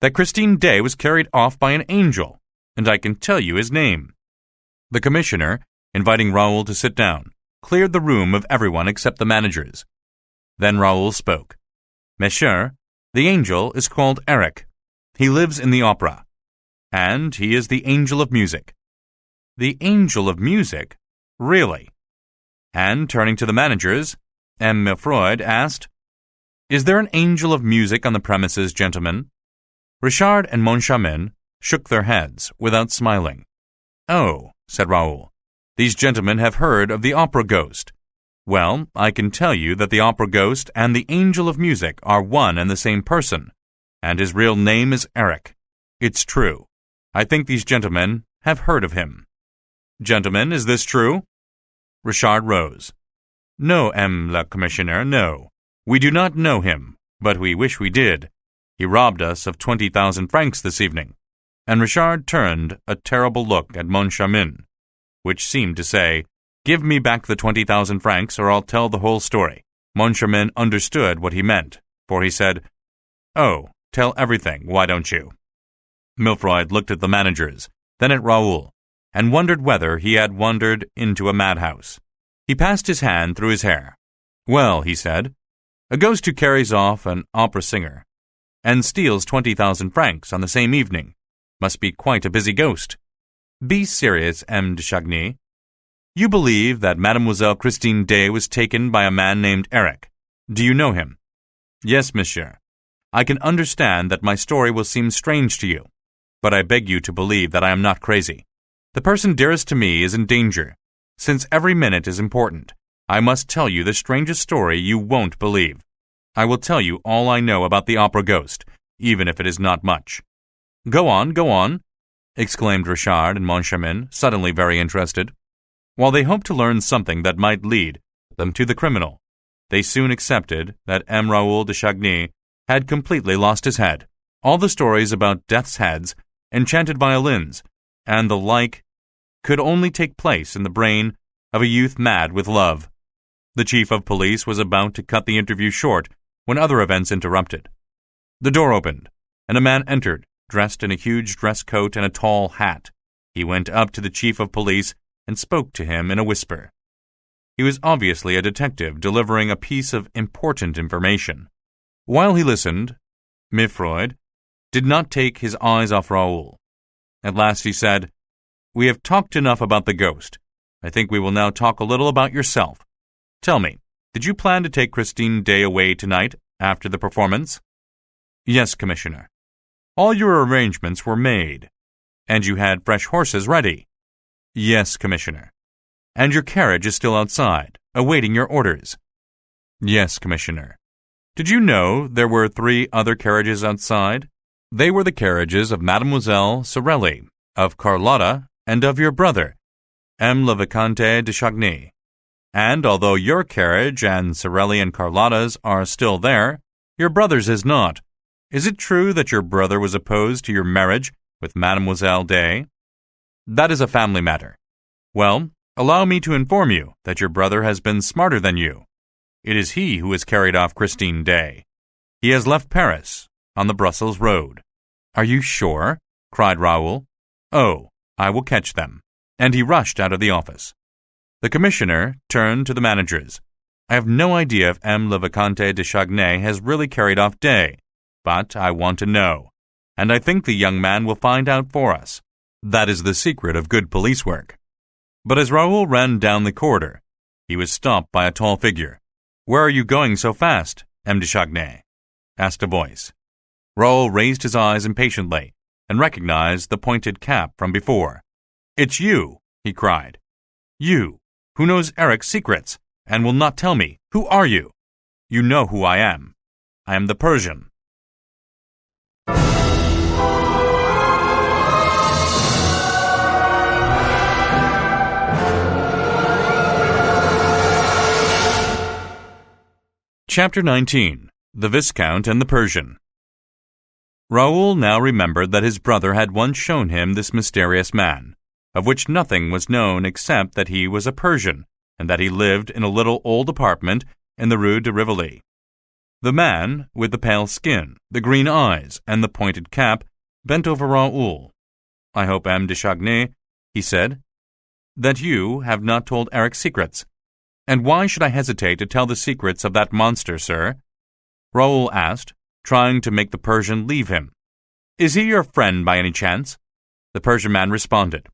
"That Christine Day was carried off by an angel, and I can tell you his name." The commissioner, inviting Raoul to sit down, cleared the room of everyone except the managers. Then Raoul spoke. "Monsieur, the angel is called Eric. He lives in the opera, and he is the angel of music." "The angel of music? Really?" And turning to the managers, M. Milfroid asked, "Is there an angel of music on the premises, gentlemen?" Richard and Moncharmin shook their heads without smiling. "Oh," said Raoul, "these gentlemen have heard of the opera ghost. Well, I can tell you that the opera ghost and the angel of music are one and the same person, and his real name is Eric. It's true. I think these gentlemen have heard of him." "Gentlemen, is this true?" Richard rose. "No, M. le Commissioner, no. We do not know him, but we wish we did. He robbed us of 20,000 francs this evening." And Richard turned a terrible look at Moncharmin, which seemed to say, "Give me back the 20,000 francs or I'll tell the whole story." Moncharmin understood what he meant, for he said, "Oh, tell everything, why don't you?" Milfroid looked at the managers, then at Raoul, and wondered whether he had wandered into a madhouse. He passed his hand through his hair. "Well," he said, "a ghost who carries off an opera singer and steals 20,000 francs on the same evening must be quite a busy ghost. Be serious, M. de Chagny. You believe that Mademoiselle Christine Day was taken by a man named Eric. Do you know him?" "Yes, monsieur. I can understand that my story will seem strange to you, but I beg you to believe that I am not crazy. The person dearest to me is in danger. Since every minute is important, I must tell you the strangest story you won't believe. I will tell you all I know about the opera ghost, even if it is not much." Go on, exclaimed Richard and Moncharmin, suddenly very interested. While they hoped to learn something that might lead them to the criminal, they soon accepted that M. Raoul de Chagny had completely lost his head. All the stories about death's heads, enchanted violins, and the like could only take place in the brain of a youth mad with love. The chief of police was about to cut the interview short when other events interrupted. The door opened, and a man entered, dressed in a huge dress coat and a tall hat. He went up to the chief of police and spoke to him in a whisper. He was obviously a detective delivering a piece of important information. While he listened, Mifroid did not take his eyes off Raoul. At last he said, "We have talked enough about the ghost. I think we will now talk a little about yourself. Tell me, did you plan to take Christine Day away tonight after the performance?" "Yes, Commissioner." "All your arrangements were made, and you had fresh horses ready?" "Yes, Commissioner." "And your carriage is still outside, awaiting your orders?" "Yes, Commissioner." "Did you know there were 3 other carriages outside? They were the carriages of Mademoiselle Sorelli, of Carlotta, and of your brother, M. le Vicomte de Chagny. And although your carriage and Sorelli and Carlotta's are still there, your brother's is not. Is it true that your brother was opposed to your marriage with Mademoiselle Day?" "That is a family matter." "Well, allow me to inform you that your brother has been smarter than you. It is he who has carried off Christine Day. He has left Paris on the Brussels road." "Are you sure?" cried Raoul. "Oh, I will catch them." And he rushed out of the office. The commissioner turned to the managers. "I have no idea if M. le Vicomte de Chagny has really carried off Day, but I want to know, and I think the young man will find out for us. That is the secret of good police work." But as Raoul ran down the corridor, he was stopped by a tall figure. "Where are you going so fast, M. de Chagny?" asked a voice. Raoul raised his eyes impatiently and recognized the pointed cap from before. "It's you," he cried. "You, who knows Eric's secrets and will not tell me. Who are you?" "You know who I am. I am the Persian." Chapter 19. The Viscount and the Persian. Raoul now remembered that his brother had once shown him this mysterious man, of which nothing was known except that he was a Persian, and that he lived in a little old apartment in the Rue de Rivoli. The man, with the pale skin, the green eyes, and the pointed cap, bent over Raoul. "I hope, M. de Chagny," he said, "that you have not told Eric's secrets." "And why should I hesitate to tell the secrets of that monster, sir?" Raoul asked, trying to make the Persian leave him. "Is he your friend by any chance?" The Persian man responded,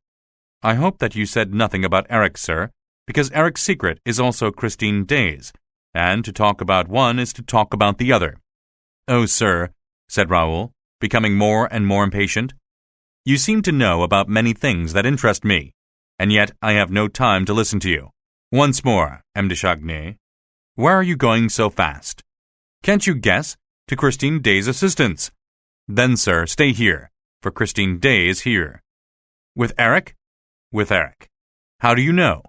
"I hope that you said nothing about Eric, sir, because Eric's secret is also Christine Day's, and to talk about one is to talk about the other." "Oh, sir," said Raoul, becoming more and more impatient, "you seem to know about many things that interest me, and yet I have no time to listen to you. Once more, M. de Chagny, where are you going so fast?" "Can't you guess? To Christine Day's assistance." "Then, sir, stay here, for Christine Day is here." "With Eric?" "With Eric." "How do you know?"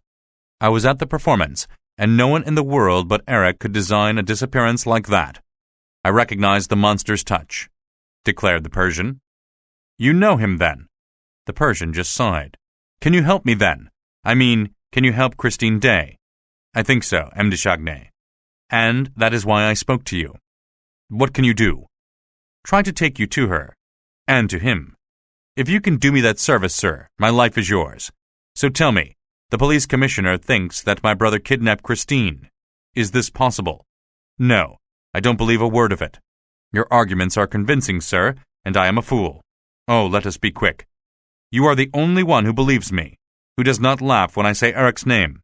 "I was at the performance, and no one in the world but Eric could design a disappearance like that. I recognized the monster's touch," declared the Persian. "You know him, then?" The Persian just sighed. "Can you help me, then? I mean, can you help Christine Day?" "I think so, M. de Chagny. And that is why I spoke to you." "What can you do?" "Try to take you to her. And to him." If you can do me that service, sir, my life is yours. So tell me, the police commissioner thinks that my brother kidnapped Christine. Is this possible? No, I don't believe a word of it. Your arguments are convincing, sir, and I am a fool. Oh, let us be quick. You are the only one who believes me, who does not laugh when I say Eric's name.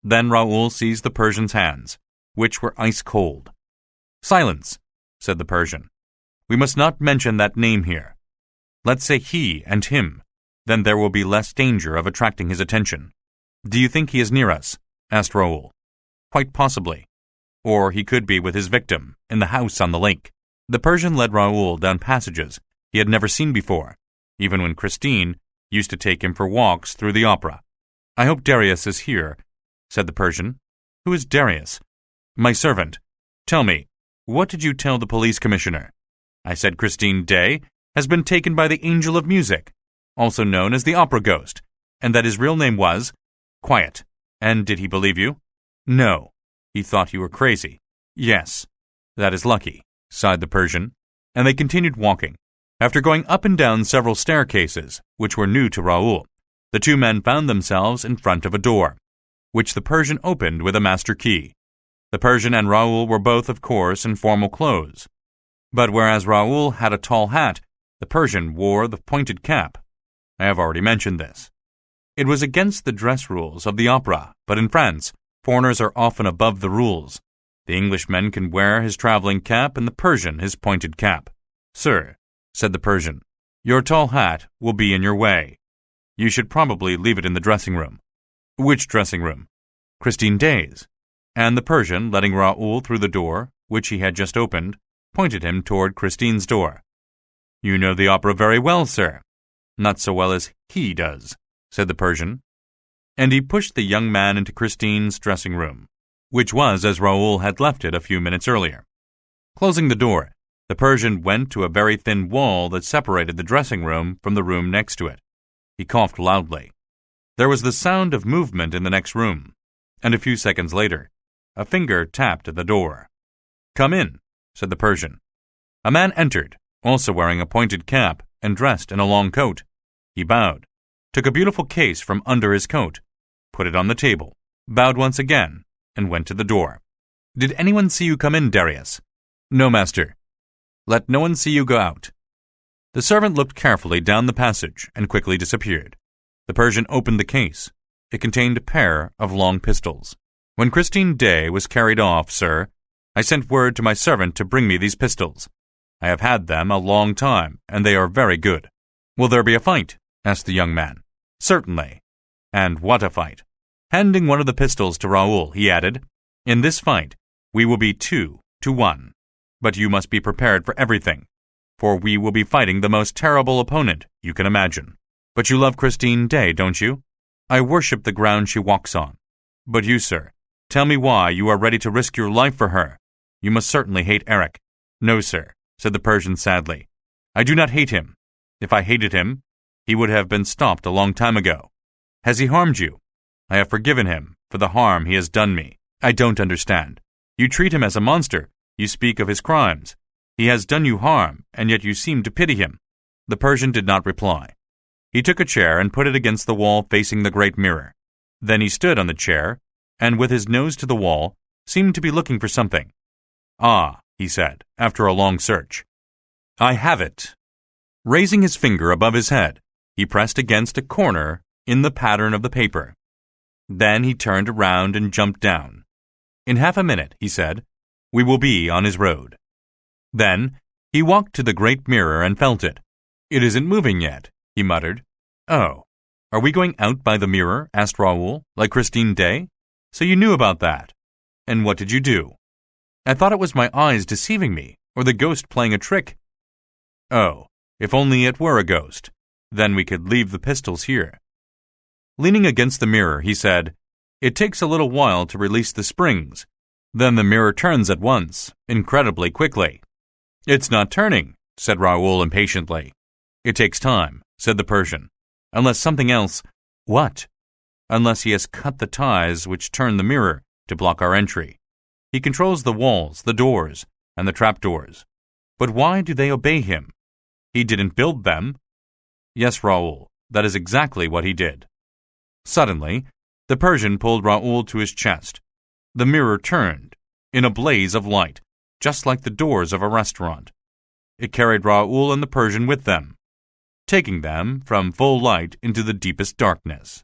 Then Raoul seized the Persian's hands, which were ice cold. Silence, said the Persian. We must not mention that name here. Let's say he and him. Then there will be less danger of attracting his attention. Do you think he is near us? Asked Raoul. Quite possibly. Or he could be with his victim, in the house on the lake. The Persian led Raoul down passages he had never seen before, even when Christine used to take him for walks through the opera. I hope Darius is here, said the Persian. Who is Darius? My servant. Tell me, what did you tell the police commissioner? I said Christine Day has been taken by the angel of music, also known as the opera ghost, and that his real name was... Quiet. And did he believe you? No. He thought you were crazy. Yes. That is lucky, sighed the Persian, and they continued walking. After going up and down several staircases, which were new to Raoul, the two men found themselves in front of a door, which the Persian opened with a master key. The Persian and Raoul were both, of course, in formal clothes. But whereas Raoul had a tall hat, the Persian wore the pointed cap. I have already mentioned this. It was against the dress rules of the opera, but in France, foreigners are often above the rules. The Englishman can wear his traveling cap and the Persian his pointed cap. Sir, said the Persian, your tall hat will be in your way. You should probably leave it in the dressing room. Which dressing room? Christine Day's. And the Persian, letting Raoul through the door, which he had just opened, pointed him toward Christine's door. You know the opera very well, sir. Not so well as he does, said the Persian. And he pushed the young man into Christine's dressing room, which was as Raoul had left it a few minutes earlier. Closing the door, the Persian went to a very thin wall that separated the dressing room from the room next to it. He coughed loudly. There was the sound of movement in the next room, and a few seconds later, a finger tapped at the door. Come in, said the Persian. A man entered, also wearing a pointed cap and dressed in a long coat. He bowed, took a beautiful case from under his coat, put it on the table, bowed once again, and went to the door. Did anyone see you come in, Darius? No, master. Let no one see you go out. The servant looked carefully down the passage and quickly disappeared. The Persian opened the case. It contained a pair of long pistols. When Christine Day was carried off, sir, I sent word to my servant to bring me these pistols. I have had them a long time, and they are very good. Will there be a fight? Asked the young man. Certainly. And what a fight. Handing one of the pistols to Raoul, he added, In this fight, we will be 2-1. But you must be prepared for everything, for we will be fighting the most terrible opponent you can imagine. But you love Christine Day, don't you? I worship the ground she walks on. But you, sir, tell me why you are ready to risk your life for her. You must certainly hate Eric. No, sir, said the Persian sadly. I do not hate him. If I hated him, he would have been stopped a long time ago. Has he harmed you? I have forgiven him for the harm he has done me. I don't understand. You treat him as a monster. You speak of his crimes. He has done you harm, and yet you seem to pity him. The Persian did not reply. He took a chair and put it against the wall facing the great mirror. Then he stood on the chair, and with his nose to the wall, seemed to be looking for something. Ah, he said, after a long search. I have it. Raising his finger above his head, he pressed against a corner in the pattern of the paper. Then he turned around and jumped down. In half a minute, he said, we will be on his road. Then he walked to the great mirror and felt it. It isn't moving yet, he muttered. Oh, are we going out by the mirror? Asked Raoul, like Christine Day. So you knew about that. And what did you do? I thought it was my eyes deceiving me, or the ghost playing a trick. Oh, if only it were a ghost. Then we could leave the pistols here. Leaning against the mirror, he said, It takes a little while to release the springs. Then the mirror turns at once, incredibly quickly. It's not turning, said Raoul impatiently. It takes time, said the Persian. Unless something else... What? Unless he has cut the ties which turn the mirror to block our entry. He controls the walls, the doors, and the trapdoors. But why do they obey him? He didn't build them. Yes, Raoul, that is exactly what he did. Suddenly, the Persian pulled Raoul to his chest. The mirror turned, in a blaze of light, just like the doors of a restaurant. It carried Raoul and the Persian with them, taking them from full light into the deepest darkness.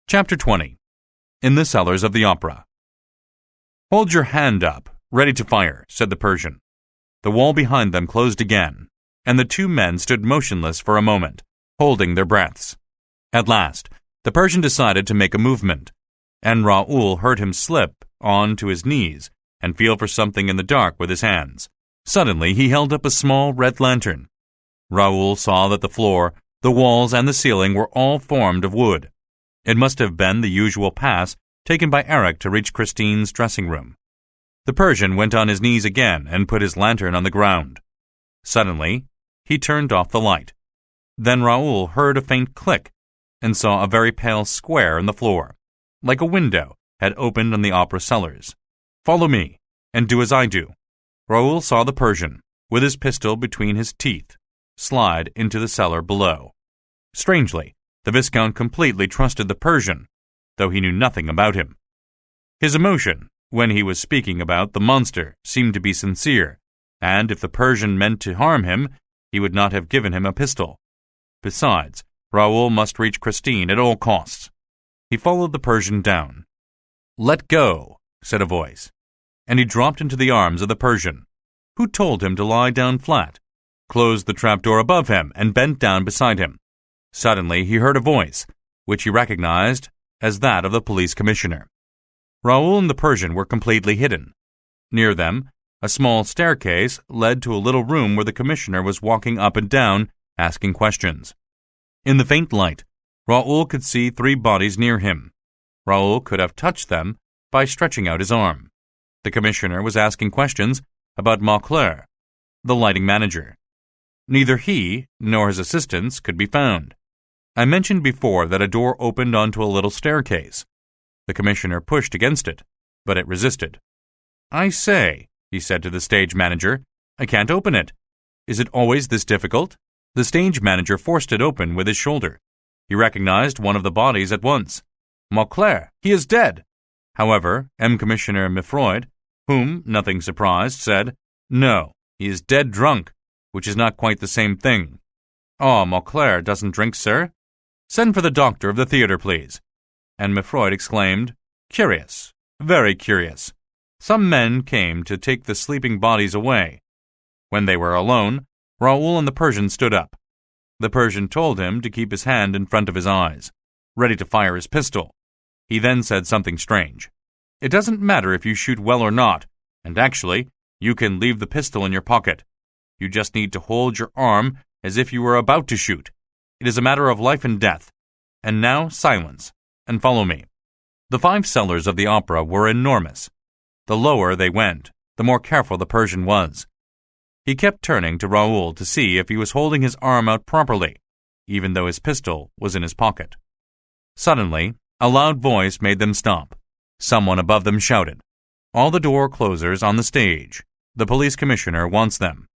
Chapter 20. In the Cellars of the Opera. "Hold your hand up, ready to fire," said the Persian. The wall behind them closed again, and the two men stood motionless for a moment, holding their breaths. At last, the Persian decided to make a movement, and Raoul heard him slip on to his knees and feel for something in the dark with his hands. Suddenly, he held up a small red lantern. Raoul saw that the floor, the walls, and the ceiling were all formed of wood. It must have been the usual path taken by Eric to reach Christine's dressing room. The Persian went on his knees again and put his lantern on the ground. Suddenly, he turned off the light. Then Raoul heard a faint click and saw a very pale square in the floor, like a window had opened on the opera cellars. "Follow me, and do as I do." Raoul saw the Persian, with his pistol between his teeth, slide into the cellar below. Strangely, the Viscount completely trusted the Persian, though he knew nothing about him. His emotion, when he was speaking about the monster, seemed to be sincere, and if the Persian meant to harm him, he would not have given him a pistol. Besides, Raoul must reach Christine at all costs. He followed the Persian down. "Let go," said a voice, and he dropped into the arms of the Persian, who told him to lie down flat, closed the trapdoor above him, and bent down beside him. Suddenly, he heard a voice, which he recognized as that of the police commissioner. Raoul and the Persian were completely hidden. Near them, a small staircase led to a little room where the commissioner was walking up and down, asking questions. In the faint light, Raoul could see 3 bodies near him. Raoul could have touched them by stretching out his arm. The commissioner was asking questions about Mauclair, the lighting manager. Neither he nor his assistants could be found. I mentioned before that a door opened onto a little staircase. The commissioner pushed against it, but it resisted. "I say," he said to the stage manager, "I can't open it. Is it always this difficult?" The stage manager forced it open with his shoulder. He recognized one of the bodies at once. "Mauclair, he is dead." However, Commissioner Mifroid, whom nothing surprised, said, "No, he is dead drunk, which is not quite the same thing." "Oh, Mauclair doesn't drink, sir." "Send for the doctor of the theater, please." And Mifroid exclaimed, "Curious, very curious." Some men came to take the sleeping bodies away. When they were alone, Raoul and the Persian stood up. The Persian told him to keep his hand in front of his eyes, ready to fire his pistol. He then said something strange. "It doesn't matter if you shoot well or not, and actually, you can leave the pistol in your pocket. You just need to hold your arm as if you were about to shoot. It is a matter of life and death. And now, silence, and follow me." The 5 cellars of the opera were enormous. The lower they went, the more careful the Persian was. He kept turning to Raoul to see if he was holding his arm out properly, even though his pistol was in his pocket. Suddenly, a loud voice made them stop. Someone above them shouted, "All the door closers on the stage. The police commissioner wants them."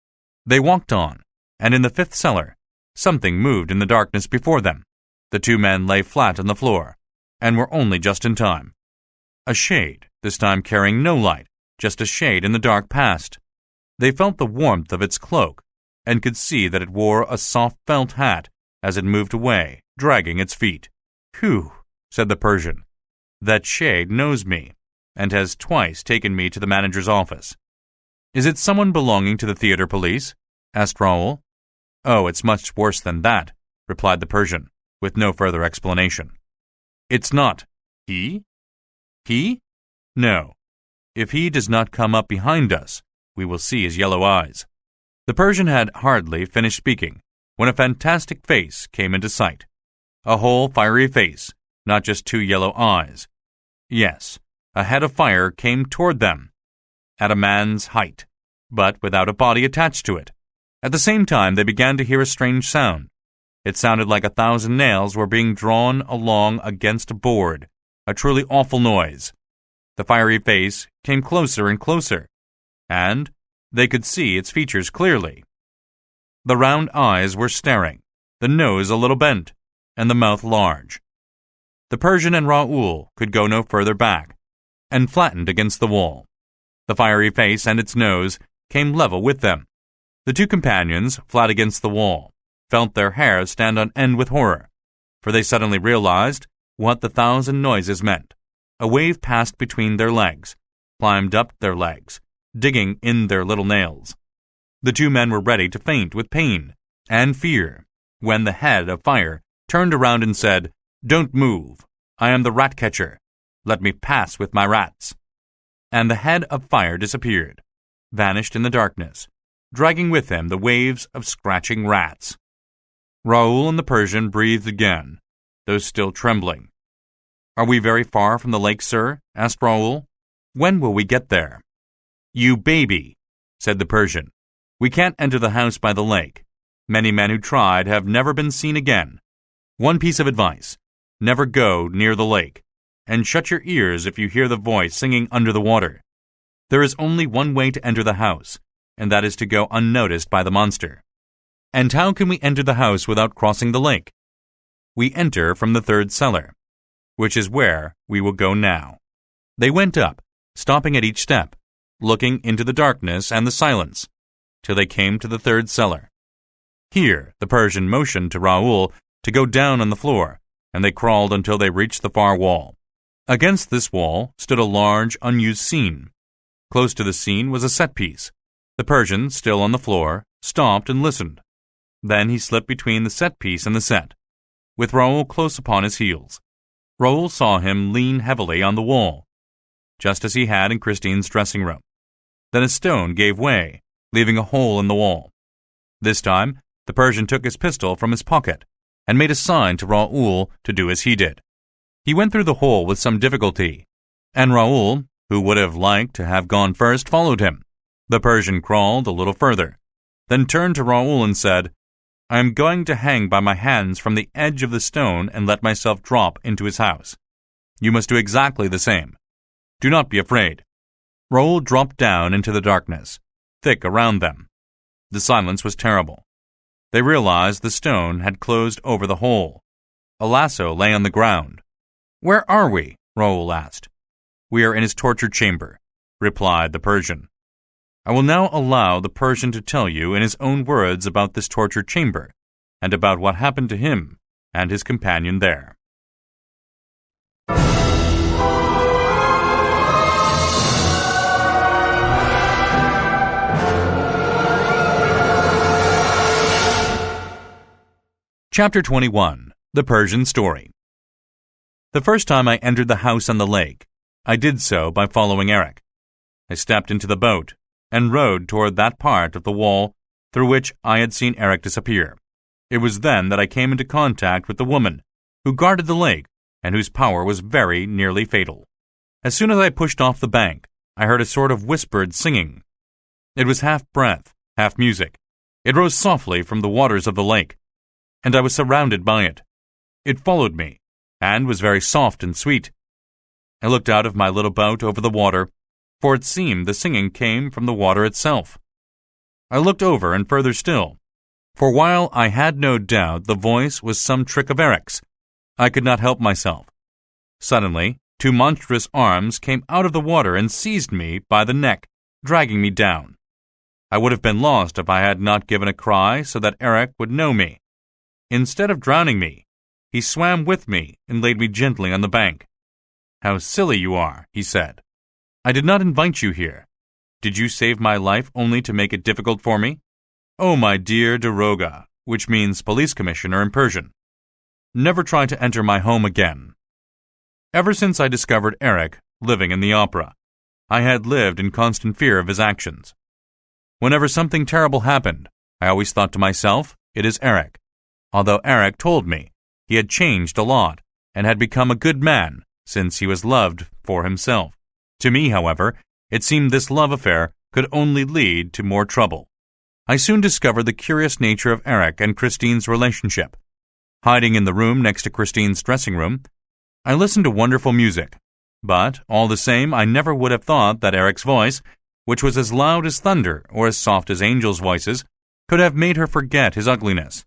They walked on, and in the 5th cellar, something moved in the darkness before them. The 2 men lay flat on the floor, and were only just in time. A shade, this time carrying no light, just a shade in the dark passed. They felt the warmth of its cloak, and could see that it wore a soft felt hat as it moved away, dragging its feet. "Phew," said the Persian. "That shade knows me, and has twice taken me to the manager's office." "Is it someone belonging to the theater police?" asked Raoul. "Oh, it's much worse than that," replied the Persian, with no further explanation. "It's not he? He? No. If he does not come up behind us, we will see his yellow eyes." The Persian had hardly finished speaking when a fantastic face came into sight. A whole fiery face, not just 2 yellow eyes. Yes, a head of fire came toward them, at a man's height, but without a body attached to it. At the same time, they began to hear a strange sound. It sounded like 1,000 nails were being drawn along against a board, a truly awful noise. The fiery face came closer and closer, and they could see its features clearly. The round eyes were staring, the nose a little bent, and the mouth large. The Persian and Raoul could go no further back, and flattened against the wall. The fiery face and its nose came level with them. The two companions, flat against the wall, felt their hair stand on end with horror, for they suddenly realized what the 1,000 noises meant. A wave passed between their legs, climbed up their legs, digging in their little nails. The two men were ready to faint with pain and fear when the head of fire turned around and said, "Don't move. I am the rat catcher. Let me pass with my rats." And the head of fire disappeared, vanished in the darkness, dragging with him the waves of scratching rats. Raoul and the Persian breathed again, though still trembling. "Are we very far from the lake, sir?" asked Raoul. "When will we get there?" "You baby," said the Persian. "We can't enter the house by the lake. Many men who tried have never been seen again. One piece of advice: never go near the lake, and shut your ears if you hear the voice singing under the water. There is only one way to enter the house, and that is to go unnoticed by the monster." "And how can we enter the house without crossing the lake?" "We enter from the third cellar, which is where we will go now." They went up, stopping at each step, looking into the darkness and the silence, till they came to the third cellar. Here the Persian motioned to Raoul to go down on the floor, and they crawled until they reached the far wall. Against this wall stood a large, unused scene. Close to the scene was a set piece. The Persian, still on the floor, stopped and listened. Then he slipped between the set piece and the set, with Raoul close upon his heels. Raoul saw him lean heavily on the wall, just as he had in Christine's dressing room. Then a stone gave way, leaving a hole in the wall. This time, the Persian took his pistol from his pocket and made a sign to Raoul to do as he did. He went through the hole with some difficulty, and Raoul, who would have liked to have gone first, followed him. The Persian crawled a little further, then turned to Raoul and said, "I am going to hang by my hands from the edge of the stone and let myself drop into his house. You must do exactly the same. Do not be afraid." Raoul dropped down into the darkness, thick around them. The silence was terrible. They realized the stone had closed over the hole. A lasso lay on the ground. "Where are we?" Raoul asked. "We are in his torture chamber," replied the Persian. I will now allow the Persian to tell you in his own words about this torture chamber, and about what happened to him and his companion there. Chapter 21. The Persian Story. The first time I entered the house on the lake, I did so by following Eric. I stepped into the boat and rowed toward that part of the wall through which I had seen Eric disappear. It was then that I came into contact with the woman who guarded the lake and whose power was very nearly fatal. As soon as I pushed off the bank, I heard a sort of whispered singing. It was half breath, half music. It rose softly from the waters of the lake, and I was surrounded by it. It followed me, and was very soft and sweet. I looked out of my little boat over the water, for it seemed the singing came from the water itself. I looked over and further still, for while I had no doubt the voice was some trick of Eric's, I could not help myself. Suddenly, two monstrous arms came out of the water and seized me by the neck, dragging me down. I would have been lost if I had not given a cry so that Eric would know me. Instead of drowning me, he swam with me and laid me gently on the bank. "How silly you are," he said. "I did not invite you here. Did you save my life only to make it difficult for me? Oh, my dear Daroga," which means police commissioner in Persian. "Never try to enter my home again." Ever since I discovered Eric living in the opera, I had lived in constant fear of his actions. Whenever something terrible happened, I always thought to myself, it is Eric. Although Eric told me he had changed a lot and had become a good man since he was loved for himself. To me, however, it seemed this love affair could only lead to more trouble. I soon discovered the curious nature of Eric and Christine's relationship, hiding in the room next to Christine's dressing room. I listened to wonderful music, but all the same, I never would have thought that Eric's voice, which was as loud as thunder or as soft as angels' voices, could have made her forget his ugliness.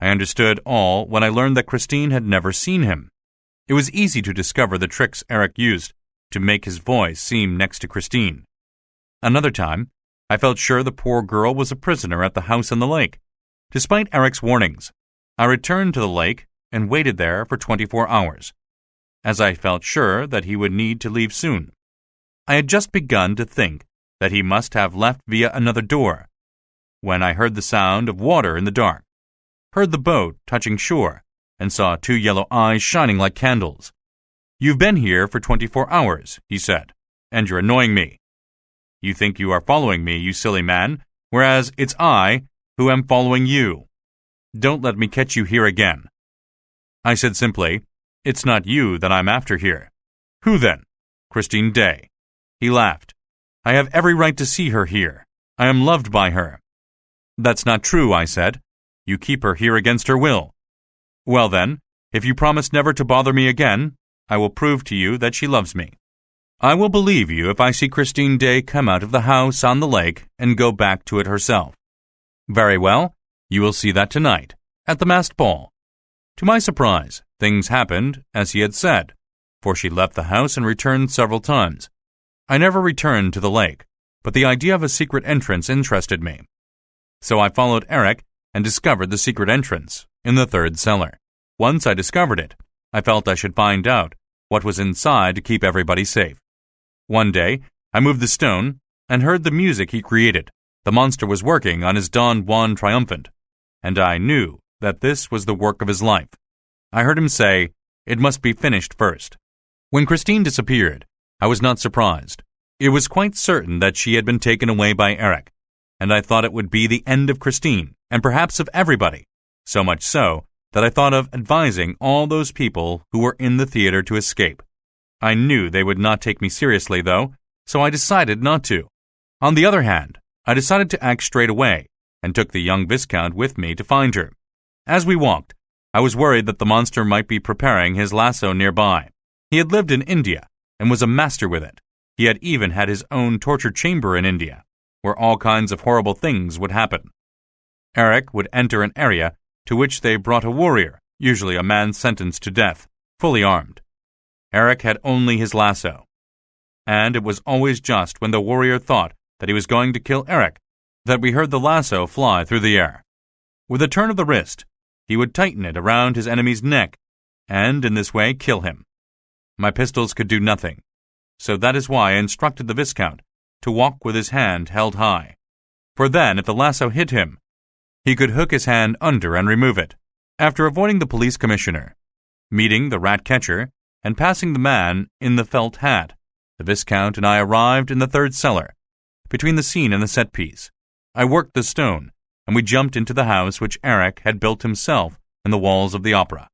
I understood all when I learned that Christine had never seen him. It was easy to discover the tricks Eric used to make his voice seem next to Christine. Another time, I felt sure the poor girl was a prisoner at the house on the lake. Despite Eric's warnings, I returned to the lake and waited there for 24 hours, as I felt sure that he would need to leave soon. I had just begun to think that he must have left via another door, when I heard the sound of water in the dark, heard the boat touching shore, and saw 2 yellow eyes shining like candles. "You've been here for 24 hours, he said, "and you're annoying me. You think you are following me, you silly man, whereas it's I who am following you. Don't let me catch you here again." I said simply, "It's not you that I'm after here." "Who then?" "Christine Day." He laughed. "I have every right to see her here. I am loved by her." "That's not true," I said. "You keep her here against her will." "Well then, if you promise never to bother me again, I will prove to you that she loves me. I will believe you if I see Christine Day come out of the house on the lake and go back to it herself." "Very well, you will see that tonight, at the masked ball." To my surprise, things happened as he had said, for she left the house and returned several times. I never returned to the lake, but the idea of a secret entrance interested me. So I followed Eric and discovered the secret entrance in the 3rd cellar. Once I discovered it, I felt I should find out what was inside to keep everybody safe. One day, I moved the stone and heard the music he created. The monster was working on his Don Juan triumphant, and I knew that this was the work of his life. I heard him say, "It must be finished first." When Christine disappeared, I was not surprised. It was quite certain that she had been taken away by Eric, and I thought it would be the end of Christine, and perhaps of everybody, so much so that I thought of advising all those people who were in the theater to escape. I knew they would not take me seriously, though, so I decided not to. On the other hand, I decided to act straight away, and took the young Viscount with me to find her. As we walked, I was worried that the monster might be preparing his lasso nearby. He had lived in India, and was a master with it. He had even had his own torture chamber in India, where all kinds of horrible things would happen. Eric would enter an area to which they brought a warrior, usually a man sentenced to death, fully armed. Eric had only his lasso, and it was always just when the warrior thought that he was going to kill Eric that we heard the lasso fly through the air. With a turn of the wrist, he would tighten it around his enemy's neck, and in this way kill him. My pistols could do nothing, so that is why I instructed the Viscount to walk with his hand held high, for then if the lasso hit him, he could hook his hand under and remove it. After avoiding the police commissioner, meeting the rat catcher, and passing the man in the felt hat, the Viscount and I arrived in the 3rd cellar, between the scene and the set piece. I worked the stone, and we jumped into the house which Eric had built himself in the walls of the opera.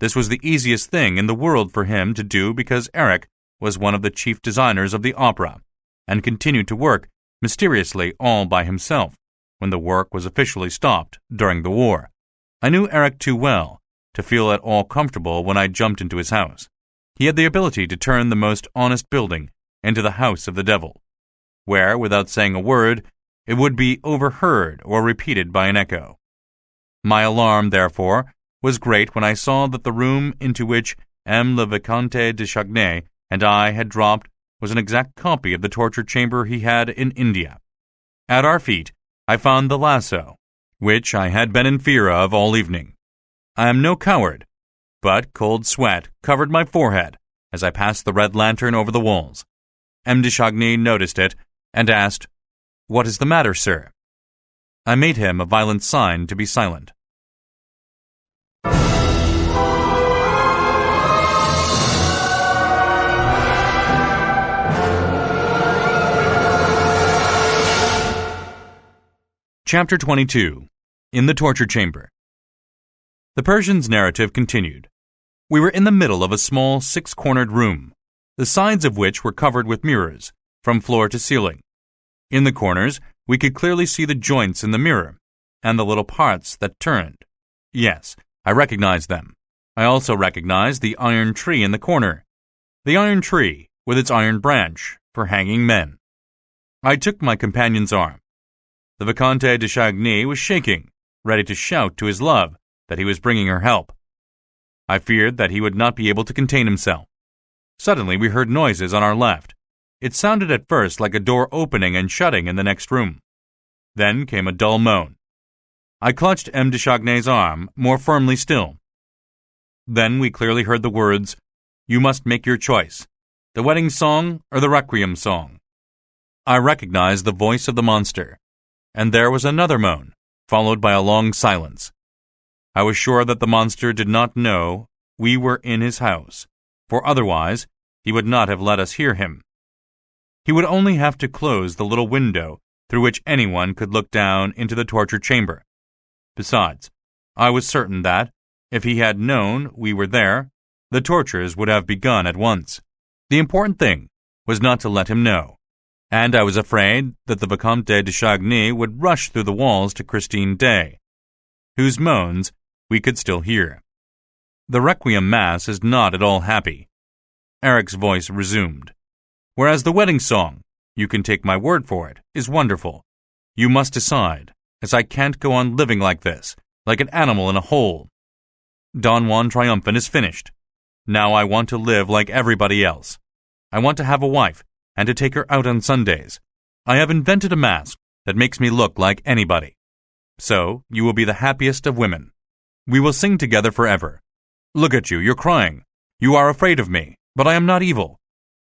This was the easiest thing in the world for him to do because Eric was one of the chief designers of the opera, and continued to work mysteriously all by himself when the work was officially stopped during the war. I knew Eric too well to feel at all comfortable when I jumped into his house. He had the ability to turn the most honest building into the house of the devil, where, without saying a word, it would be overheard or repeated by an echo. My alarm, therefore, was great when I saw that the room into which M. le Vicomte de Chagny and I had dropped was an exact copy of the torture chamber he had in India. At our feet, I found the lasso, which I had been in fear of all evening. I am no coward, but cold sweat covered my forehead as I passed the red lantern over the walls. M. de Chagny noticed it and asked, "What is the matter, sir?" I made him a violent sign to be silent. Chapter 22. In the Torture Chamber. The Persian's narrative continued. We were in the middle of a small 6-cornered room, the sides of which were covered with mirrors, from floor to ceiling. In the corners, we could clearly see the joints in the mirror, and the little parts that turned. Yes, I recognized them. I also recognized the iron tree in the corner. The iron tree, with its iron branch, for hanging men. I took my companion's arm. The Vicomte de Chagny was shaking, ready to shout to his love that he was bringing her help. I feared that he would not be able to contain himself. Suddenly we heard noises on our left. It sounded at first like a door opening and shutting in the next room. Then came a dull moan. I clutched M. de Chagny's arm more firmly still. Then we clearly heard the words, "You must make your choice, the wedding song or the requiem song." I recognized the voice of the monster, and there was another moan, followed by a long silence. I was sure that the monster did not know we were in his house, for otherwise he would not have let us hear him. He would only have to close the little window through which anyone could look down into the torture chamber. Besides, I was certain that, if he had known we were there, the tortures would have begun at once. The important thing was not to let him know, and I was afraid that the Vicomte de Chagny would rush through the walls to Christine Day, whose moans we could still hear. The Requiem Mass is not at all happy. Eric's voice resumed. Whereas the wedding song, you can take my word for it, is wonderful. You must decide, as I can't go on living like this, like an animal in a hole. Don Juan Triumphant is finished. Now I want to live like everybody else. I want to have a wife and to take her out on Sundays. I have invented a mask that makes me look like anybody. So you will be the happiest of women. We will sing together forever. Look at you, you're crying. You are afraid of me, but I am not evil.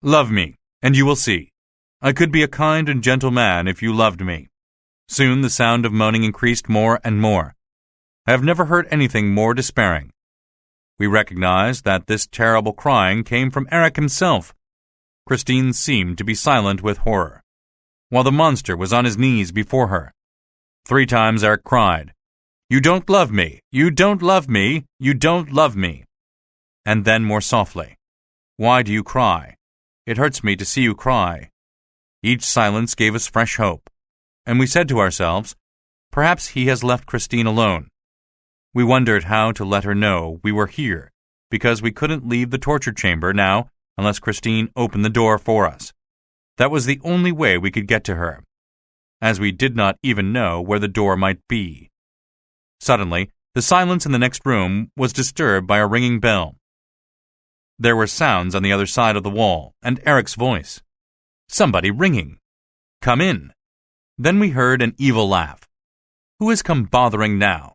Love me, and you will see. I could be a kind and gentle man if you loved me. Soon the sound of moaning increased more and more. I have never heard anything more despairing. We recognized that this terrible crying came from Eric himself. Christine seemed to be silent with horror, while the monster was on his knees before her. 3 times Eric cried, "You don't love me! You don't love me! You don't love me!" And then more softly, "Why do you cry? It hurts me to see you cry." Each silence gave us fresh hope, and we said to ourselves, perhaps he has left Christine alone. We wondered how to let her know we were here, because we couldn't leave the torture chamber now unless Christine opened the door for us. That was the only way we could get to her, as we did not even know where the door might be. Suddenly, the silence in the next room was disturbed by a ringing bell. There were sounds on the other side of the wall, and Eric's voice. Somebody ringing. "Come in." Then we heard an evil laugh. "Who has come bothering now?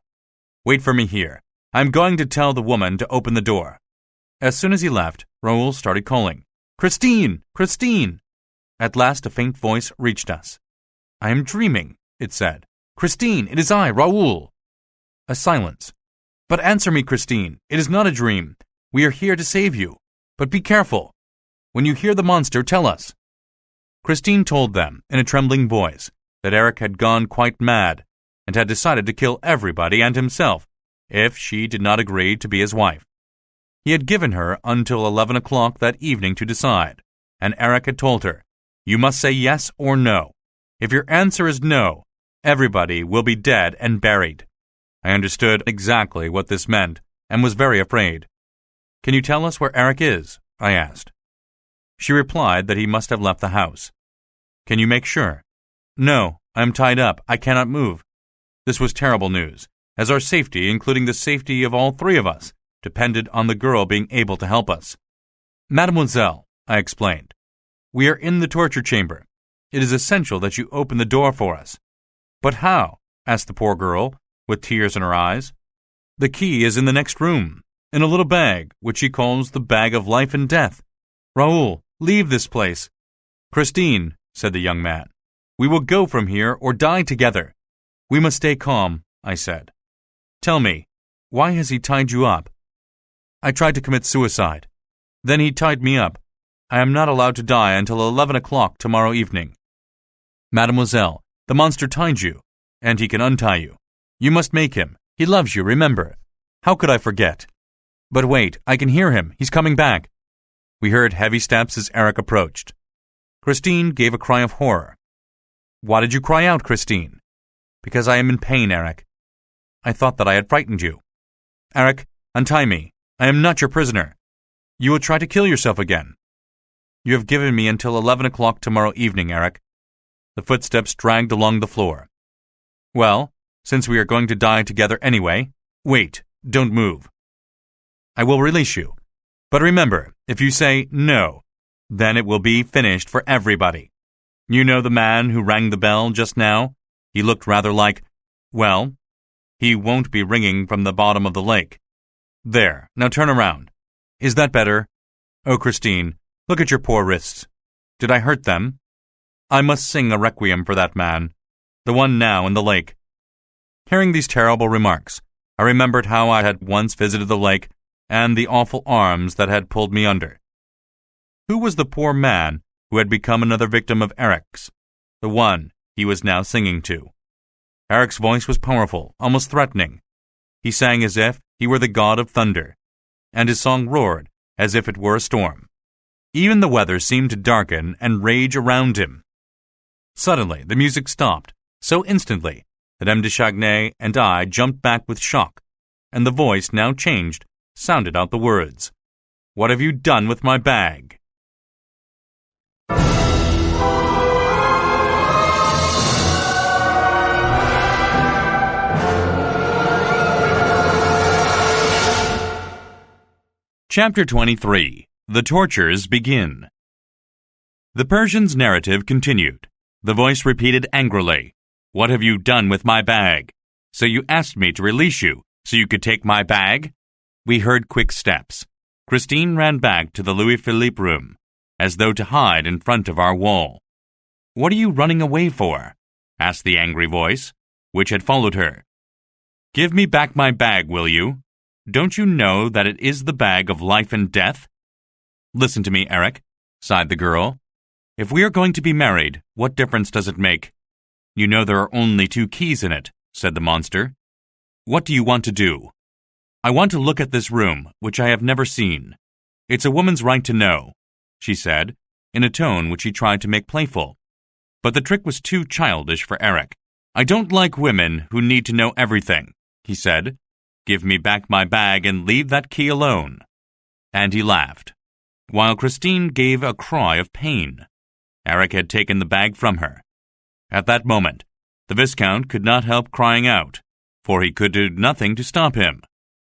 Wait for me here. I'm going to tell the woman to open the door." As soon as he left, Raoul started calling, "Christine! Christine!" At last a faint voice reached us. "I am dreaming," it said. "Christine, it is I, Raoul." A silence. "But answer me, Christine. It is not a dream. We are here to save you. But be careful. When you hear the monster, tell us." Christine told them, in a trembling voice, that Eric had gone quite mad and had decided to kill everybody and himself if she did not agree to be his wife. He had given her until 11 o'clock that evening to decide, and Eric had told her, "You must say yes or no. If your answer is no, everybody will be dead and buried." I understood exactly what this meant and was very afraid. "Can you tell us where Eric is?" I asked. She replied that he must have left the house. "Can you make sure?" "No, I am tied up. I cannot move." This was terrible news, as our safety, including the safety of all 3 of us, depended on the girl being able to help us. "Mademoiselle," I explained, "we are in the torture chamber. It is essential that you open the door for us." "But how?" asked the poor girl, with tears in her eyes. "The key is in the next room, in a little bag, which she calls the bag of life and death. Raoul, leave this place." "Christine," said the young man, "we will go from here or die together." "We must stay calm," I said. "Tell me, why has he tied you up?" "I tried to commit suicide. Then he tied me up. I am not allowed to die until 11 o'clock tomorrow evening." "Mademoiselle, the monster tied you, and he can untie you. You must make him. He loves you, remember." "How could I forget?" "But wait, I can hear him. He's coming back." We heard heavy steps as Eric approached. Christine gave a cry of horror. "Why did you cry out, Christine?" "Because I am in pain, Eric. I thought that I had frightened you." Eric, untie me. I am not your prisoner. You will try to kill yourself again. You have given me until 11 o'clock tomorrow evening, Eric. The footsteps dragged along the floor. Well, since we are going to die together anyway, wait, don't move. I will release you. But remember, if you say no, then it will be finished for everybody. You know the man who rang the bell just now? He looked rather like, well, he won't be ringing from the bottom of the lake. There, now turn around. Is that better? Oh, Christine, look at your poor wrists. Did I hurt them? I must sing a requiem for that man, the one now in the lake. Hearing these terrible remarks, I remembered how I had once visited the lake and the awful arms that had pulled me under. Who was the poor man who had become another victim of Eric's, the one he was now singing to? Eric's voice was powerful, almost threatening. He sang as if he were the god of thunder, and his song roared as if it were a storm. Even the weather seemed to darken and rage around him. Suddenly, the music stopped, so instantly that M. de Chagny and I jumped back with shock, and the voice, now changed, sounded out the words, "What have you done with my bag?" Chapter 23. The Tortures Begin. The Persian's narrative continued. The voice repeated angrily, "What have you done with my bag? So you asked me to release you, so you could take my bag?" We heard quick steps. Christine ran back to the Louis-Philippe room, as though to hide in front of our wall. "What are you running away for?" asked the angry voice, which had followed her. "Give me back my bag, will you? Don't you know that it is the bag of life and death?" "Listen to me, Eric," sighed the girl. "If we are going to be married, what difference does it make?" "You know there are only 2 keys in it," said the monster. "What do you want to do?" "I want to look at this room, which I have never seen. It's a woman's right to know," she said, in a tone which she tried to make playful. But the trick was too childish for Eric. "I don't like women who need to know everything," he said. "Give me back my bag and leave that key alone." And he laughed, while Christine gave a cry of pain. Eric had taken the bag from her. At that moment, the Viscount could not help crying out, for he could do nothing to stop him.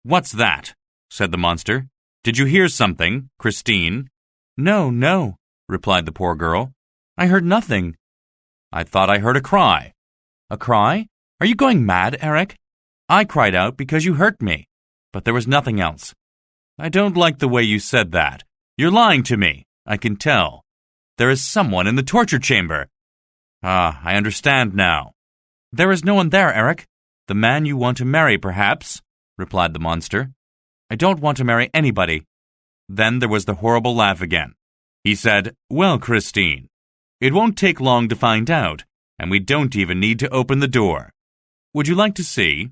"What's that?" said the monster. "Did you hear something, Christine?" "No, no," replied the poor girl. "I heard nothing." "I thought I heard a cry." "A cry? Are you going mad, Eric? I cried out because you hurt me, but there was nothing else." "I don't like the way you said that. You're lying to me, I can tell. There is someone in the torture chamber." "Ah, I understand now." "There is no one there, Eric. The man you want to marry, perhaps," replied the monster. "I don't want to marry anybody." Then there was the horrible laugh again. He said, "Well, Christine, it won't take long to find out, and we don't even need to open the door. Would you like to see?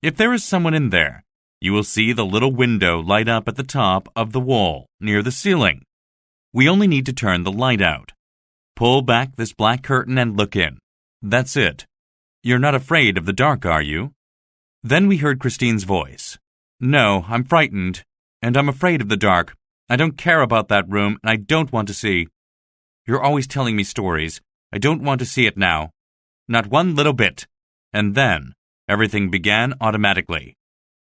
If there is someone in there, you will see the little window light up at the top of the wall, near the ceiling. We only need to turn the light out. Pull back this black curtain and look in. That's it. You're not afraid of the dark, are you?" Then we heard Christine's voice. "No, I'm frightened, and I'm afraid of the dark. I don't care about that room, and I don't want to see. You're always telling me stories. I don't want to see it now. Not one little bit." And then everything began automatically.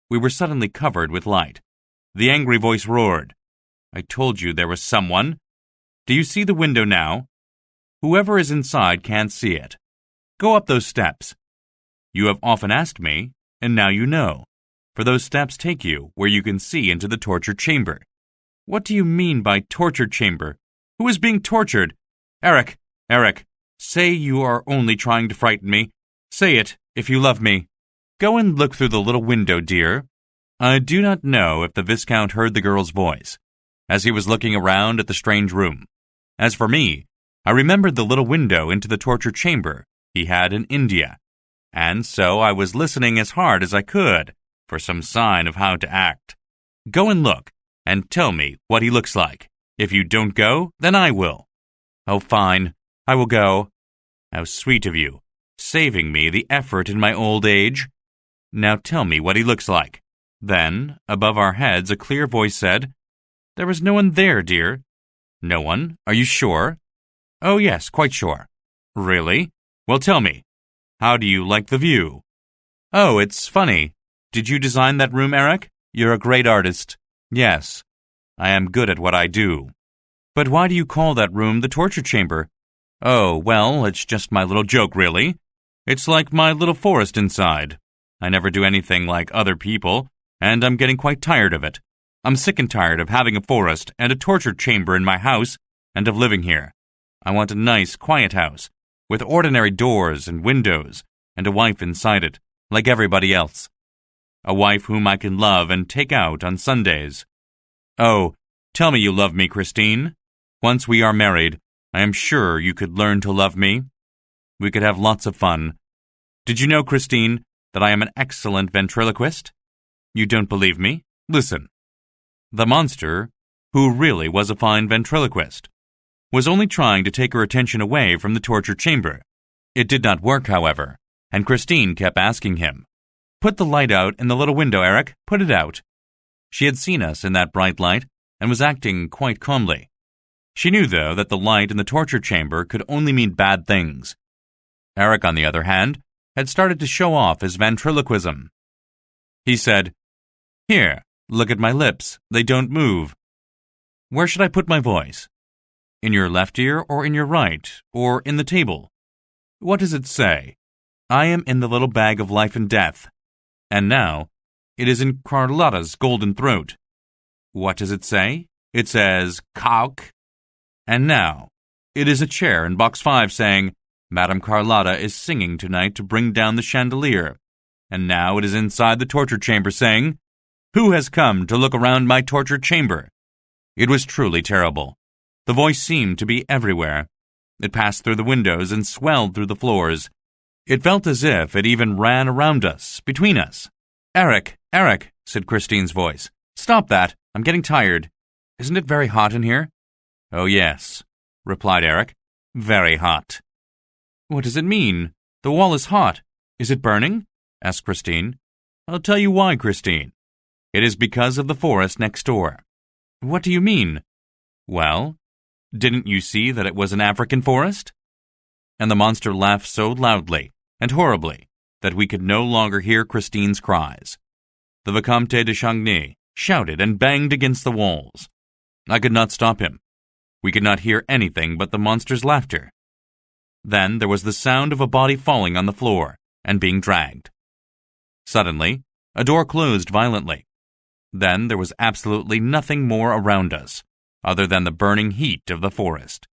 We were suddenly covered with light. The angry voice roared, "I told you there was someone. Do you see the window now? Whoever is inside can't see it. Go up those steps. You have often asked me, and now you know, for those steps take you where you can see into the torture chamber." "What do you mean by torture chamber? Who is being tortured? Eric, Eric, say you are only trying to frighten me. Say it, if you love me. Go and look through the little window, dear." I do not know if the Viscount heard the girl's voice, as he was looking around at the strange room. As for me, I remembered the little window into the torture chamber he had in India, and so I was listening as hard as I could for some sign of how to act. "Go and look, and tell me what he looks like. If you don't go, then I will." "Oh, fine, I will go." "How sweet of you, saving me the effort in my old age. Now tell me what he looks like. Then, above our heads, a clear voice said, "There is no one there, dear." "No one? Are you sure?" "Oh, yes, quite sure." "Really? Well, tell me, how do you like the view?" "Oh, it's funny. Did you design that room, Eric? You're a great artist." "Yes, I am good at what I do." "But why do you call that room the torture chamber?" "Oh, well, it's just my little joke, really. It's like my little forest inside. I never do anything like other people, and I'm getting quite tired of it. I'm sick and tired of having a forest and a torture chamber in my house and of living here. I want a nice, quiet house, with ordinary doors and windows, and a wife inside it, like everybody else. A wife whom I can love and take out on Sundays. Oh, tell me you love me, Christine. Once we are married, I am sure you could learn to love me. We could have lots of fun. Did you know, Christine, that I am an excellent ventriloquist? You don't believe me? Listen." The monster, who really was a fine ventriloquist, was only trying to take her attention away from the torture chamber. It did not work, however, and Christine kept asking him, "Put the light out in the little window, Eric. Put it out." She had seen us in that bright light and was acting quite calmly. She knew, though, that the light in the torture chamber could only mean bad things. Eric, on the other hand, had started to show off his ventriloquism. He said, "Here, look at my lips. They don't move." "Where should I put my voice? In your left ear or in your right, or in the table? What does it say? I am in the little bag of life and death. And now, it is in Carlotta's golden throat. What does it say? It says, Kalk. And now, it is a chair in box 5 saying, Madame Carlotta is singing tonight to bring down the chandelier. And now it is inside the torture chamber saying, Who has come to look around my torture chamber? It was truly terrible. The voice seemed to be everywhere. It passed through the windows and swelled through the floors. It felt as if it even ran around us, between us. Eric, Eric, said Christine's voice. Stop that. I'm getting tired. Isn't it very hot in here? Oh, yes, replied Eric. Very hot. What does it mean? The wall is hot. Is it burning? Asked Christine. I'll tell you why, Christine. It is because of the forest next door. What do you mean? Well, didn't you see that it was an African forest? And the monster laughed so loudly and horribly that we could no longer hear Christine's cries. The Vicomte de Chagny shouted and banged against the walls. I could not stop him. We could not hear anything but the monster's laughter. Then there was the sound of a body falling on the floor and being dragged. Suddenly, a door closed violently. Then there was absolutely nothing more around us, other than the burning heat of the forest.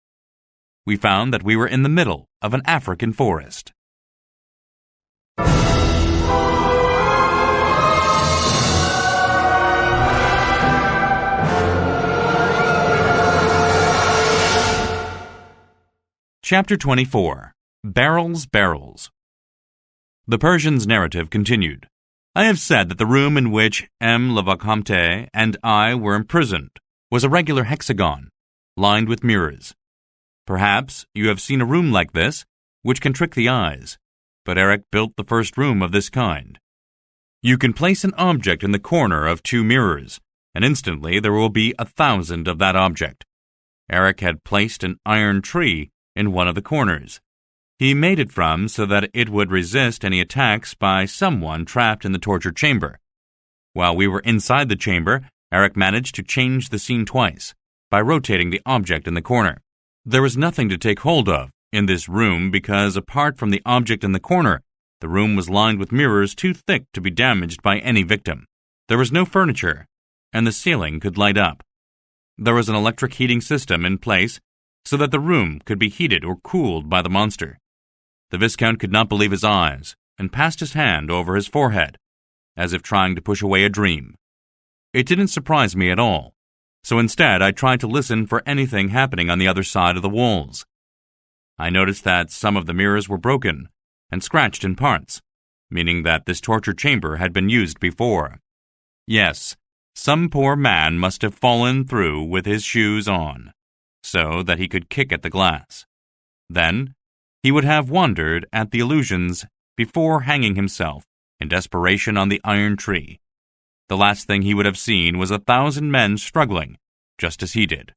We found that we were in the middle of an African forest. Chapter 24. Barrels, Barrels. The Persian's narrative continued. I have said that the room in which M. le Vicomte and I were imprisoned was a regular hexagon, lined with mirrors. Perhaps you have seen a room like this, which can trick the eyes, but Eric built the first room of this kind. You can place an object in the corner of 2 mirrors, and instantly there will be 1,000 of that object. Eric had placed an iron tree in one of the corners. He made it so that it would resist any attacks by someone trapped in the torture chamber. While we were inside the chamber, Eric managed to change the scene twice by rotating the object in the corner. There was nothing to take hold of in this room because, apart from the object in the corner, the room was lined with mirrors too thick to be damaged by any victim. There was no furniture, and the ceiling could light up. There was an electric heating system in place so that the room could be heated or cooled by the monster. The Viscount could not believe his eyes and passed his hand over his forehead, as if trying to push away a dream. It didn't surprise me at all, so instead I tried to listen for anything happening on the other side of the walls. I noticed that some of the mirrors were broken and scratched in parts, meaning that this torture chamber had been used before. Yes, some poor man must have fallen through with his shoes on, so that he could kick at the glass. Then he would have wondered at the illusions before hanging himself in desperation on the iron tree. The last thing he would have seen was 1,000 men struggling, just as he did.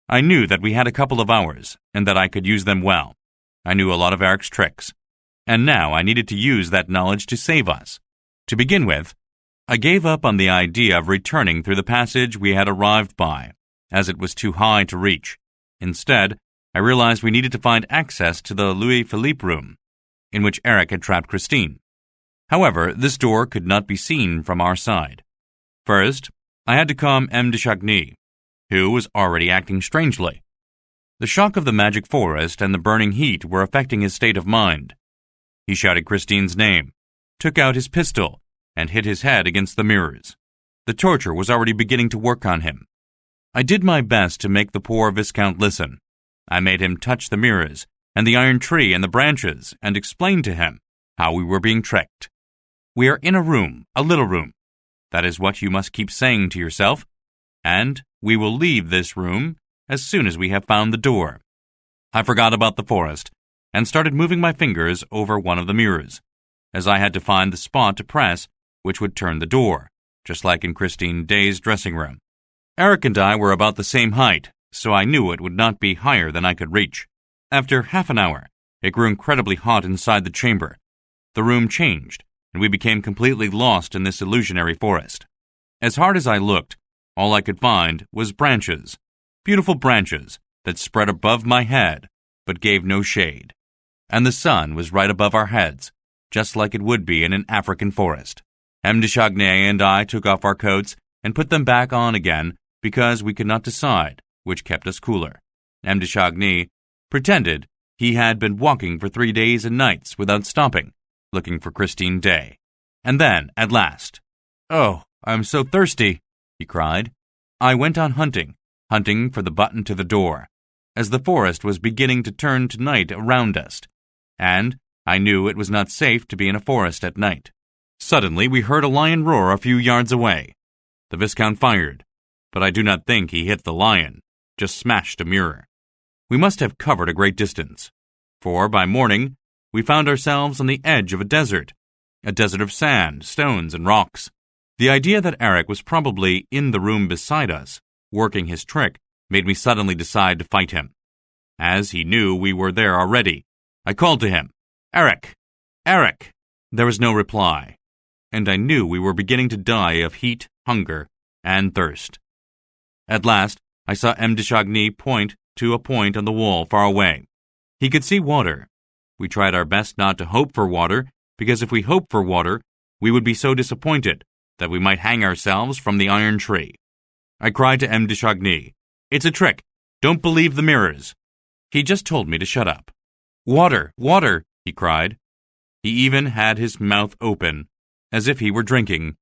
I knew that we had a couple of hours, and that I could use them well. I knew a lot of Eric's tricks. And now I needed to use that knowledge to save us. To begin with, I gave up on the idea of returning through the passage we had arrived by, as it was too high to reach. Instead, I realized we needed to find access to the Louis Philippe room, in which Eric had trapped Christine. However, this door could not be seen from our side. First, I had to calm M. de Chagny, who was already acting strangely. The shock of the magic forest and the burning heat were affecting his state of mind. He shouted Christine's name, took out his pistol, and hit his head against the mirrors. The torture was already beginning to work on him. I did my best to make the poor Viscount listen. I made him touch the mirrors and the iron tree and the branches and explained to him how we were being tricked. We are in a room, a little room. That is what you must keep saying to yourself, and we will leave this room as soon as we have found the door. I forgot about the forest and started moving my fingers over one of the mirrors, as I had to find the spot to press which would turn the door, just like in Christine Day's dressing room. Eric and I were about the same height, so I knew it would not be higher than I could reach. After half an hour, it grew incredibly hot inside the chamber. The room changed, and we became completely lost in this illusionary forest. As hard as I looked, all I could find was branches, beautiful branches that spread above my head but gave no shade. And the sun was right above our heads, just like it would be in an African forest. M. de Chagny and I took off our coats and put them back on again because we could not decide which kept us cooler. M. de Chagny pretended he had been walking for 3 days and nights without stopping, looking for Christine Day. And then, at last, "Oh, I'm so thirsty," he cried. I went on hunting for the button to the door, as the forest was beginning to turn to night around us, and I knew it was not safe to be in a forest at night. Suddenly, we heard a lion roar a few yards away. The Viscount fired, but I do not think he hit the lion, just smashed a mirror. We must have covered a great distance, for by morning, we found ourselves on the edge of a desert of sand, stones, and rocks. The idea that Eric was probably in the room beside us, working his trick, made me suddenly decide to fight him. As he knew we were there already, I called to him, "Eric! Eric!" There was no reply, and I knew we were beginning to die of heat, hunger, and thirst. At last, I saw M. de Chagny point to a point on the wall far away. He could see water. We tried our best not to hope for water, because if we hoped for water, we would be so disappointed that we might hang ourselves from the iron tree. I cried to M. de Chagny, "It's a trick. Don't believe the mirrors." He just told me to shut up. "Water, water," he cried. He even had his mouth open, as if he were drinking.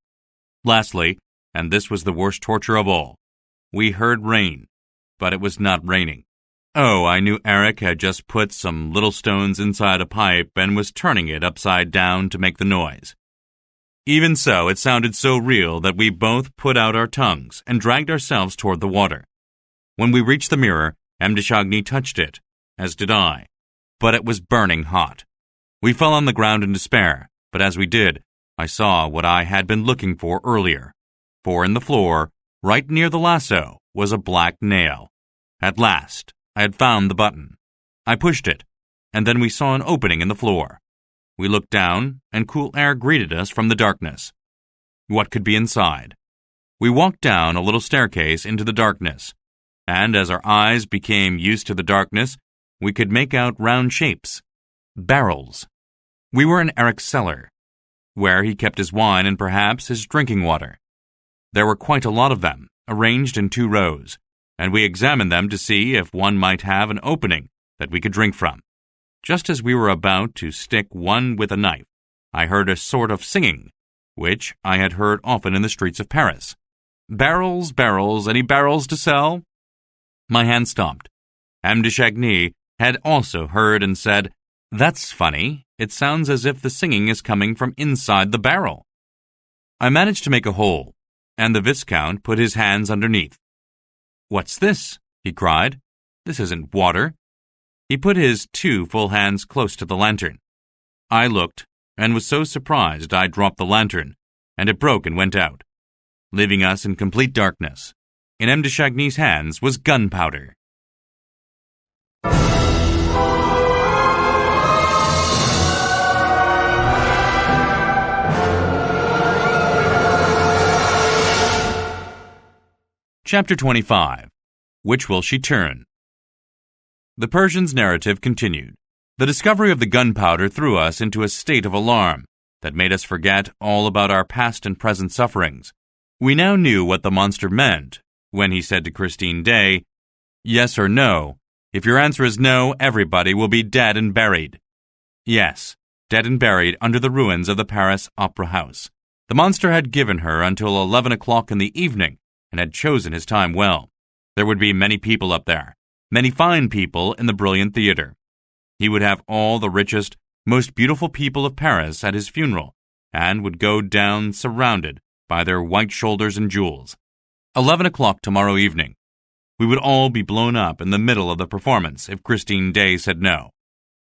Lastly, and this was the worst torture of all, we heard rain, but it was not raining. Oh, I knew Eric had just put some little stones inside a pipe and was turning it upside down to make the noise. Even so, it sounded so real that we both put out our tongues and dragged ourselves toward the water. When we reached the mirror, M. de Chagny touched it, as did I, but it was burning hot. We fell on the ground in despair, but as we did, I saw what I had been looking for earlier. For in the floor, right near the lasso, was a black nail. At last, I had found the button. I pushed it, and then we saw an opening in the floor. We looked down, and cool air greeted us from the darkness. What could be inside? We walked down a little staircase into the darkness, and as our eyes became used to the darkness, we could make out round shapes. Barrels. We were in Eric's cellar, where he kept his wine and perhaps his drinking water. There were quite a lot of them, arranged in 2 rows, and we examined them to see if one might have an opening that we could drink from. Just as we were about to stick one with a knife, I heard a sort of singing, which I had heard often in the streets of Paris. "Barrels, barrels, any barrels to sell?" My hand stopped. M. de Chagny had also heard and said, "That's funny. It sounds as if the singing is coming from inside the barrel." I managed to make a hole, and the Viscount put his hands underneath. "What's this?" he cried. "This isn't water." He put his 2 full hands close to the lantern. I looked, and was so surprised I dropped the lantern, and it broke and went out. leaving us in complete darkness. In M. de Chagny's hands was gunpowder. Chapter 25. Which will she turn? The Persian's narrative continued. The discovery of the gunpowder threw us into a state of alarm that made us forget all about our past and present sufferings. We now knew what the monster meant when he said to Christine Day, "Yes or no? If your answer is no, everybody will be dead and buried." Yes, dead and buried under the ruins of the Paris Opera House. The monster had given her until 11 o'clock in the evening and had chosen his time well. There would be many people up there, many fine people in the brilliant theater. He would have all the richest, most beautiful people of Paris at his funeral, and would go down surrounded by their white shoulders and jewels. 11 o'clock tomorrow evening. We would all be blown up in the middle of the performance if Christine Day said no.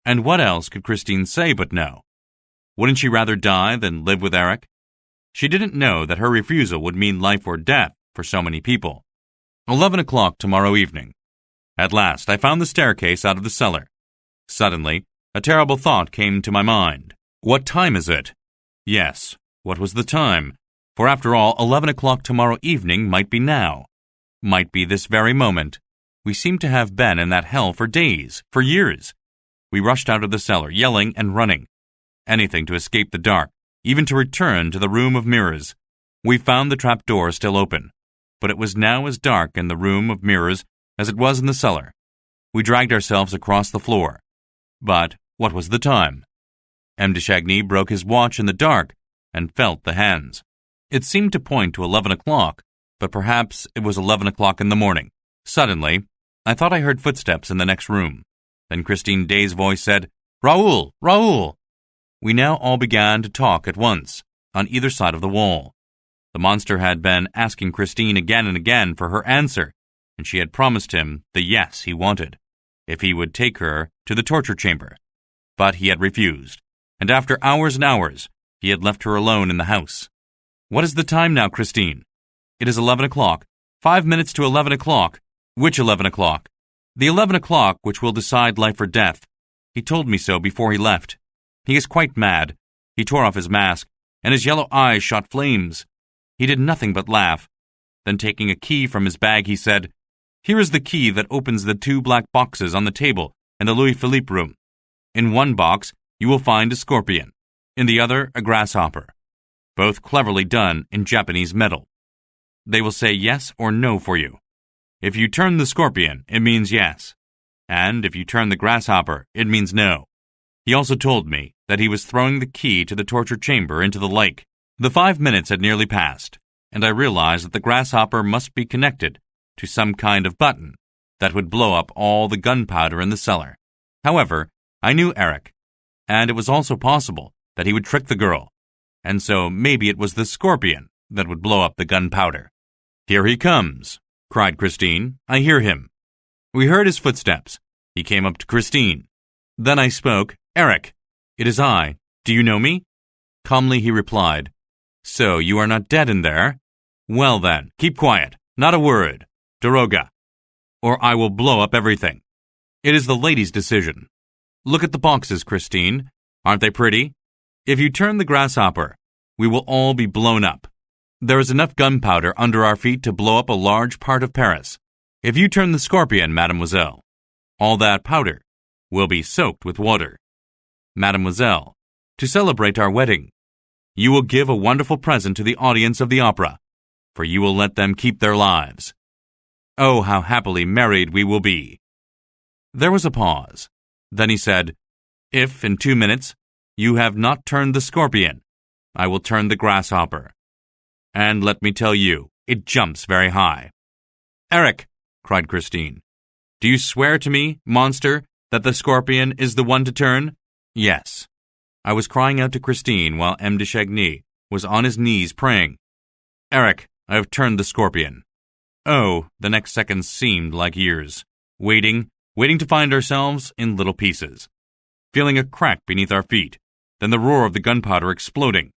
And what else could Christine say but no? Wouldn't she rather die than live with Eric? She didn't know that her refusal would mean life or death for so many people. 11 o'clock tomorrow evening. At last, I found the staircase out of the cellar. Suddenly, a terrible thought came to my mind. What time is it? Yes, what was the time? For after all, 11 o'clock tomorrow evening might be now. Might be this very moment. We seemed to have been in that hell for days, for years. We rushed out of the cellar, yelling and running. Anything to escape the dark, even to return to the room of mirrors. We found the trap door still open, but it was now as dark in the room of mirrors as it was in the cellar. We dragged ourselves across the floor. But what was the time? M. de Chagny broke his watch in the dark and felt the hands. It seemed to point to 11 o'clock, but perhaps it was 11 o'clock in the morning. Suddenly, I thought I heard footsteps in the next room. Then Christine Day's voice said, "Raoul! Raoul!" We now all began to talk at once, on either side of the wall. The monster had been asking Christine again and again for her answer, and she had promised him the yes he wanted, if he would take her to the torture chamber. But he had refused, and after hours and hours, he had left her alone in the house. "What is the time now, Christine?" "It is 11 o'clock. 5 minutes to 11 o'clock. "Which 11 o'clock?" "The 11 o'clock which will decide life or death. He told me so before he left. He is quite mad. He tore off his mask, and his yellow eyes shot flames. He did nothing but laugh. Then taking a key from his bag, he said, 'Here is the key that opens the 2 black boxes on the table in the Louis Philippe room. In one box, you will find a scorpion. In the other, a grasshopper. Both cleverly done in Japanese metal. They will say yes or no for you. If you turn the scorpion, it means yes. And if you turn the grasshopper, it means no.' He also told me that he was throwing the key to the torture chamber into the lake. The 5 minutes had nearly passed, and I realized that the grasshopper must be connected to some kind of button that would blow up all the gunpowder in the cellar. However, I knew Eric, and it was also possible that he would trick the girl, and so maybe it was the scorpion that would blow up the gunpowder. 'Here he comes,' cried Christine. 'I hear him.' We heard his footsteps. He came up to Christine. Then I spoke. 'Eric, it is I. Do you know me?' Calmly he replied, 'So you are not dead in there? Well then, keep quiet. Not a word. Daroga. Or I will blow up everything. It is the lady's decision. Look at the boxes, Christine. Aren't they pretty? If you turn the grasshopper, we will all be blown up. There is enough gunpowder under our feet to blow up a large part of Paris. If you turn the scorpion, mademoiselle, all that powder will be soaked with water. Mademoiselle, to celebrate our wedding, you will give a wonderful present to the audience of the opera, for you will let them keep their lives. Oh, how happily married we will be.' There was a pause. Then he said, 'If, in 2 minutes, you have not turned the scorpion, I will turn the grasshopper. And let me tell you, it jumps very high.' 'Eric,' cried Christine, 'do you swear to me, monster, that the scorpion is the one to turn?' 'Yes.' I was crying out to Christine while M. de Chagny was on his knees praying. 'Eric, I have turned the scorpion.' Oh, the next seconds seemed like years, waiting to find ourselves in little pieces, feeling a crack beneath our feet, then the roar of the gunpowder exploding.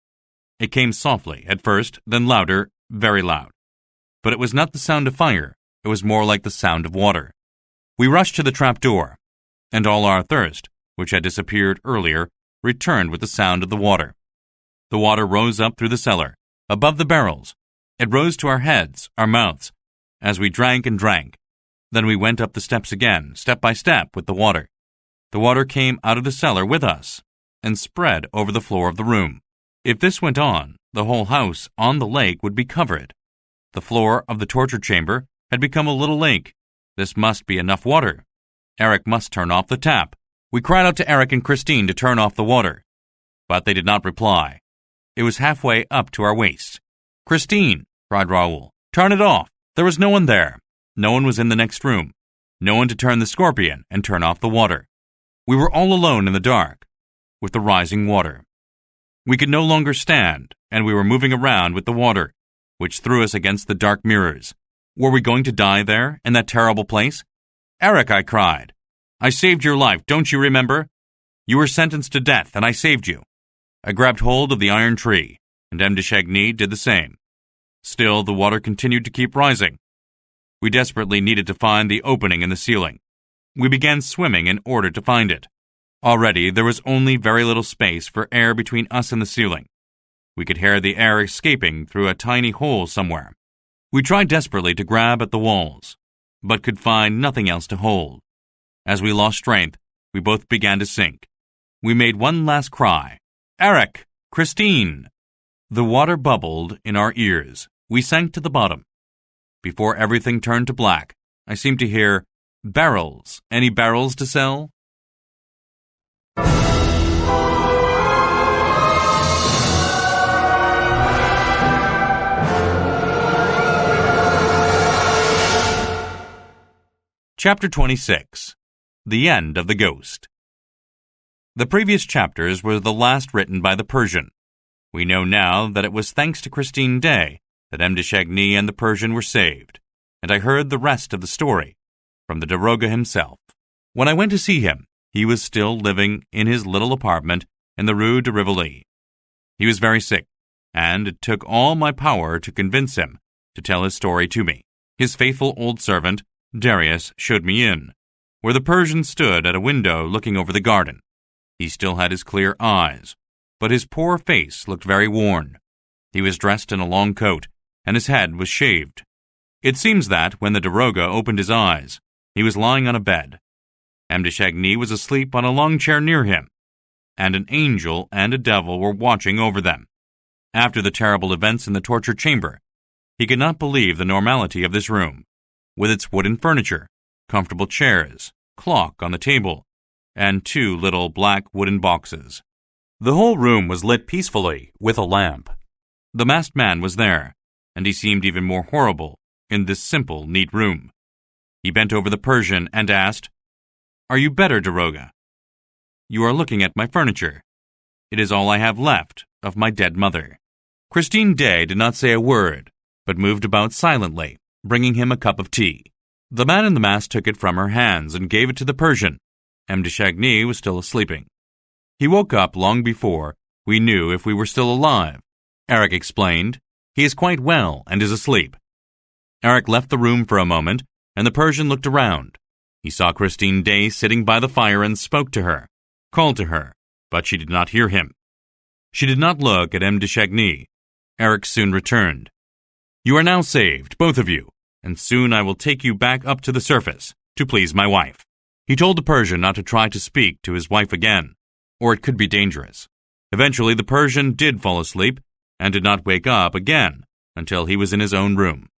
It came softly at first, then louder, very loud. But it was not the sound of fire, it was more like the sound of water. We rushed to the trap door, and all our thirst, which had disappeared earlier, returned with the sound of the water. The water rose up through the cellar, above the barrels. It rose to our heads, our mouths, as we drank and drank. Then we went up the steps again, step by step, with the water. The water came out of the cellar with us and spread over the floor of the room. If this went on, the whole house on the lake would be covered. The floor of the torture chamber had become a little lake. This must be enough water. Eric must turn off the tap. We cried out to Eric and Christine to turn off the water, but they did not reply. It was halfway up to our waists. "Christine," cried Raoul, "turn it off." There was no one there. No one was in the next room. No one to turn the scorpion and turn off the water. We were all alone in the dark, with the rising water. We could no longer stand, and we were moving around with the water, which threw us against the dark mirrors. Were we going to die there, in that terrible place? "Eric," I cried, "I saved your life, don't you remember? You were sentenced to death, and I saved you." I grabbed hold of the iron tree, and M. de Chagny did the same. Still, the water continued to keep rising. We desperately needed to find the opening in the ceiling. We began swimming in order to find it. Already, there was only very little space for air between us and the ceiling. We could hear the air escaping through a tiny hole somewhere. We tried desperately to grab at the walls, but could find nothing else to hold. As we lost strength, we both began to sink. We made one last cry. "Eric! Christine!" The water bubbled in our ears. We sank to the bottom. Before everything turned to black, I seemed to hear, "Barrels. Any barrels to sell?" Chapter 26. The End of the Ghost. The previous chapters were the last written by the Persian. We know now that it was thanks to Christine Day that M. de Chagny and the Persian were saved, and I heard the rest of the story from the daroga himself. When I went to see him, he was still living in his little apartment in the Rue de Rivoli. He was very sick, and it took all my power to convince him to tell his story to me. His faithful old servant, Darius, showed me in, where the Persian stood at a window looking over the garden. He still had his clear eyes, but his poor face looked very worn. He was dressed in a long coat, and his head was shaved. It seems that, when the daroga opened his eyes, he was lying on a bed. M. de Chagny was asleep on a long chair near him, and an angel and a devil were watching over them. After the terrible events in the torture chamber, he could not believe the normality of this room, with its wooden furniture, comfortable chairs, clock on the table, and 2 little black wooden boxes. The whole room was lit peacefully with a lamp. The masked man was there, and he seemed even more horrible in this simple, neat room. He bent over the Persian and asked, "Are you better, daroga? You are looking at my furniture. It is all I have left of my dead mother." Christine Day did not say a word, but moved about silently, bringing him a cup of tea. The man in the mask took it from her hands and gave it to the Persian. M. de Chagny was still sleeping. He woke up long before we knew if we were still alive. Eric explained, "He is quite well and is asleep." Eric left the room for a moment, and the Persian looked around. He saw Christine Day sitting by the fire and spoke to her, called to her, but she did not hear him. She did not look at M. de Chagny. Eric soon returned. "You are now saved, both of you, and soon I will take you back up to the surface, to please my wife." He told the Persian not to try to speak to his wife again, or it could be dangerous. Eventually the Persian did fall asleep, and did not wake up again until he was in his own room.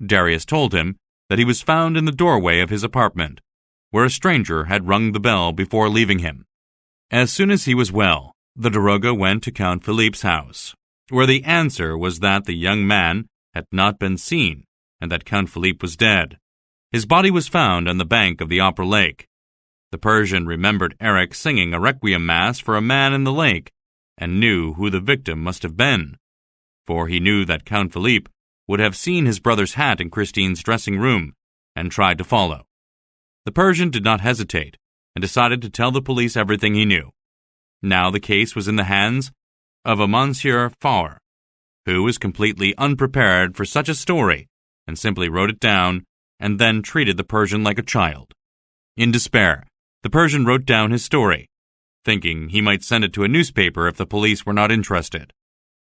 Darius told him that he was found in the doorway of his apartment, where a stranger had rung the bell before leaving him. As soon as he was well, the daroga went to Count Philippe's house, where the answer was that the young man had not been seen, and that Count Philippe was dead. His body was found on the bank of the Opera Lake. The Persian remembered Eric singing a requiem mass for a man in the lake, and knew who the victim must have been, for he knew that Count Philippe would have seen his brother's hat in Christine's dressing room, and tried to follow. The Persian did not hesitate, and decided to tell the police everything he knew. Now the case was in the hands of a Monsieur Faure, who was completely unprepared for such a story and simply wrote it down and then treated the Persian like a child. In despair, the Persian wrote down his story, thinking he might send it to a newspaper if the police were not interested.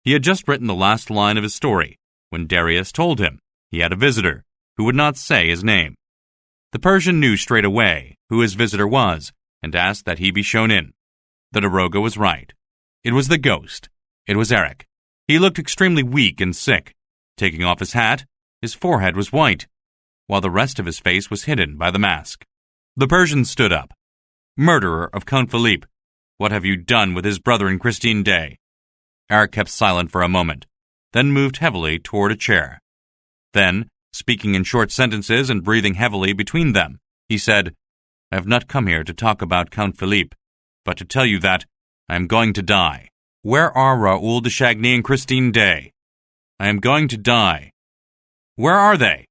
He had just written the last line of his story when Darius told him he had a visitor who would not say his name. The Persian knew straight away who his visitor was and asked that he be shown in. The daroga was right. It was the ghost. It was Eric. He looked extremely weak and sick. Taking off his hat, his forehead was white, while the rest of his face was hidden by the mask. The Persian stood up. "Murderer of Count Philippe, what have you done with his brother and Christine Day?" Eric kept silent for a moment, then moved heavily toward a chair. Then, speaking in short sentences and breathing heavily between them, he said, "I have not come here to talk about Count Philippe, but to tell you that I am going to die. Where are Raoul de Chagny and Christine Day? I am going to die. Where are they?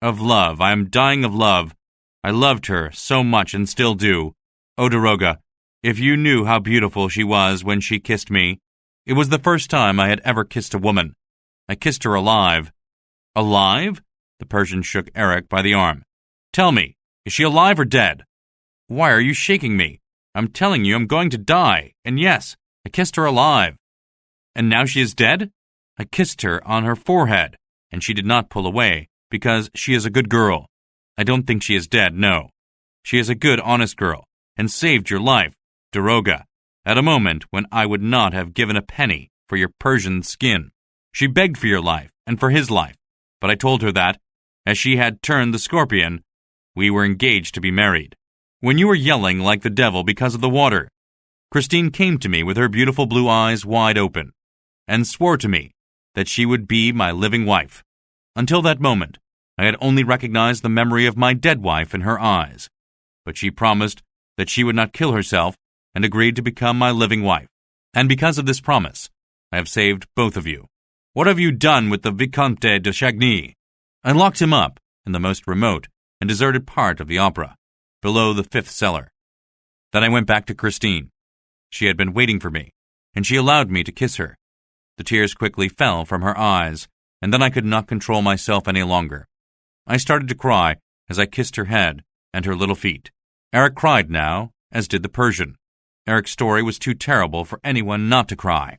Of love, I am dying of love. I loved her so much and still do. Oh, daroga, if you knew how beautiful she was when she kissed me. It was the first time I had ever kissed a woman. I kissed her alive." "Alive?" The Persian shook Eric by the arm. "Tell me, is she alive or dead? Why are you shaking me? I'm telling you I'm going to die, and yes, I kissed her alive." "And now she is dead?" "I kissed her on her forehead, and she did not pull away, because she is a good girl. I don't think she is dead, no. She is a good, honest girl, and saved your life, daroga, at a moment when I would not have given a penny for your Persian skin. She begged for your life and for his life, but I told her that, as she had turned the scorpion, we were engaged to be married. When you were yelling like the devil because of the water, Christine came to me with her beautiful blue eyes wide open, and swore to me that she would be my living wife. Until that moment, I had only recognized the memory of my dead wife in her eyes, but she promised that she would not kill herself and agreed to become my living wife. And because of this promise, I have saved both of you. What have you done with the Vicomte de Chagny?" "I locked him up in the most remote and deserted part of the opera, below the 5th cellar. Then I went back to Christine. She had been waiting for me, and she allowed me to kiss her. The tears quickly fell from her eyes, and then I could not control myself any longer. I started to cry as I kissed her head and her little feet. Eric cried now, as did the Persian. Eric's story was too terrible for anyone not to cry.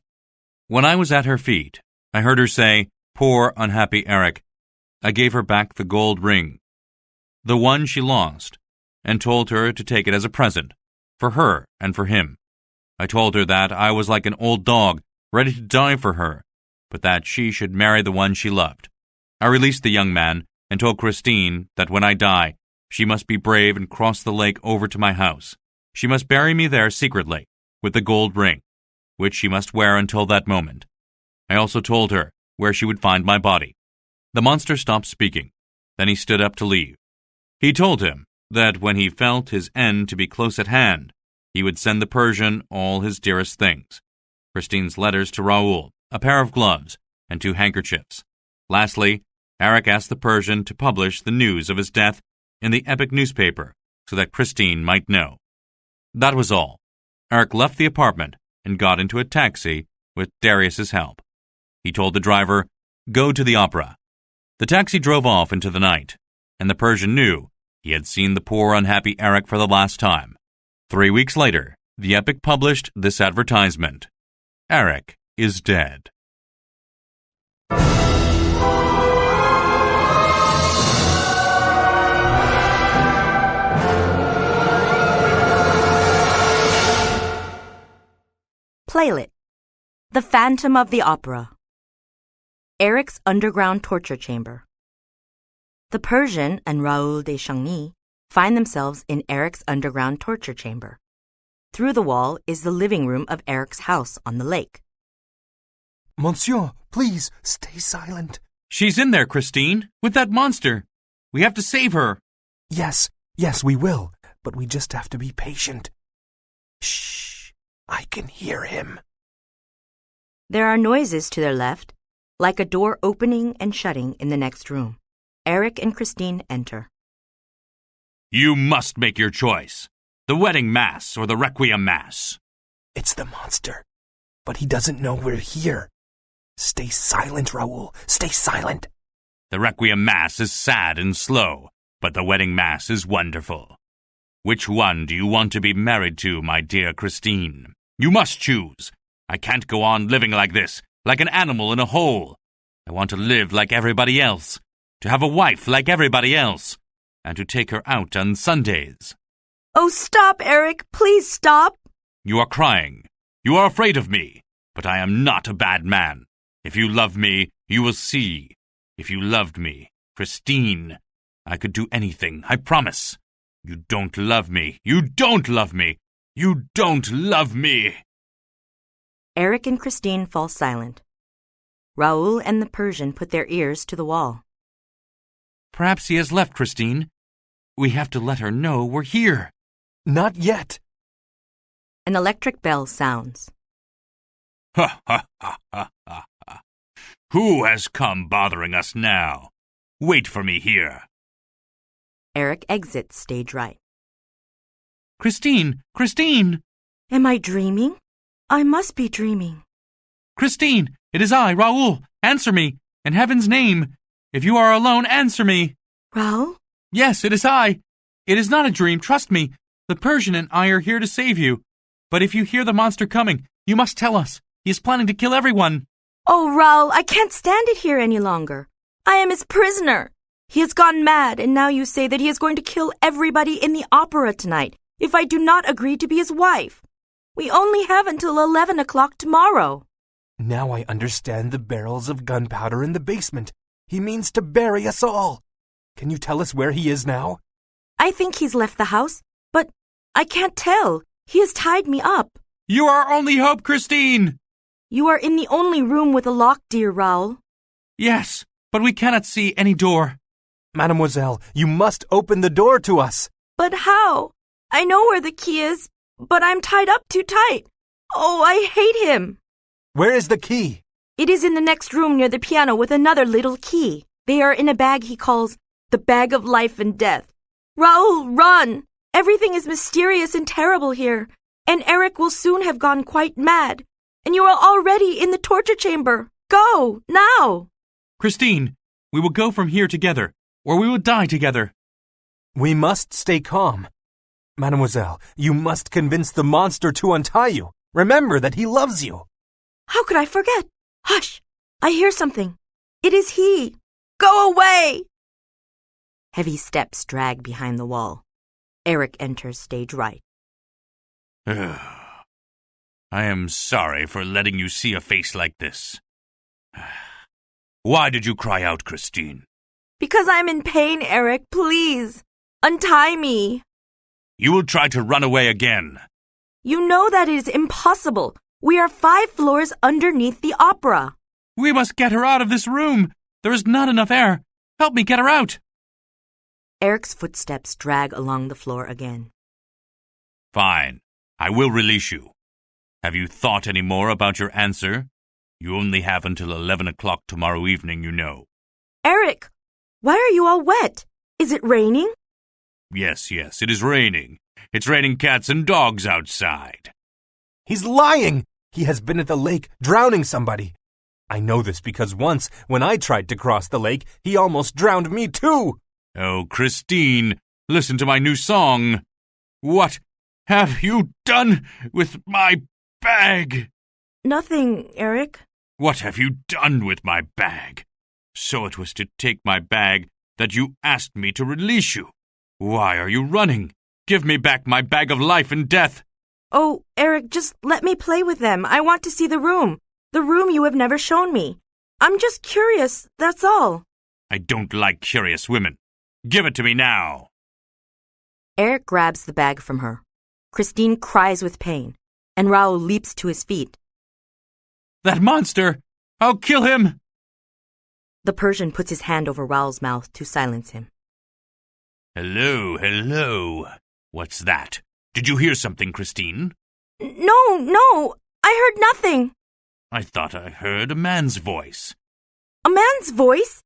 When I was at her feet, I heard her say, 'Poor, unhappy Eric.' I gave her back the gold ring, the one she lost, and told her to take it as a present, for her and for him. I told her that I was like an old dog, ready to die for her, but that she should marry the one she loved. I released the young man and told Christine that when I die, she must be brave and cross the lake over to my house. She must bury me there secretly, with the gold ring, which she must wear until that moment. I also told her where she would find my body." The monster stopped speaking. Then he stood up to leave. He told him that when he felt his end to be close at hand, he would send the Persian all his dearest things: Christine's letters to Raoul, a pair of gloves, and 2 handkerchiefs. Lastly, Eric asked the Persian to publish the news of his death in the epic newspaper so that Christine might know. That was all. Eric left the apartment and got into a taxi with Darius's help. He told the driver, "Go to the opera." The taxi drove off into the night, and the Persian knew he had seen the poor unhappy Eric for the last time. 3 weeks later, the epic published this advertisement: "Eric is dead." Playlet. The Phantom of the Opera. Eric's underground torture chamber. The Persian and Raoul de Chagny find themselves in Eric's underground torture chamber. Through the wall is the living room of Eric's house on the lake. "Monsieur, please, stay silent." "She's in there, Christine, with that monster. We have to save her." Yes, we will, but we just have to be patient. Shh, I can hear him." There are noises to their left, like a door opening and shutting in the next room. Eric and Christine enter. "You must make your choice. The wedding mass or the requiem mass." "It's the monster, but he doesn't know we're here. Stay silent, Raoul. Stay silent. The Requiem Mass is sad and slow, but the wedding Mass is wonderful. Which one do you want to be married to, my dear Christine? You must choose. I can't go on living like this, like an animal in a hole. I want to live like everybody else, to have a wife like everybody else, and to take her out on Sundays. Oh, stop, Eric. Please stop. You are crying. You are afraid of me, but I am not a bad man. If you love me, you will see. If you loved me, Christine, I could do anything, I promise. You don't love me. You don't love me. You don't love me. Eric and Christine fall silent. Raoul and the Persian put their ears to the wall. Perhaps he has left, Christine. We have to let her know we're here. Not yet. An electric bell sounds. Ha ha ha ha ha. Who has come bothering us now? Wait for me here. Eric exits stage right. Christine! Christine! Am I dreaming? I must be dreaming. Christine! It is I, Raoul. Answer me. In heaven's name. If you are alone, answer me. Raoul? Yes, it is I. It is not a dream, trust me. The Persian and I are here to save you. But if you hear the monster coming, you must tell us. He is planning to kill everyone. Oh, Raoul, I can't stand it here any longer. I am his prisoner. He has gone mad, and now you say that he is going to kill everybody in the opera tonight if I do not agree to be his wife. We only have until 11 o'clock tomorrow. Now I understand the barrels of gunpowder in the basement. He means to bury us all. Can you tell us where he is now? I think he's left the house, but I can't tell. He has tied me up. You are our only hope, Christine. You are in the only room with a lock, dear Raoul. Yes, but we cannot see any door. Mademoiselle, you must open the door to us. But how? I know where the key is, but I'm tied up too tight. Oh, I hate him. Where is the key? It is in the next room near the piano with another little key. They are in a bag he calls the bag of life and death. Raoul, run! Everything is mysterious and terrible here, and Eric will soon have gone quite mad. And you are already in the torture chamber. Go, now! Christine, we will go from here together, or we will die together. We must stay calm. Mademoiselle, you must convince the monster to untie you. Remember that he loves you. How could I forget? Hush! I hear something. It is he. Go away! Heavy steps drag behind the wall. Eric enters stage right. I am sorry for letting you see a face like this. Why did you cry out, Christine? Because I'm in pain, Eric. Please, untie me. You will try to run away again. You know that it is impossible. We are 5 floors underneath the opera. We must get her out of this room. There is not enough air. Help me get her out. Eric's footsteps drag along the floor again. Fine. I will release you. Have you thought any more about your answer? You only have until 11 o'clock tomorrow evening, you know. Eric, why are you all wet? Is it raining? Yes, it is raining. It's raining cats and dogs outside. He's lying! He has been at the lake, drowning somebody. I know this because once, when I tried to cross the lake, he almost drowned me too! Oh, Christine, listen to my new song. What have you done with my bag? Nothing, Eric. What have you done with my bag? So it was to take my bag that you asked me to release you. Why are you running? Give me back my bag of life and death. Oh, Eric, just let me play with them. I want to see the room you have never shown me. I'm just curious, that's all. I don't like curious women. Give it to me now. Eric grabs the bag from her. Christine cries with pain, and Raoul leaps to his feet. That monster! I'll kill him! The Persian puts his hand over Raoul's mouth to silence him. Hello. What's that? Did you hear something, Christine? No, I heard nothing. I thought I heard a man's voice. A man's voice?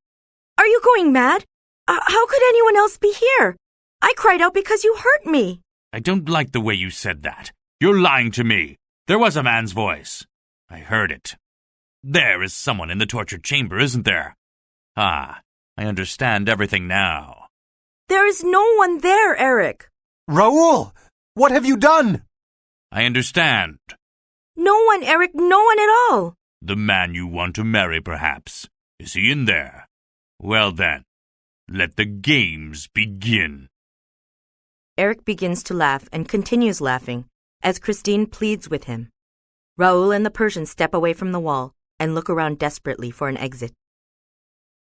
Are you going mad? How could anyone else be here? I cried out because you hurt me. I don't like the way you said that. You're lying to me. There was a man's voice. I heard it. There is someone in the torture chamber, isn't there? Ah, I understand everything now. There is no one there, Eric. Raoul, what have you done? I understand. No one, Eric, no one at all. The man you want to marry, perhaps. Is he in there? Well then, let the games begin. Eric begins to laugh and continues laughing as Christine pleads with him. Raoul and the Persian step away from the wall and look around desperately for an exit.